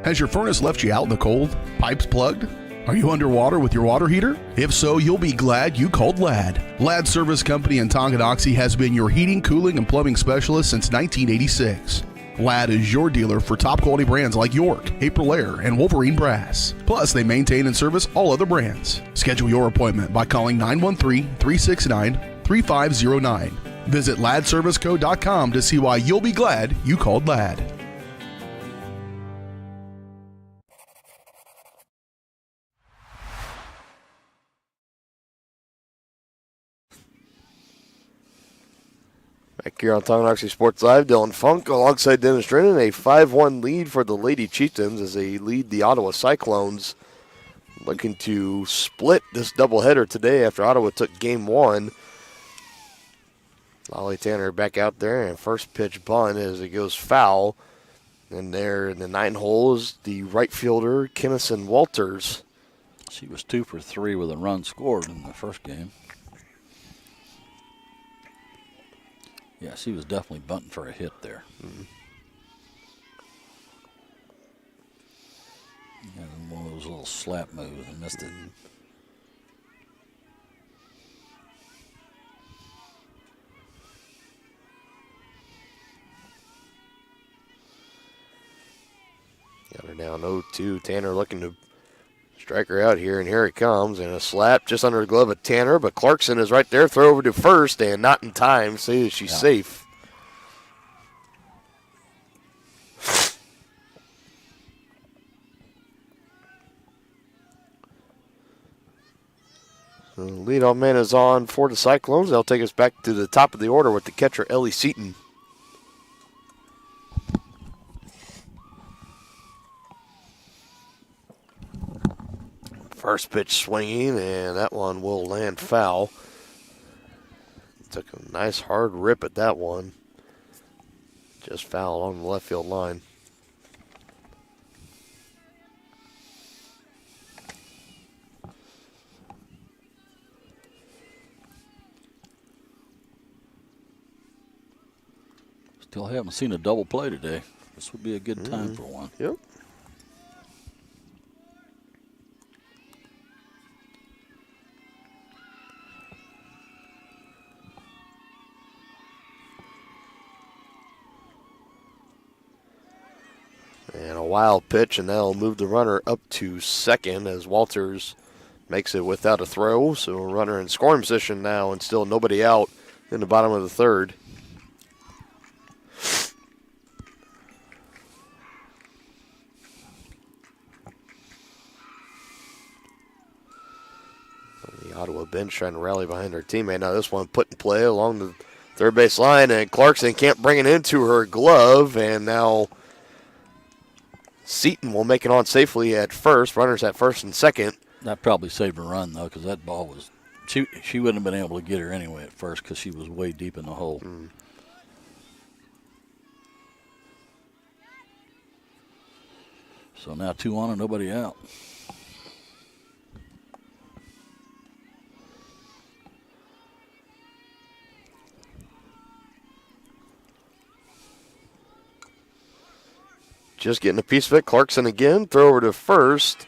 Has your furnace left you out in the cold? Pipes plugged? Are you underwater with your water heater? If so, you'll be glad you called Ladd. Ladd Service Company in Tonganoxie has been your heating, cooling, and plumbing specialist since 1986. Ladd is your dealer for top quality brands like York, Aprilaire, and Wolverine Brass. Plus, they maintain and service all other brands. Schedule your appointment by calling 913-369-3509. Visit LaddServiceCo.com to see why you'll be glad you called Ladd. Back here on Tonganoxie Sports Live, Dylan Funk alongside Dennis Drennan, a 5-1 lead for the Lady Chieftains as they lead the Ottawa Cyclones. Looking to split this doubleheader today after Ottawa took game 1. Lolly Tanner back out there, and first pitch bunt as it goes foul. And there in the 9th hole is the right fielder, Kennison Walters. She was 2 for 3 with a run scored in the first game. Yeah, she was definitely bunting for a hit there. Mm-hmm. Yeah, one of those little slap moves and missed it. Got her down 0-2. Tanner looking to Striker out here, and here it comes, and a slap just under the glove of Tanner, but Clarkson is right there, throw over to first, and not in time, see she's safe. So the leadoff man is on for the Cyclones. They'll take us back to the top of the order with the catcher, Ellie Seaton. First pitch swinging, and that one will land foul. Took a nice hard rip at that one. Just foul on the left field line. Still haven't seen a double play today. This would be a good time for one. Yep. And a wild pitch, and that'll move the runner up to second as Walters makes it without a throw. So a runner in scoring position now, and still nobody out in the bottom of the third. The Ottawa bench trying to rally behind their teammate. Now this one put in play along the third base line, and Clarkson can't bring it into her glove, and now Seaton will make it on safely at first. Runners at first and second. That probably saved a run, though, because that ball was – she wouldn't have been able to get her anyway at first because she was way deep in the hole. So now 2 on and nobody out. Just getting a piece of it. Clarkson again. Throw over to first.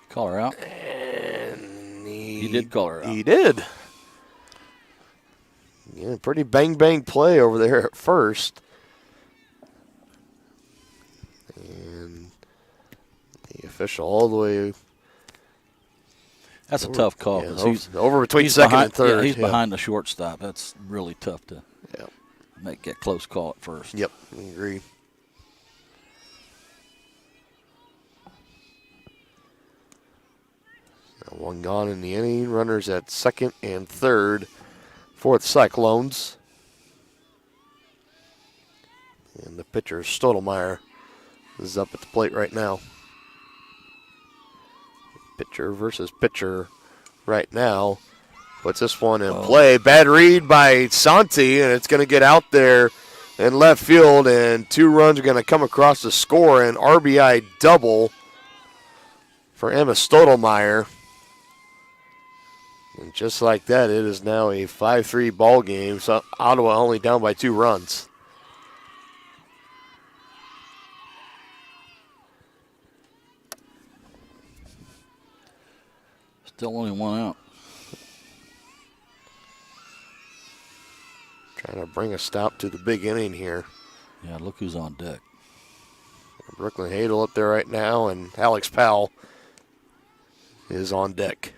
Call her out. And he did call her out. He did. Yeah, pretty bang play over there at first. And the official all the way. That's a tough call. Yeah, he's over between second and third. Yeah, he's behind the shortstop. That's really tough to make that close call at first. Yep, I agree. Now one gone in the inning. Runners at second and third for the Cyclones. And the pitcher, Stottlemyre, is up at the plate right now. Pitcher versus pitcher right now. Puts this one in play. Bad read by Santi, and it's going to get out there in left field, and 2 runs are going to come across the score, an RBI double for Emma Stottlemyre. And just like that, it is now a 5-3 ball game. So Ottawa only down by 2 runs. Still only 1 out. Trying to bring a stop to the big inning here. Yeah, look who's on deck. Brooklyn Hadel up there right now, and Alex Powell is on deck.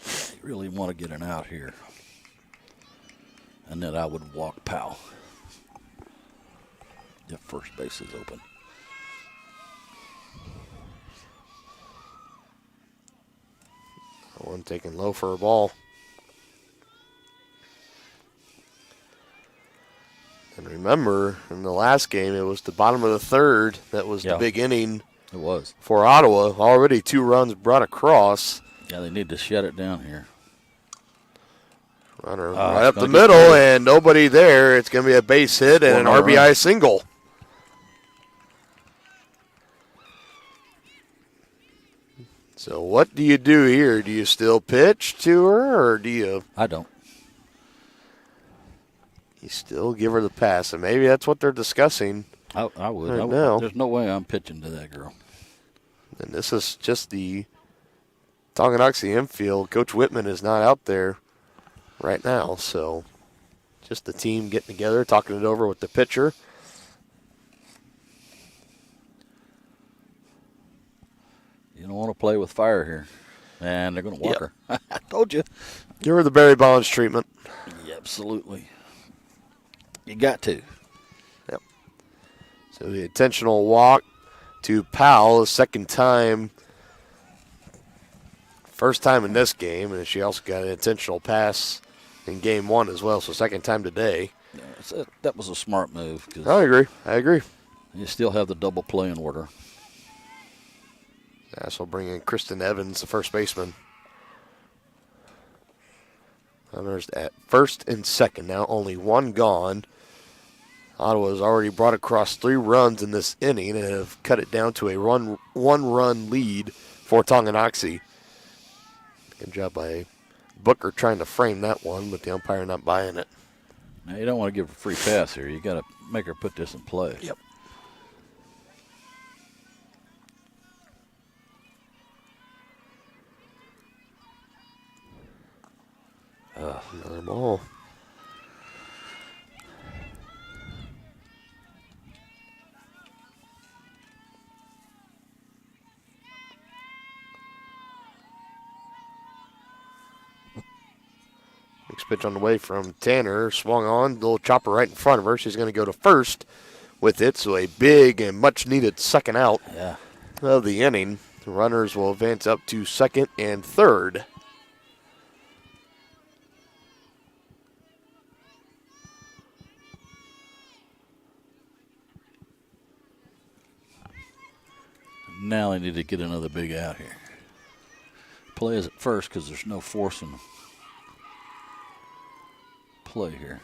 You really want to get an out here. And then I would walk Powell if first base is open. One taking low for a ball. And remember, in the last game, it was the bottom of the third. That was the big inning. It was. For Ottawa. Already 2 runs brought across. Yeah, they need to shut it down here. Runner right up the middle, and nobody there. It's going to be a base hit and an RBI single. So what do you do here? Do you still pitch to her, or do you? I don't. You still give her the pass, and maybe that's what they're discussing. I would. Right now. There's no way I'm pitching to that girl. And this is just the Tonganoxie infield. Coach Whitman is not out there right now, so just the team getting together, talking it over with the pitcher. You don't want to play with fire here. And they're going to walk her. I told you. Give her the Barry Bonds treatment. Yeah, absolutely. You got to. Yep. So the intentional walk to Powell, the second time. First time in this game, and she also got an intentional pass in game 1 as well, so second time today. Yeah, that was a smart move. I agree. You still have the double play in order. Yeah, so bring in Kristen Evans, the first baseman. Runners at first and second. Now only one gone. Ottawa's already brought across 3 runs in this inning and have cut it down to a one-run lead for Tonganoxie. Good job by Booker trying to frame that one, but the umpire not buying it. Now, you don't want to give her a free pass here. You got to make her put this in play. Yep. Another ball. Next pitch on the way from Tanner. Swung on. Little chopper right in front of her. She's going to go to first with it. So a big and much needed second out of the inning. The runners will advance up to second and third. Now they need to get another big out here. Play is at first because there's no forcing play here.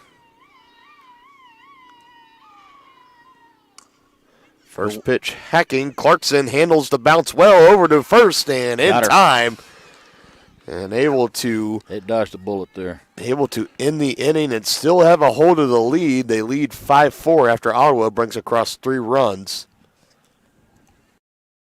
First pitch hacking. Clarkson handles the bounce well over to first and in time. And able to. They dodged a bullet there. Able to end the inning and still have a hold of the lead. They lead 5-4 after Ottawa brings across 3 runs.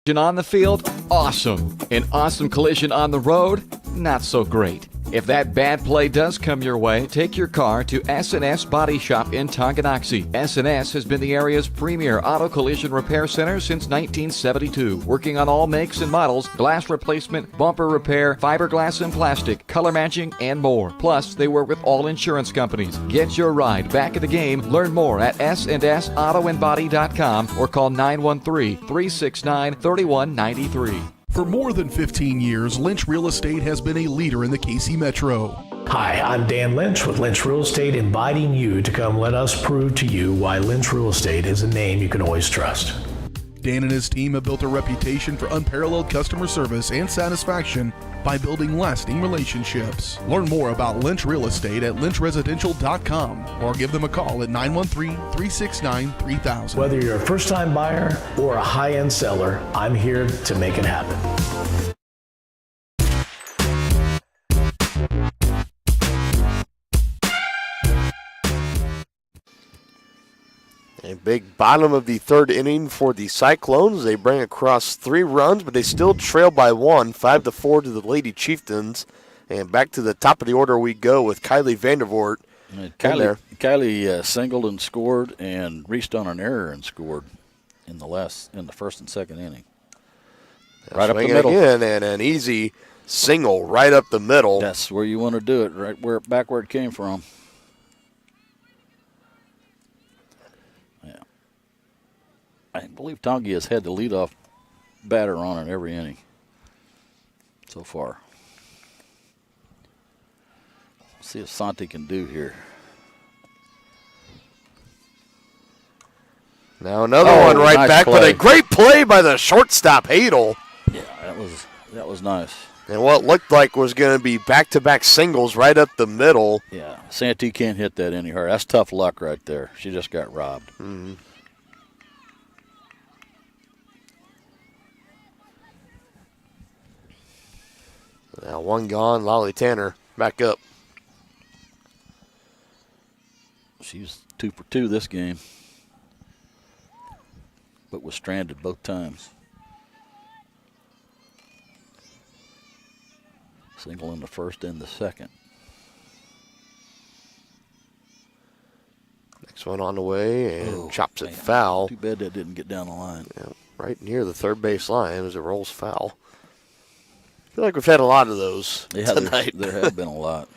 On the field, awesome. An awesome collision on the road, not so great. If that bad play does come your way, take your car to S&S Body Shop in Tonganoxie. S&S has been the area's premier auto collision repair center since 1972, working on all makes and models, glass replacement, bumper repair, fiberglass and plastic, color matching, and more. Plus, they work with all insurance companies. Get your ride back in the game. Learn more at snsautoandbody.com or call 913-369-3193. For more than 15 years, Lynch Real Estate has been a leader in the KC Metro. Hi, I'm Dan Lynch with Lynch Real Estate, inviting you to come let us prove to you why Lynch Real Estate is a name you can always trust. Dan and his team have built a reputation for unparalleled customer service and satisfaction by building lasting relationships. Learn more about Lynch Real Estate at lynchresidential.com or give them a call at 913-369-3000. Whether you're a first-time buyer or a high-end seller, I'm here to make it happen. A big bottom of the third inning for the Cyclones. They bring across 3 runs, but they still trail by 1, 5-4 to the Lady Chieftains. And back to the top of the order we go with Kylie Vandervoort. Kylie singled and scored and reached on an error and scored in the first and second inning. Right up the middle. Again, and an easy single right up the middle. That's where you want to do it, back where it came from. I believe Tongi has had the leadoff batter on in every inning so far. Let's see if Santi can do here. Now another one right nice back, play. But a great play by the shortstop, Hadel. Yeah, that was nice. And what looked like was going to be back-to-back singles right up the middle. Yeah, Santi can't hit that any harder. That's tough luck right there. She just got robbed. Mm-hmm. Now one gone, Lolly Tanner back up. She's 2 for 2 this game, but was stranded both times. Single in the first and the second. Next one on the way and chops it foul. Too bad that didn't get down the line. Yeah, right near the third base line as it rolls foul. I feel like we've had a lot of those tonight. There have been a lot.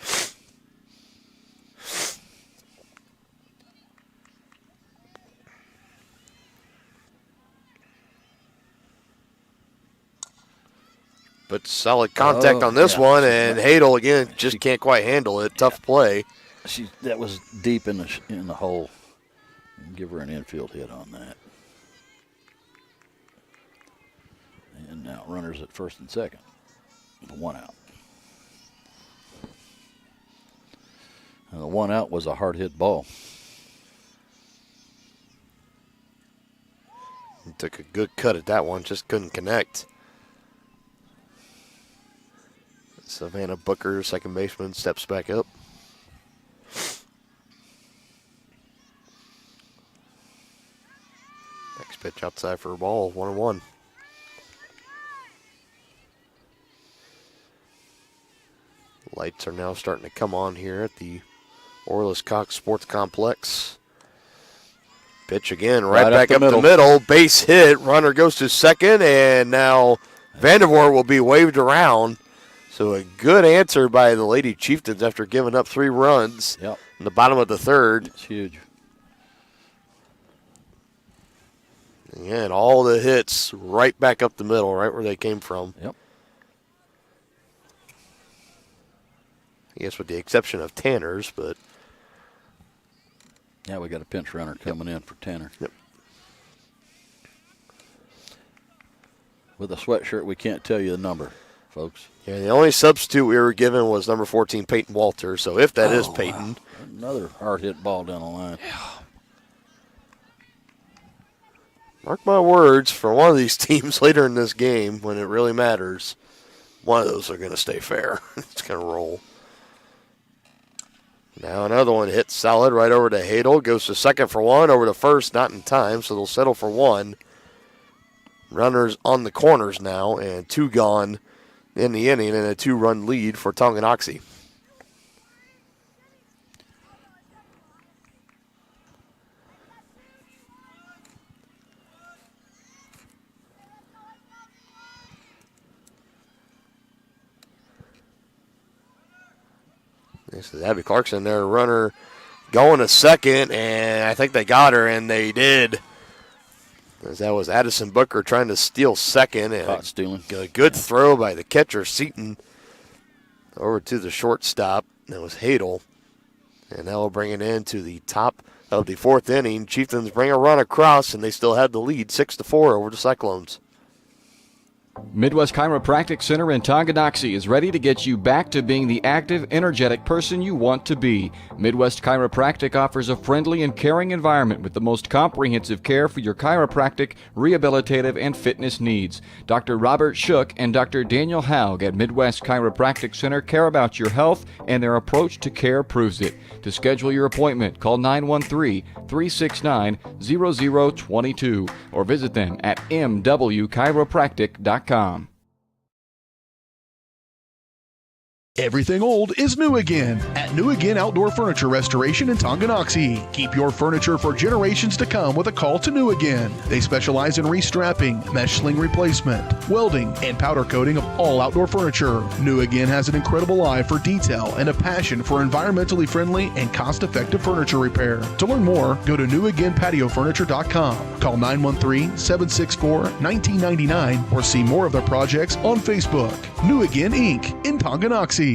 But solid contact on this one, and Hadel again just can't quite handle it. Tough play. That was deep in the hole. Give her an infield hit on that. And now runners at first and second. 1 out. And the 1 out was a hard hit ball. He took a good cut at that one, just couldn't connect. Savannah Booker, second baseman, steps back up. Next pitch outside for a ball, 1-1. Lights are now starting to come on here at the Orlis Cox Sports Complex. Pitch again, right back up the middle. Base hit. Runner goes to second, and now Vandervoort will be waved around. So a good answer by the Lady Chieftains after giving up 3 runs in the bottom of the third. It's huge. And all the hits right back up the middle, right where they came from. Yep. I guess with the exception of Tanner's, but. Yeah, we got a pinch runner coming in for Tanner. Yep. With a sweatshirt, we can't tell you the number, folks. Yeah, the only substitute we were given was number 14, Peyton Walter. So if that is Peyton. Wow. Another hard hit ball down the line. Yeah. Mark my words, for one of these teams later in this game, when it really matters, one of those are going to stay fair. It's going to roll. Now another one hits solid right over to Hadel. Goes to second for 1, over to first, not in time, so they'll settle for 1. Runners on the corners now, and 2 gone in the inning, and a 2-run lead for Tonganoxie. This is Abby Clarkson, their runner, going to second, and I think they got her, and they did. As that was Addison Booker trying to steal second, and a good throw by the catcher, Seaton, over to the shortstop. That was Hadel, and now we'll bring it into the top of the 4th inning. Chieftains bring a run across, and they still have the lead, 6-4 over the Cyclones. Midwest Chiropractic Center in Tonganoxie is ready to get you back to being the active, energetic person you want to be. Midwest Chiropractic offers a friendly and caring environment with the most comprehensive care for your chiropractic, rehabilitative, and fitness needs. Dr. Robert Shook and Dr. Daniel Haug at Midwest Chiropractic Center care about your health, and their approach to care proves it. To schedule your appointment, call 913-369-0022 or visit them at mwchiropractic.com. Everything old is new again at New Again Outdoor Furniture Restoration in Tonganoxie. Keep your furniture for generations to come with a call to New Again. They specialize in restrapping, mesh sling replacement, welding, and powder coating of all outdoor furniture. New Again has an incredible eye for detail and a passion for environmentally friendly and cost-effective furniture repair. To learn more, go to newagainpatiofurniture.com. Call 913-764-1999 or see more of their projects on Facebook. New Again Inc. in Tonganoxie.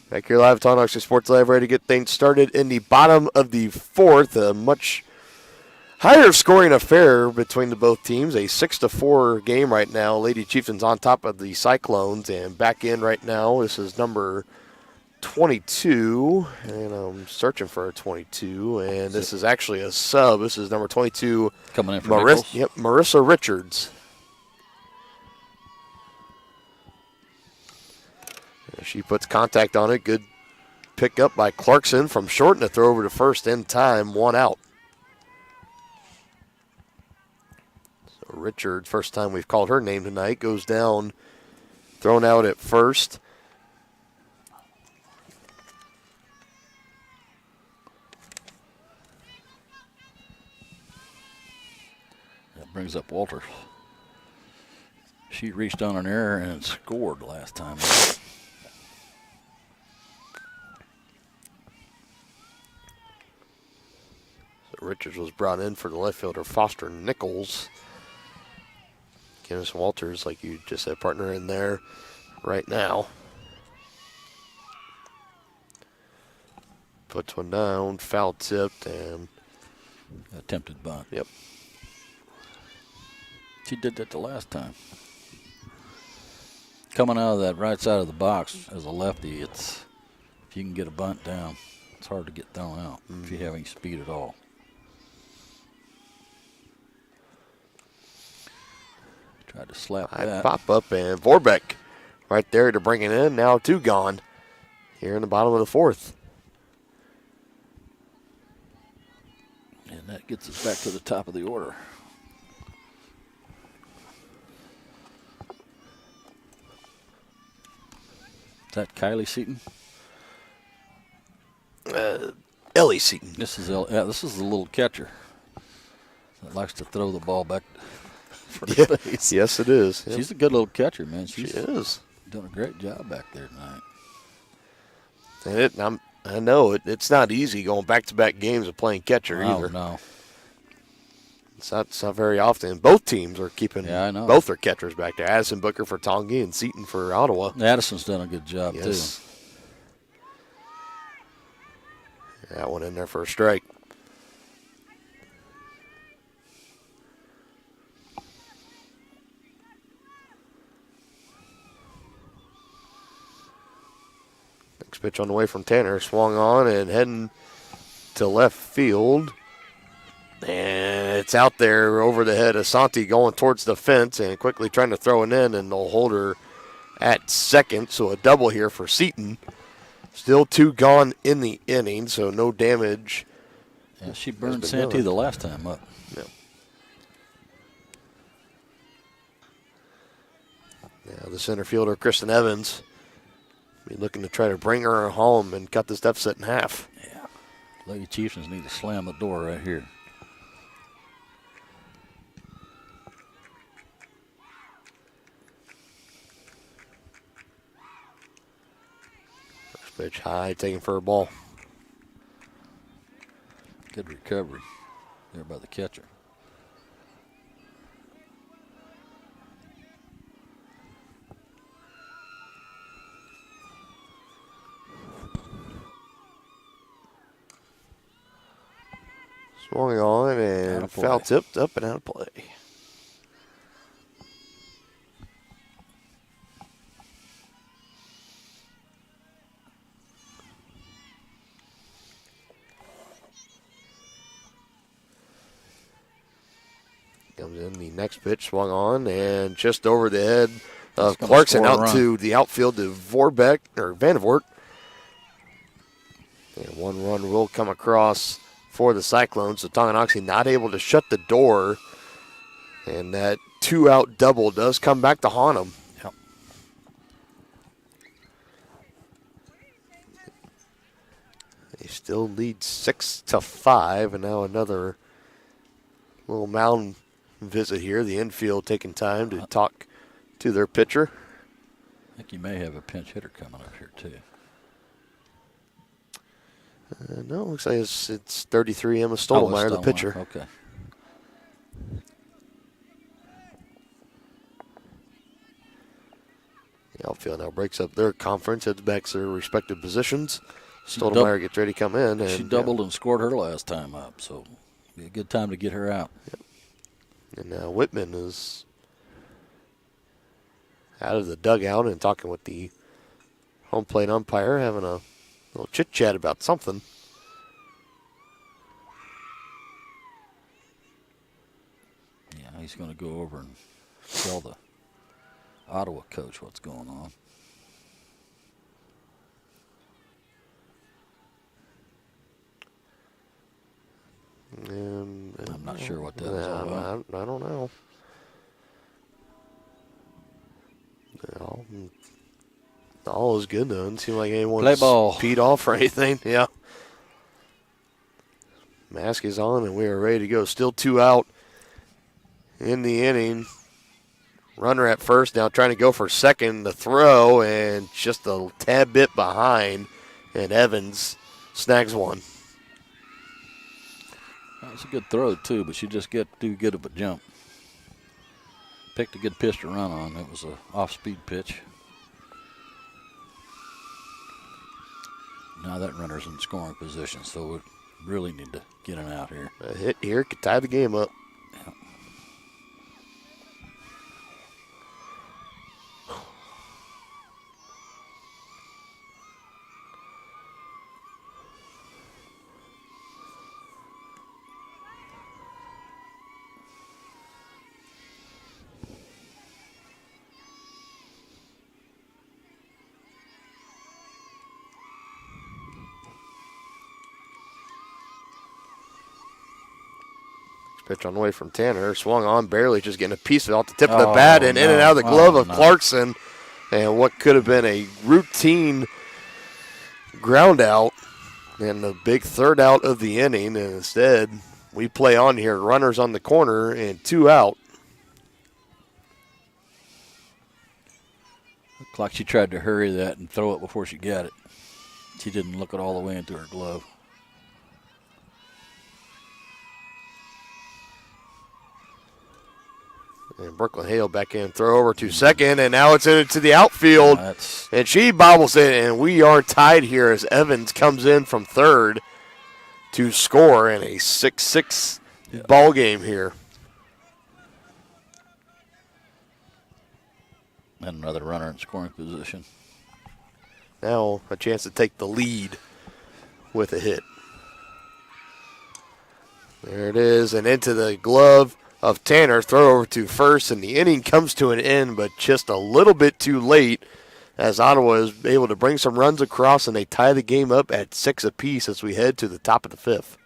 Back here live, Tonganoxie Sports Live, ready to get things started in the bottom of the 4th. A much higher scoring affair between the both teams. A 6-4 game right now. Lady Chieftains on top of the Cyclones, and back in right now. This is number 22, and I'm searching for a 22, and this is actually a sub. This is number 22, coming in from Marissa Richards. She puts contact on it. Good pick up by Clarkson from short, and a throw over to first in time, 1 out. So Richard, first time we've called her name tonight, goes down, thrown out at first. That brings up Walters. She reached on an error and scored last time. So Richards was brought in for the left fielder Foster Nichols. Kenneth Walters, like you just said, partner in there right now. Puts one down, foul tipped, and attempted bunt. Yep. She did that the last time. Coming out of that right side of the box as a lefty, if you can get a bunt down, it's hard to get thrown out if you have any speed at all. Tried to slap that. Pop up, and Vorbeck right there to bring it in. Now 2 gone here in the bottom of the 4th. And that gets us back to the top of the order. Is that Kylie Seaton? Ellie Seaton. This is the little catcher that likes to throw the ball back for the base. Yes, it is. Yep. She's a good little catcher, man. She is. Done a great job back there tonight. And I know it's not easy going back-to-back games of playing catcher either. No. It's not very often. Both teams are keeping both their catchers back there. Addison Booker for Tongi and Seaton for Ottawa. Addison's done a good job, too. That one in there for a strike. Next pitch on the way from Tanner. Swung on and heading to left field. And it's out there over the head of Santi going towards the fence and quickly trying to throw it in, and they'll hold her at second. So a double here for Seaton. Still 2 gone in the inning, so no damage. Yeah, she burned Santi the last time up. Yeah. Now the center fielder, Kristen Evans, be looking to try to bring her home and cut this deficit in half. Yeah. Lady Chieftains need to slam the door right here. Pitch high, taking for a ball. Good recovery there by the catcher. Swung on and foul tipped up and out of play. Comes in the next pitch, swung on, and just over the head of Clarkson out to the outfield to Vorbeck, or Vandervoort. And 1 run will come across for the Cyclones. So Tonganoxie not able to shut the door. And that 2-out double does come back to haunt them. Yep. They still lead 6-5, and now another little mound visit here. The infield taking time to talk to their pitcher. I think you may have a pinch hitter coming up here, too. No, it looks like it's 33 Emma Stottlemyre, the pitcher. Okay. The outfield now breaks up their conference, heads back to their respective positions. Stottlemyre gets ready to come in. And she doubled and scored her last time up, so it'll be a good time to get her out. Yep. And now Whitman is out of the dugout and talking with the home plate umpire, having a little chit-chat about something. Yeah, he's going to go over and tell the Ottawa coach what's going on. I'm not sure what that was all about. I don't know. All is good, though. Doesn't seem like anyone's peed off or anything. Yeah. Mask is on, and we are ready to go. Still 2 out in the inning. Runner at first, now trying to go for second. The throw, and just a tad bit behind, and Evans snags one. That was a good throw, too, but she just get too good of a jump. Picked a good pitch to run on. It was an off-speed pitch. Now that runner's in scoring position, so we really need to get him out here. A hit here could tie the game up. Yeah. Pitch on the way from Tanner. Swung on, barely just getting a piece of it off the tip of the bat and in and out of the glove of Clarkson. And what could have been a routine ground out and the big third out of the inning. And instead, we play on here. Runners on the corner and 2 out. Looked like she tried to hurry that and throw it before she got it. She didn't look it all the way into her glove. And Brooklyn Hale back in, throw over to second, and now it's into the outfield. And she bobbles it, and we are tied here as Evans comes in from third to score in a 6-6 ball game here. And another runner in scoring position. Now a chance to take the lead with a hit. There it is, and into the glove of Tanner, throw over to first, and the inning comes to an end, but just a little bit too late as Ottawa is able to bring some runs across, and they tie the game up at 6 apiece as we head to the top of the 5th.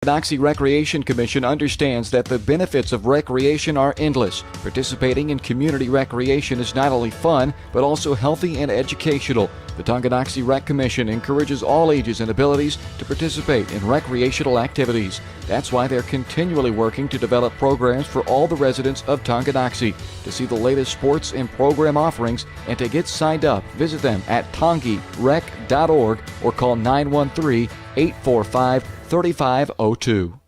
The Tonganoxie Recreation Commission understands that the benefits of recreation are endless. Participating in community recreation is not only fun, but also healthy and educational. The Tonganoxie Rec Commission encourages all ages and abilities to participate in recreational activities. That's why they're continually working to develop programs for all the residents of Tonganoxie. To see the latest sports and program offerings and to get signed up, visit them at tongirec.org or call 913-845-3502.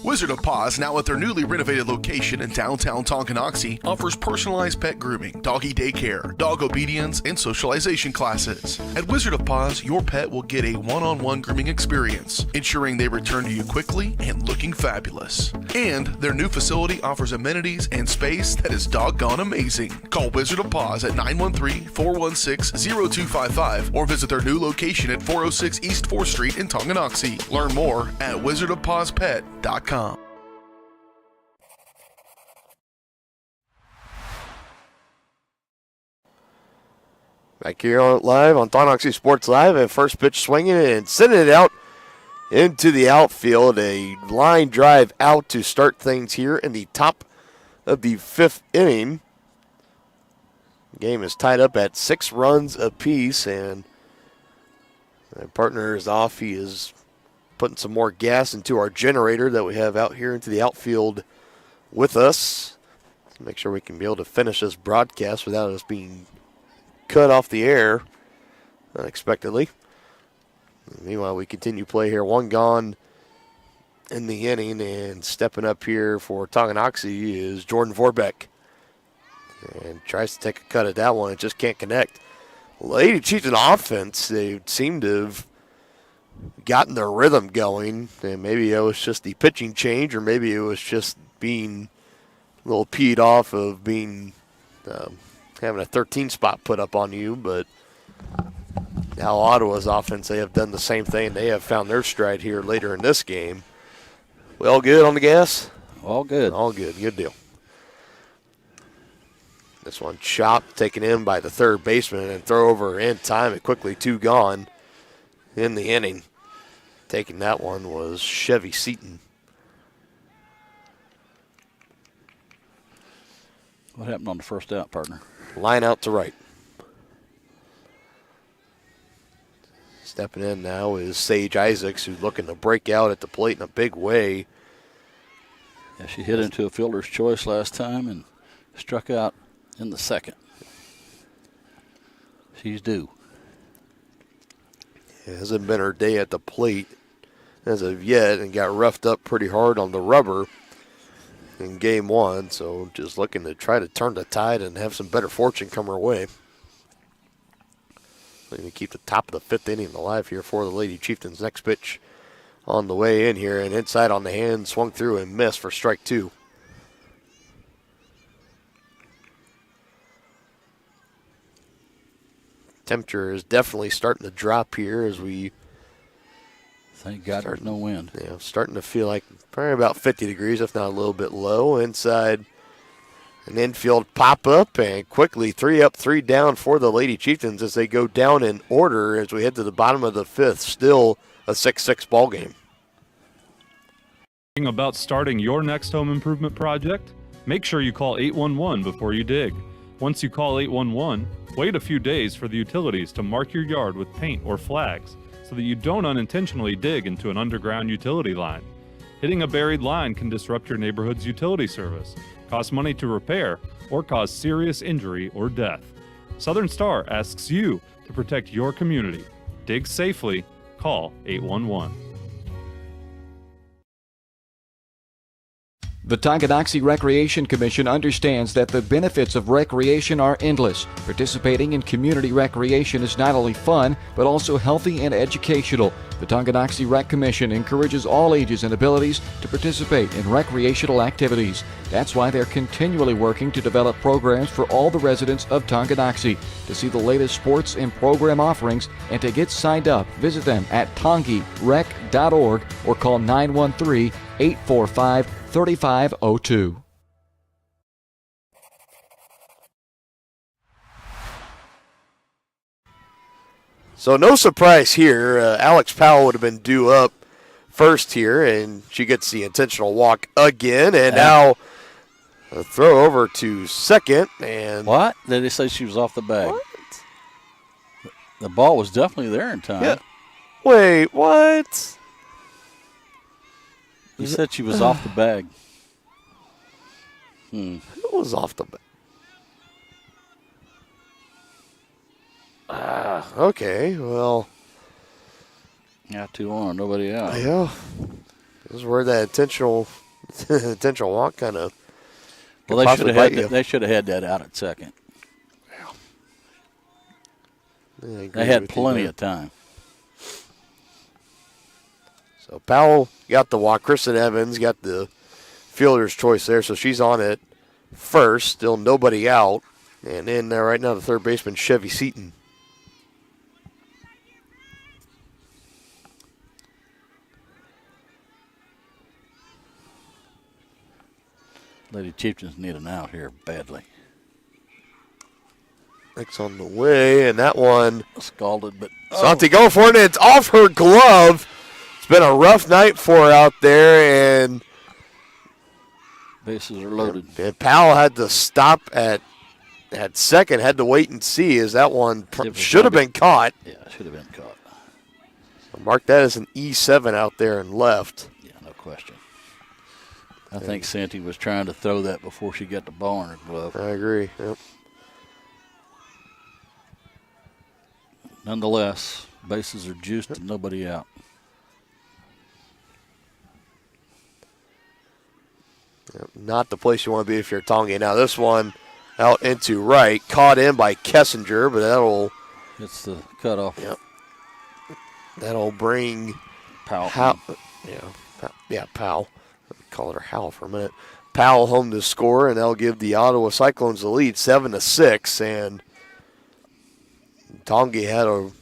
Wizard of Paws, now at their newly renovated location in downtown Tonganoxie, offers personalized pet grooming, doggy daycare, dog obedience, and socialization classes. At Wizard of Paws, your pet will get a one-on-one grooming experience, ensuring they return to you quickly and looking fabulous. And their new facility offers amenities and space that is doggone amazing. Call Wizard of Paws at 913-416-0255 or visit their new location at 406 East 4th Street in Tonganoxie. Learn more at wizardofpawspet.com. Back here live on Tonganoxie Sports Live, and first pitch swinging and sending it out into the outfield. A line drive out to start things here in the top of the 5th inning. The game is tied up at 6 runs apiece, and my partner is off. He is putting some more gas into our generator that we have out here into the outfield with us. Let's make sure we can be able to finish this broadcast without us being cut off the air unexpectedly. Meanwhile, we continue play here. 1 gone in the inning, and stepping up here for Tonganoxie is Jordan Vorbeck. And tries to take a cut at that one. It just can't connect. Lady Chieftains offense, they seem to have gotten their rhythm going, and maybe it was just the pitching change, or maybe it was just being a little peed off of being having a 13 spot put up on you. But now Ottawa's offense, they have done the same thing. They have found their stride here later in this game. We all good on the gas? All good. All good. Good deal. This one chopped, taken in by the third baseman, and throw over in time, and quickly 2 gone in the inning. Taking that one was Chevy Seaton. What happened on the first out, partner? Line out to right. Stepping in now is Sage Isaacs, who's looking to break out at the plate in a big way. Yeah, she hit into a fielder's choice last time and struck out in the second. She's due. It hasn't been her day at the plate as of yet, and got roughed up pretty hard on the rubber in game one. So just looking to try to turn the tide and have some better fortune come her way. Looking to keep the top of the fifth inning alive here for the Lady Chieftains. Next pitch on the way in here, and inside on the hand, swung through and missed for strike two. Temperature is definitely starting to drop here as we thank God there's no wind. Yeah, starting to feel like probably about 50 degrees, if not a little bit low. Inside an infield pop-up, and quickly 3 up, 3 down for the Lady Chieftains as they go down in order as we head to the bottom of the fifth. Still a 6-6 ball game. Thinking about starting your next home improvement project? Make sure you call 811 before you dig. Once you call 811, wait a few days for the utilities to mark your yard with paint or flags so that you don't unintentionally dig into an underground utility line. Hitting a buried line can disrupt your neighborhood's utility service, cost money to repair, or cause serious injury or death. Southern Star asks you to protect your community. Dig safely. Call 811. The Tonganoxie Recreation Commission understands that the benefits of recreation are endless. Participating in community recreation is not only fun, but also healthy and educational. The Tonganoxie Rec Commission encourages all ages and abilities to participate in recreational activities. That's why they're continually working to develop programs for all the residents of Tonganoxie. To see the latest sports and program offerings and to get signed up, visit them at tongirec.org or call 913-845-3502. So no surprise here. Alex Powell would have been due up first here, and she gets the intentional walk again, and now a throw over to second. And what? Did they say she was off the bag? What? The ball was definitely there in time. Yeah. Wait, what? You said she was off the bag. Who was off the bag? Okay, well. Got 2 on, nobody out. Yeah. This is where that intentional walk kind of. Well, they should have had that out at second. Yeah, they had plenty of time. So Powell got the walk. Kristen Evans got the fielder's choice there, so she's on it first. Still nobody out. And in there right now, the third baseman, Chevy Seaton. Lady Chieftains need an out here badly. Next on the way, and that one scalded, but Santi going for it, and it's off her glove. It's been a rough night for her out there, and bases are loaded. And Powell had to stop at second, had to wait and see as that one should have been caught. Yeah, should have been caught. So mark that as an E7 out there and left. Yeah, no question. I think Santi was trying to throw that before she got the ball in her glove. I agree. Yep. Nonetheless, bases are juiced and nobody out. Yep. Not the place you want to be if you're Tonga. Now this one out into right, caught in by Kessinger, but that'll. It's the cutoff. Yep. That'll bring Powell. Powell. Call her Hal for a minute. Powell home to score, and that'll give the Ottawa Cyclones the lead, 7-6. And Tonga had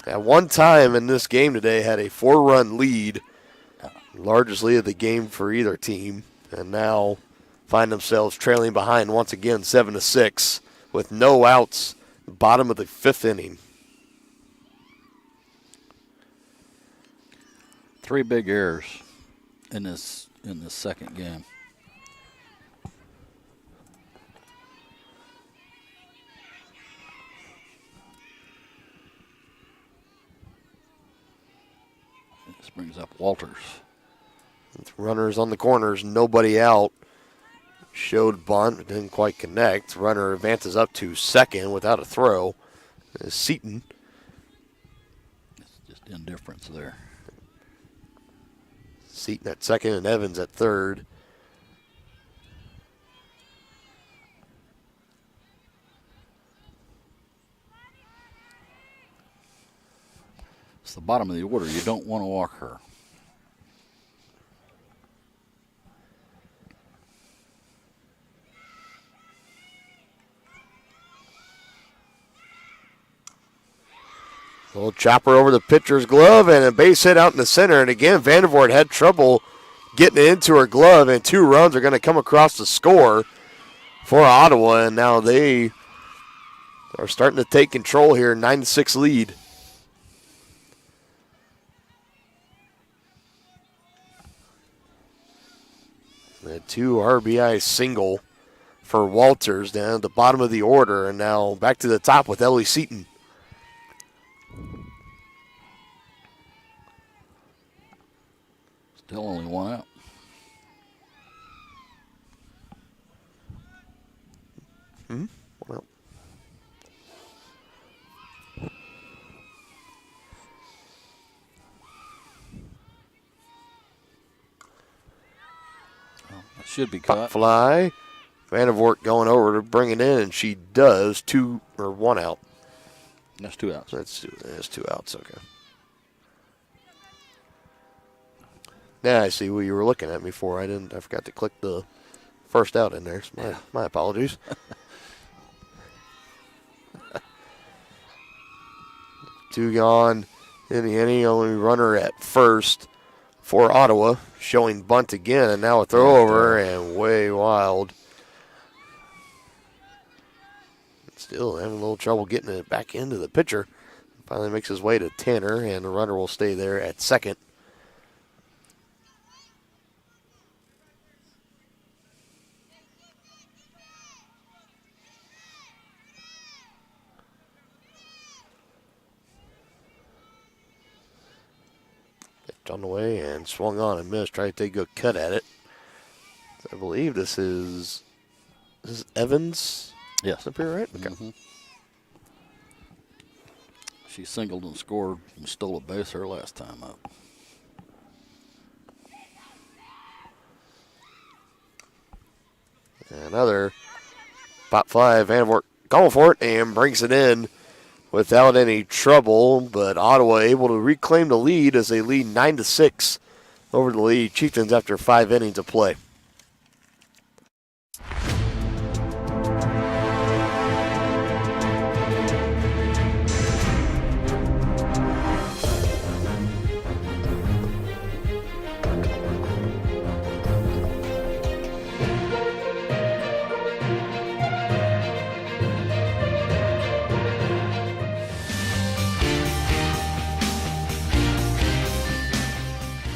at one time in this game today had a 4-run lead, largest lead of the game for either team, and now find themselves trailing behind once again, 7-6, with no outs, bottom of the fifth inning. 3 big errors in this second game. This brings up Walters. With runners on the corners, nobody out. Showed bunt, didn't quite connect. Runner advances up to second without a throw. Is Seaton. It's just indifference there. Seaton at second and Evans at third. It's the bottom of the order. You don't want to walk her. Little chopper over the pitcher's glove and a base hit out in the center. And again, Vandervoort had trouble getting it into her glove, and 2 runs are going to come across the score for Ottawa. And now they are starting to take control here, 9-6 lead. A 2 RBI single for Walters down at the bottom of the order, and now back to the top with Ellie Seaton. Still only 1 out. Well, that should be pop caught. Fly. Vandervoort going over to bring it in, and she does. 1 out. That's 2 outs. That's 2 outs, okay. Yeah, I see what you were looking at me for. I forgot to click the first out in there. So my apologies. 2 gone in the inning. Only runner at first for Ottawa. Showing bunt again, and now a throw over and way wild. Still having a little trouble getting it back into the pitcher. Finally makes his way to Tanner, and the runner will stay there at second. On the way and swung on and missed. Tried to take a good cut at it. I believe this is Evans. Yes. Up here, right? Okay. Mm-hmm. She singled and scored and stole a base her last time up. Another pop fly. Vandervoort going for it and brings it in without any trouble, but Ottawa able to reclaim the lead as they lead 9-6 over the lead Chieftains after 5 innings of play.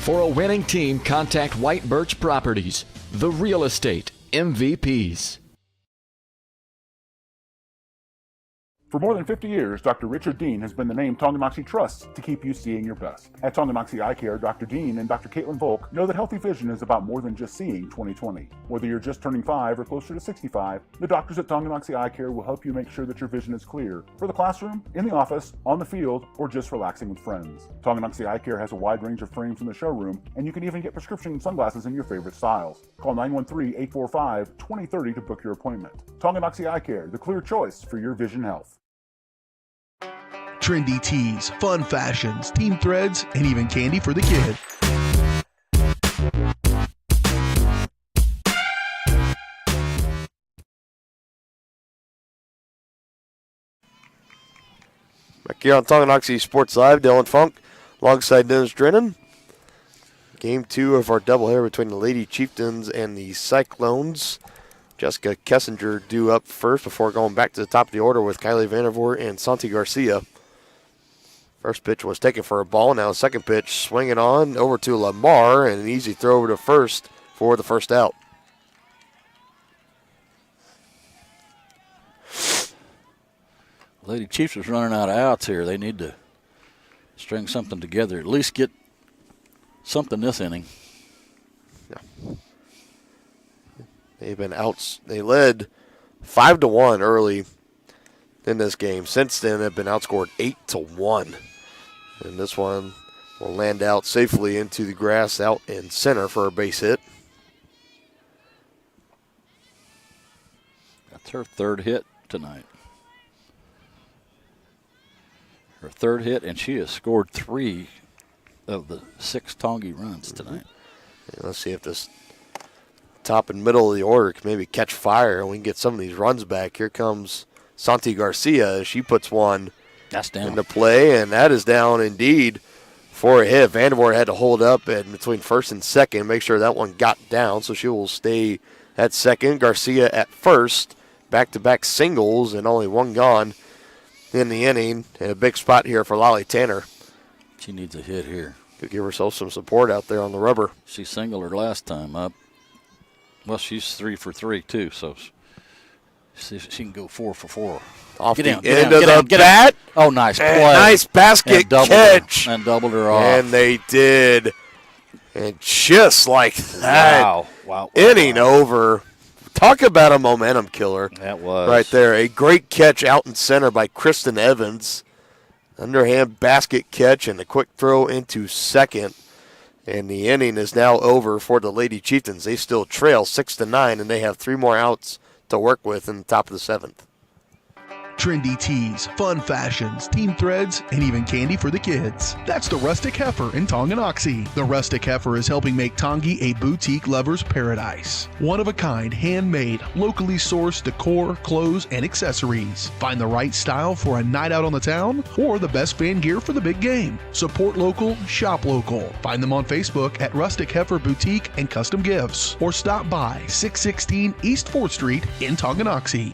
For a winning team, contact White Birch Properties, the real estate MVPs. For more than 50 years, Dr. Richard Dean has been the name Tonganoxie trusts to keep you seeing your best. At Tonganoxie Eye Care, Dr. Dean and Dr. Caitlin Volk know that healthy vision is about more than just seeing 20/20. Whether you're just turning 5 or closer to 65, the doctors at Tonganoxie Eye Care will help you make sure that your vision is clear for the classroom, in the office, on the field, or just relaxing with friends. Tonganoxie Eye Care has a wide range of frames in the showroom, and you can even get prescription sunglasses in your favorite styles. Call 913-845-2030 to book your appointment. Tonganoxie Eye Care, the clear choice for your vision health. Trendy tees, fun fashions, team threads, and even candy for the kid. Back here on Tonganoxie Sports Live, Dylan Funk alongside Dennis Drennan. Game 2 of our doubleheader between the Lady Chieftains and the Cyclones. Jessica Kessinger due up first before going back to the top of the order with Kylie Vandervoort and Santi Garcia. First pitch was taken for a ball. Now second pitch swinging on over to Lamar, and an easy throw over to first for the first out. Lady Chiefs was running out of outs here. They need to string something together, at least get something this inning. Yeah. They've been outs. They led 5-1 early in this game. Since then, they've been outscored 8-1. And this one will land out safely into the grass out in center for a base hit. That's her third hit tonight. Her third hit, and she has scored 3 of the 6 Tongi runs tonight. Yeah, let's see if this top and middle of the order can maybe catch fire and we can get some of these runs back. Here comes Santi Garcia. She puts one That's down into play, and that is down indeed for a hit. Vandervoort had to hold up in between first and second, make sure that one got down, so she will stay at second. Garcia at first, back-to-back singles, and only one gone in the inning, and a big spot here for Lolly Tanner. She needs a hit here. Could give herself some support out there on the rubber. She singled her last time up. Well, she's 3 for 3 too, so she can go 4 for 4. Off get the down, end get of down, the get bat. Oh, nice play. Nice basket catch. And doubled her off. And they did. And just like that, wow. inning over. Talk about a momentum killer. That was. Right there. A great catch out in center by Kristen Evans. Underhand basket catch and a quick throw into second. And the inning is now over for the Lady Chieftains. They still trail 6-9, and they have 3 more outs to work with in the top of the 7th. Trendy tees, fun fashions, team threads, and even candy for the kids. That's the Rustic Heifer in Tonganoxie. The Rustic Heifer is helping make Tongi a boutique lover's paradise. One-of-a-kind, handmade, locally sourced decor, clothes, and accessories. Find the right style for a night out on the town or the best fan gear for the big game. Support local, shop local. Find them on Facebook at Rustic Heifer Boutique and Custom Gifts, or stop by 616 East 4th Street in Tonganoxie.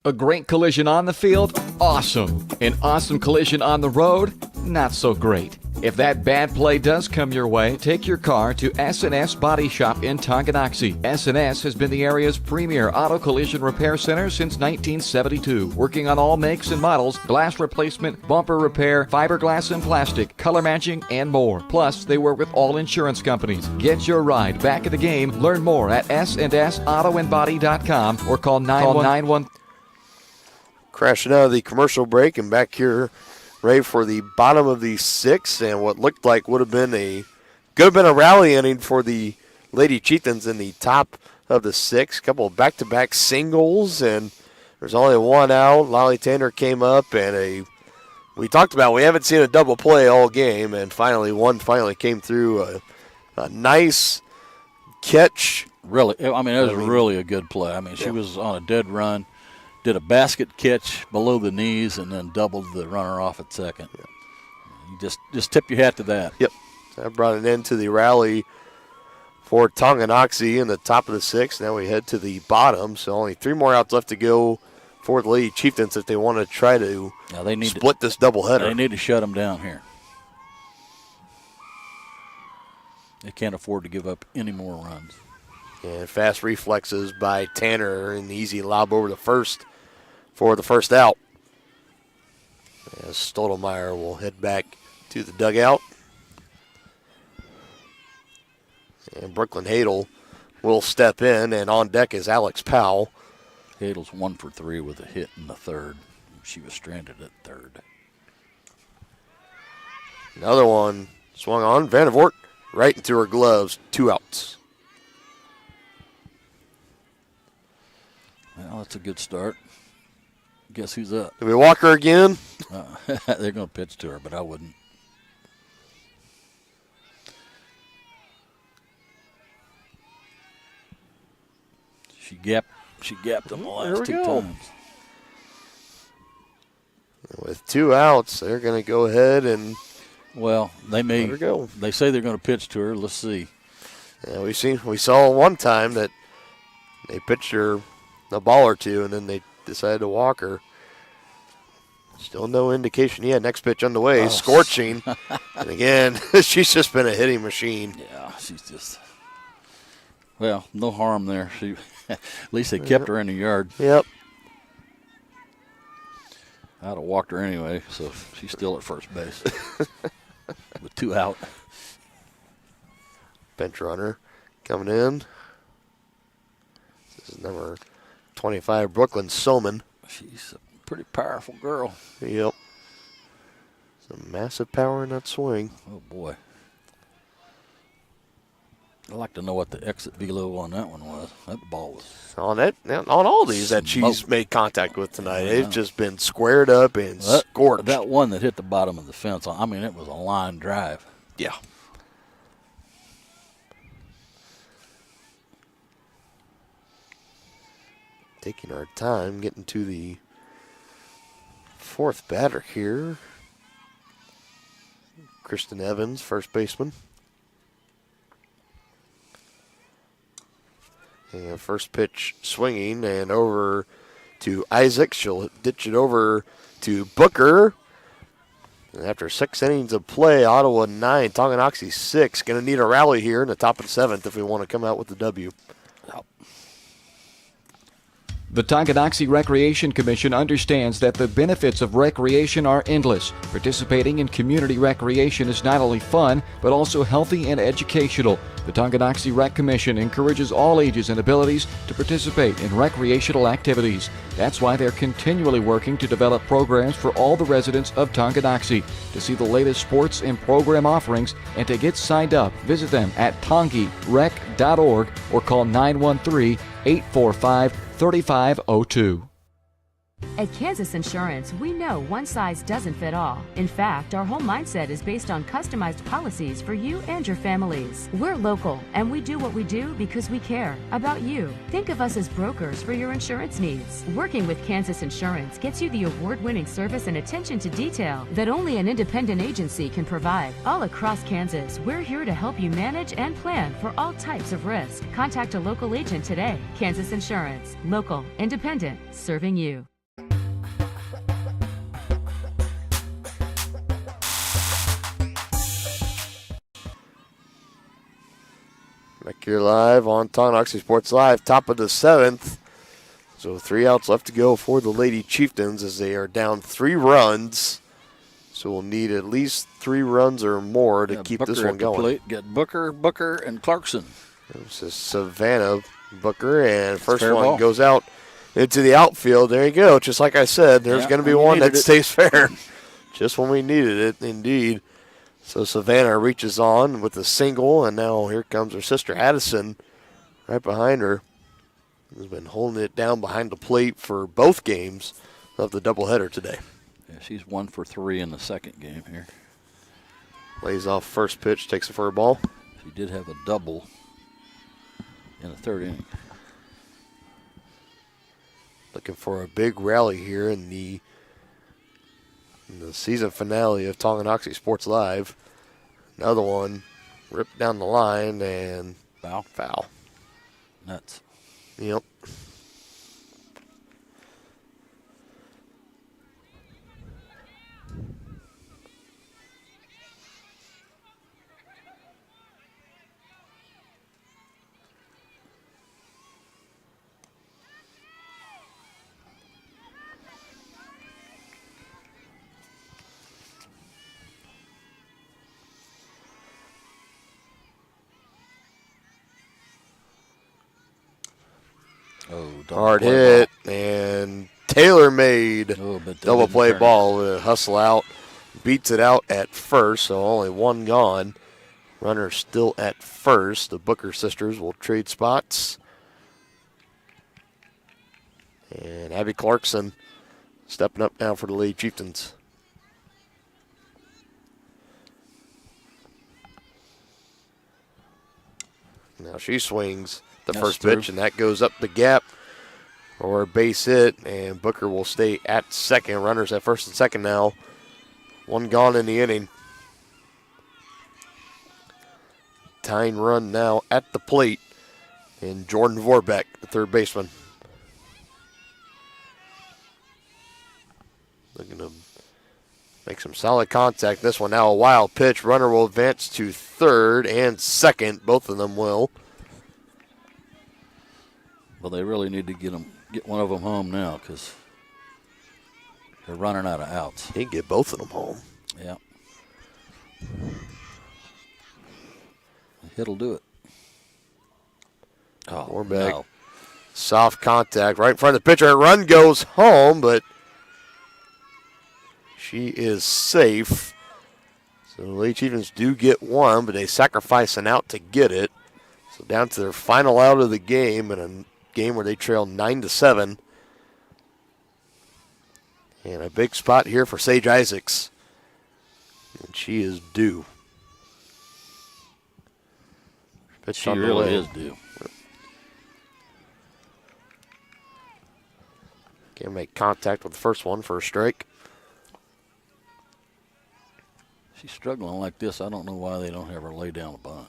A great collision on the field? Awesome. An awesome collision on the road? Not so great. If that bad play does come your way, take your car to S&S Body Shop in Tonganoxie. S&S has been the area's premier auto collision repair center since 1972, working on all makes and models, glass replacement, bumper repair, fiberglass and plastic, color matching, and more. Plus, they work with all insurance companies. Get your ride back in the game. Learn more at snsautoandbody.com or call 911. Crashing out of the commercial break and back here, ready for the bottom of the 6th, and what looked like could have been a rally inning for the Lady Chieftains in the top of the 6th. A couple of back-to-back singles, and there's only one out. Lolly Tanner came up, and we talked about we haven't seen a double play all game, and one finally came through. A nice catch. Really, it was really a good play. She was on a dead run. Did a basket catch below the knees and then doubled the runner off at second. Yeah. You just tip your hat to that. Yep. That brought an end to the rally for Tonganoxie in the top of the 6th. Now we head to the bottom, so only 3 more outs left to go for the Lady Chieftains if they want to try to split this doubleheader. They need to shut them down here. They can't afford to give up any more runs. And fast reflexes by Tanner, and the easy lob over to first for the first out. As Stottlemyre will head back to the dugout. And Brooklyn Hadel will step in, and on deck is Alex Powell. Hadel's 1 for 3 with a hit in the 3rd. She was stranded at 3rd. Another one swung on. Vandervoort right into her gloves. 2 outs. Well, that's a good start. Guess who's up? Do we walk her again? They're going to pitch to her, but I wouldn't. She gapped them the last 2 times. With 2 outs, they're going to go ahead and they may. let her go. They say they're going to pitch to her. Let's see. Yeah, we saw one time that they pitched her a ball or two, and then they decided to walk her. Still no indication. Yeah, next pitch underway, scorching. And again, she's just been a hitting machine. Yeah, she's just, well, no harm there. She, at least they kept her in the yard. Yep. I'd have walked her anyway, so she's still at first base with 2 out. Bench runner coming in. This is number 25, Brooklyn Soman. She's a pretty powerful girl. Yep. Some massive power in that swing. Oh, boy. I'd like to know what the exit velo on that one was. That ball was on all these that she's made contact with tonight. They've just been squared up and scorched. That one that hit the bottom of the fence, I mean, it was a line drive. Yeah. Taking our time, getting to the 4th batter here. Kristen Evans, first baseman. And first pitch swinging and over to Isaac. She'll ditch it over to Booker. And after 6 innings of play, Ottawa 9, Tonganoxie 6. Going to need a rally here in the top of the 7th if we want to come out with the W. The Tonganoxie Recreation Commission understands that the benefits of recreation are endless. Participating in community recreation is not only fun, but also healthy and educational. The Tonganoxie Rec Commission encourages all ages and abilities to participate in recreational activities. That's why they're continually working to develop programs for all the residents of Tonganoxie. To see the latest sports and program offerings and to get signed up, visit them at tongirec.org or call 913-845-3502. At Kansas Insurance, we know one size doesn't fit all. In fact, our whole mindset is based on customized policies for you and your families. We're local, and we do what we do because we care about you. Think of us as brokers for your insurance needs. Working with Kansas Insurance gets you the award-winning service and attention to detail that only an independent agency can provide. All across Kansas, we're here to help you manage and plan for all types of risk. Contact a local agent today. Kansas Insurance. Local, independent, serving you. Back here live on Tonganoxie Sports Live, top of the 7th. So 3 outs left to go for the Lady Chieftains as they are down 3 runs. So we'll need at least 3 runs or more to keep Booker this one going. Plate. Get Booker, and Clarkson. This is Savannah Booker, and first one ball. goes out into the outfield. There you go. Just like I said, there's going to be one that stays fair. Just when we needed it, indeed. So Savannah reaches on with a single, and now here comes her sister Addison right behind her. Has been holding it down behind the plate for both games of the doubleheader today. Yeah, she's 1 for 3 in the second game here. Lays off first pitch, takes it for a ball. She did have a double in the 3rd inning. Looking for a big rally here in the season finale of Tonganoxie Sports Live. Another one ripped down the line and foul. Nuts. Yep. Hard hit, and Taylor made double play ball. Hustle out, beats it out at first, so only one gone. Runner still at first. The Booker sisters will trade spots. And Abby Clarkson stepping up now for the Lady Chieftains. Now she swings the first pitch, and that goes up the gap or a base hit, and Booker will stay at second. Runners at first and second now. One gone in the inning. Tying run now at the plate, and Jordan Vorbeck, the third baseman. Looking to Make some solid contact. This one now a wild pitch. Runner will advance to third and second. Both of them will. Well, they really need to get one of them home now because they're running out of outs. He can get both of them home. Yeah. The hit'll do it. Oh, Warbeck. no. Soft contact right in front of the pitcher. Run goes home, but she is safe. So the Lady Chieftains do get one, but they sacrifice an out to get it. So down to their final out of the game in a game where they trail 9-7. And a big spot here for Sage Isaacs. And she is due. Pitch She on the really way. is due. Can't make contact with the first one for a strike. She's struggling like this. I don't know why they don't have her lay down a bunt.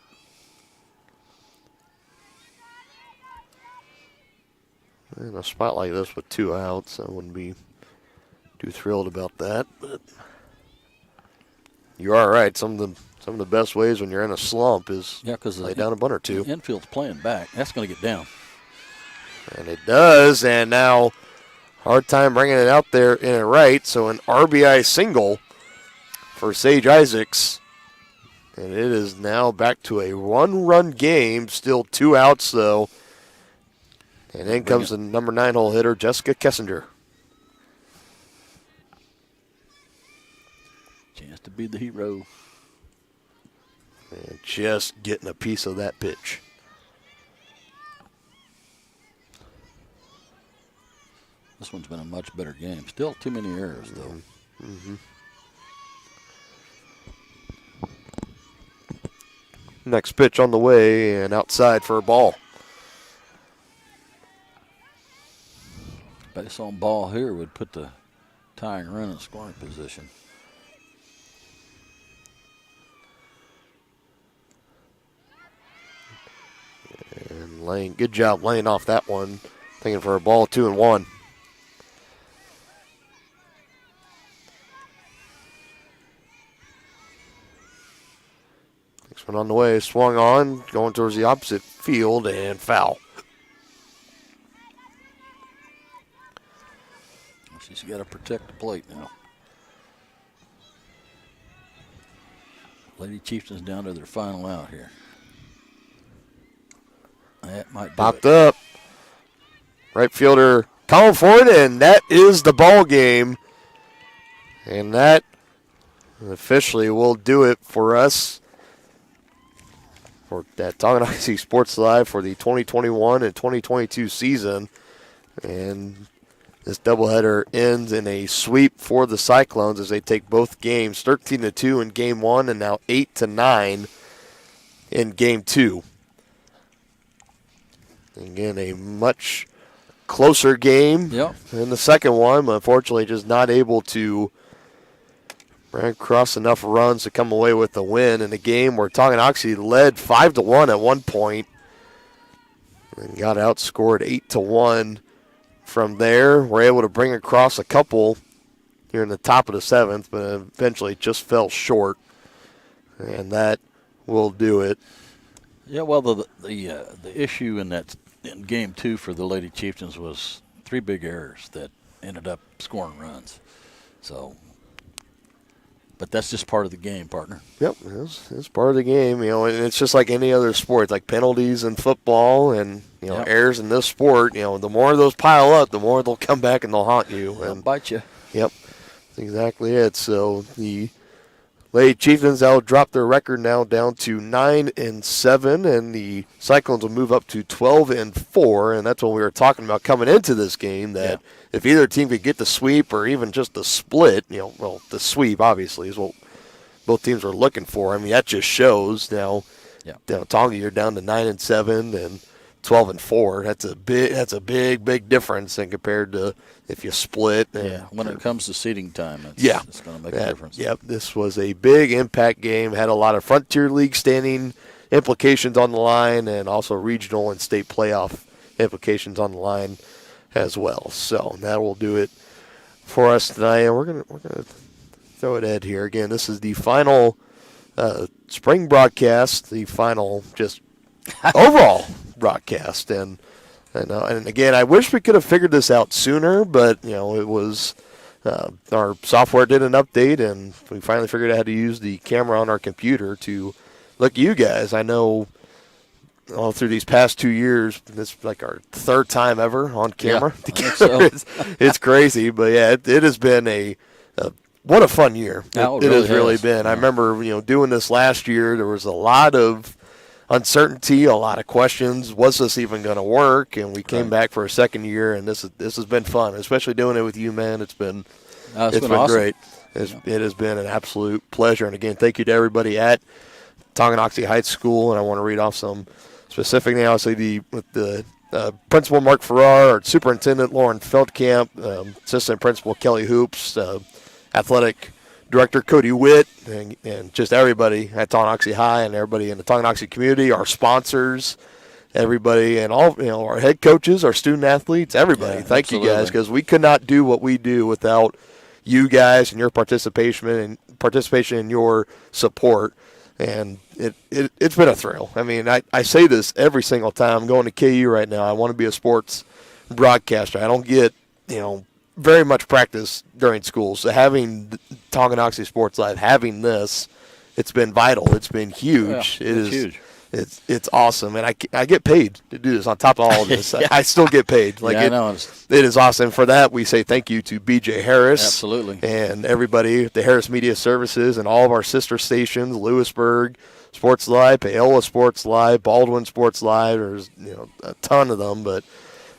In a spot like this with 2 outs, I wouldn't be too thrilled about that. But you are right. Some of the best ways when you're in a slump is lay down a bunt or two. The infield's playing back. That's going to get down. And it does. And now hard time bringing it out there in a right. So an RBI single for Sage Isaacs. And it is now back to a 1-run game. Still 2 outs, though. And in comes the number 9 hole hitter, Jessica Kessinger. Chance to be the hero. And just getting a piece of that pitch. This one's been a much better game. Still too many errors, though. Mm-hmm. Next pitch on the way and outside for a ball. Base on ball here would put the tying run in scoring position. And good job laying off that one. Thinking for a ball, 2-1. Next one on the way, swung on, going towards the opposite field and foul. She's got to protect the plate now. Lady Chieftains down to their final out here. That might do Popped it. up. Right fielder calling for it, and that is the ball game. And that officially will do it for us for that Tonganoxie Sports Live for the 2021 and 2022 season. And this doubleheader ends in a sweep for the Cyclones as they take both games, 13-2 in Game 1 and now 8-9 in Game 2. Again, a much closer game in the second one, but unfortunately just not able to ran across enough runs to come away with the win in a game where Tonganoxie led 5-1 at one point and got outscored 8-1 from there. We're able to bring across a couple here in the top of the seventh, but eventually just fell short, and that will do it. Yeah, well, the issue in Game 2 for the Lady Chieftains was 3 big errors that ended up scoring runs. So, but that's just part of the game, partner. Yep, it's part of the game, and it's just like any other sport. It's like penalties in football and errors in this sport. The more of those pile up, the more they'll come back and they'll haunt you. They'll and bite you. Yep, that's exactly it. So the Lady Chieftains will drop their record now down to 9-7, and the Cyclones will move up to 12-4. And that's what we were talking about coming into this game. That if either team could get the sweep or even just the split, the sweep obviously is what both teams are looking for. I mean, that just shows now. Tonga, you're down to 9-7 and 12-4. That's a big difference in compared to if you split. When it comes to seeding time, it's going to make a difference. Yep, this was a big impact game. Had a lot of Frontier League standing implications on the line, and also regional and state playoff implications on the line as well. So that will do it for us tonight. And we're gonna throw it ahead here. Again, this is the final spring broadcast, the final just overall broadcast. And again, I wish we could have figured this out sooner, but, it was our software did an update, and we finally figured out how to use the camera on our computer to look at you guys. I know all through these past 2 years, this is like our third time ever on camera together. So. it's crazy, but yeah, it has been what a fun year. It has really been. Yeah. I remember, doing this last year, there was a lot of uncertainty, a lot of questions. Was this even going to work? And we came back for a second year, and this has been fun, especially doing it with you, man. It's been awesome. Great. It has been an absolute pleasure. And again, thank you to everybody at Tonganoxie High School. And I want to read off some specific now. I'll say with the Principal Mark Farrar, our Superintendent Lauren Feldkamp, Assistant Principal Kelly Hoops, Athletic Director Cody Witt, and just everybody at Tonganoxie High and everybody in the Tonganoxie community, our sponsors, everybody, and all our head coaches, our student athletes, everybody. Thank you guys, because we could not do what we do without you guys and your participation and your support. And it's been a thrill. I mean, I say this every single time. I'm going to KU right now. I want to be a sports broadcaster. I don't get, very much practice during school. So having Tonganoxie Sports Live, having this, it's been vital. It's been huge. Yeah, it's huge. It's awesome. And I get paid to do this on top of all of this. I still get paid. I know. It is awesome. For that, we say thank you to BJ Harris. Absolutely. And everybody at the Harris Media Services and all of our sister stations, Lewisburg Sports Live, Paola Sports Live, Baldwin Sports Live. There's a ton of them. But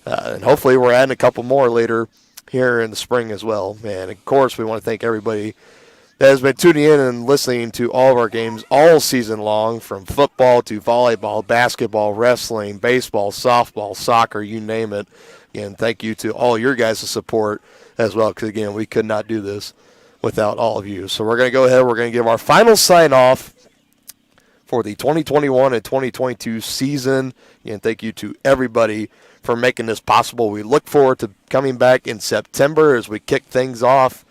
and hopefully we're adding a couple more later here in the spring as well. And, of course, we want to thank everybody that has been tuning in and listening to all of our games all season long, from football to volleyball, basketball, wrestling, baseball, softball, soccer, you name it. Again, thank you to all your guys' support as well, because, again, we could not do this without all of you. So we're going to go ahead. We're going to give our final sign-off for the 2021 and 2022 season. Again, thank you to everybody for making this possible. We look forward to coming back in September as we kick things off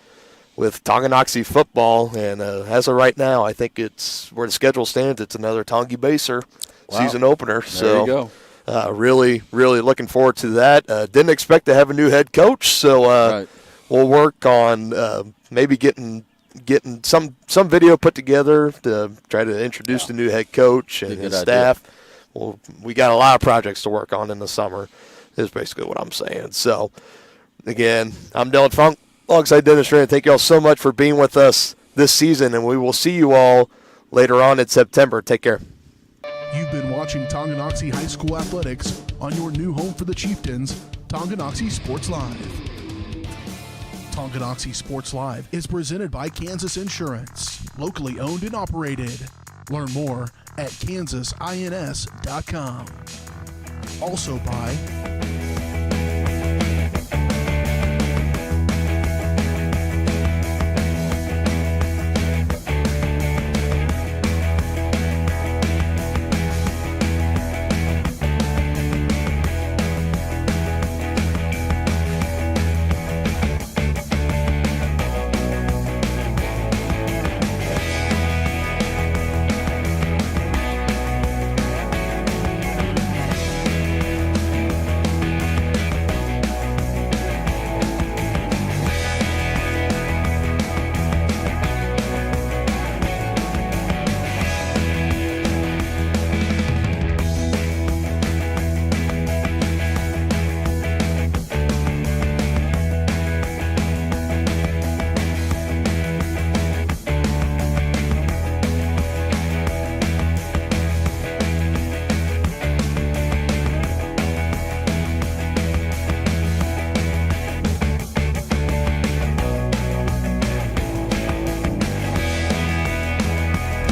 with Tonganoxie football. And as of right now, I think it's where the schedule stands. It's another Tongi Baser season opener. There you go. Really, really looking forward to that. Didn't expect to have a new head coach, so we'll work on maybe getting some video put together to try to introduce the new head coach and his staff. Well, we got a lot of projects to work on in the summer, is basically what I'm saying. So, again, I'm Dylan Funk alongside Dennis Rand. Thank you all so much for being with us this season, and we will see you all later on in September. Take care. You've been watching Tonganoxie High School Athletics on your new home for the Chieftains, Tonganoxie Sports Live. Tonganoxie Sports Live is presented by Kansas Insurance, locally owned and operated. Learn more at kansasins.com. Also by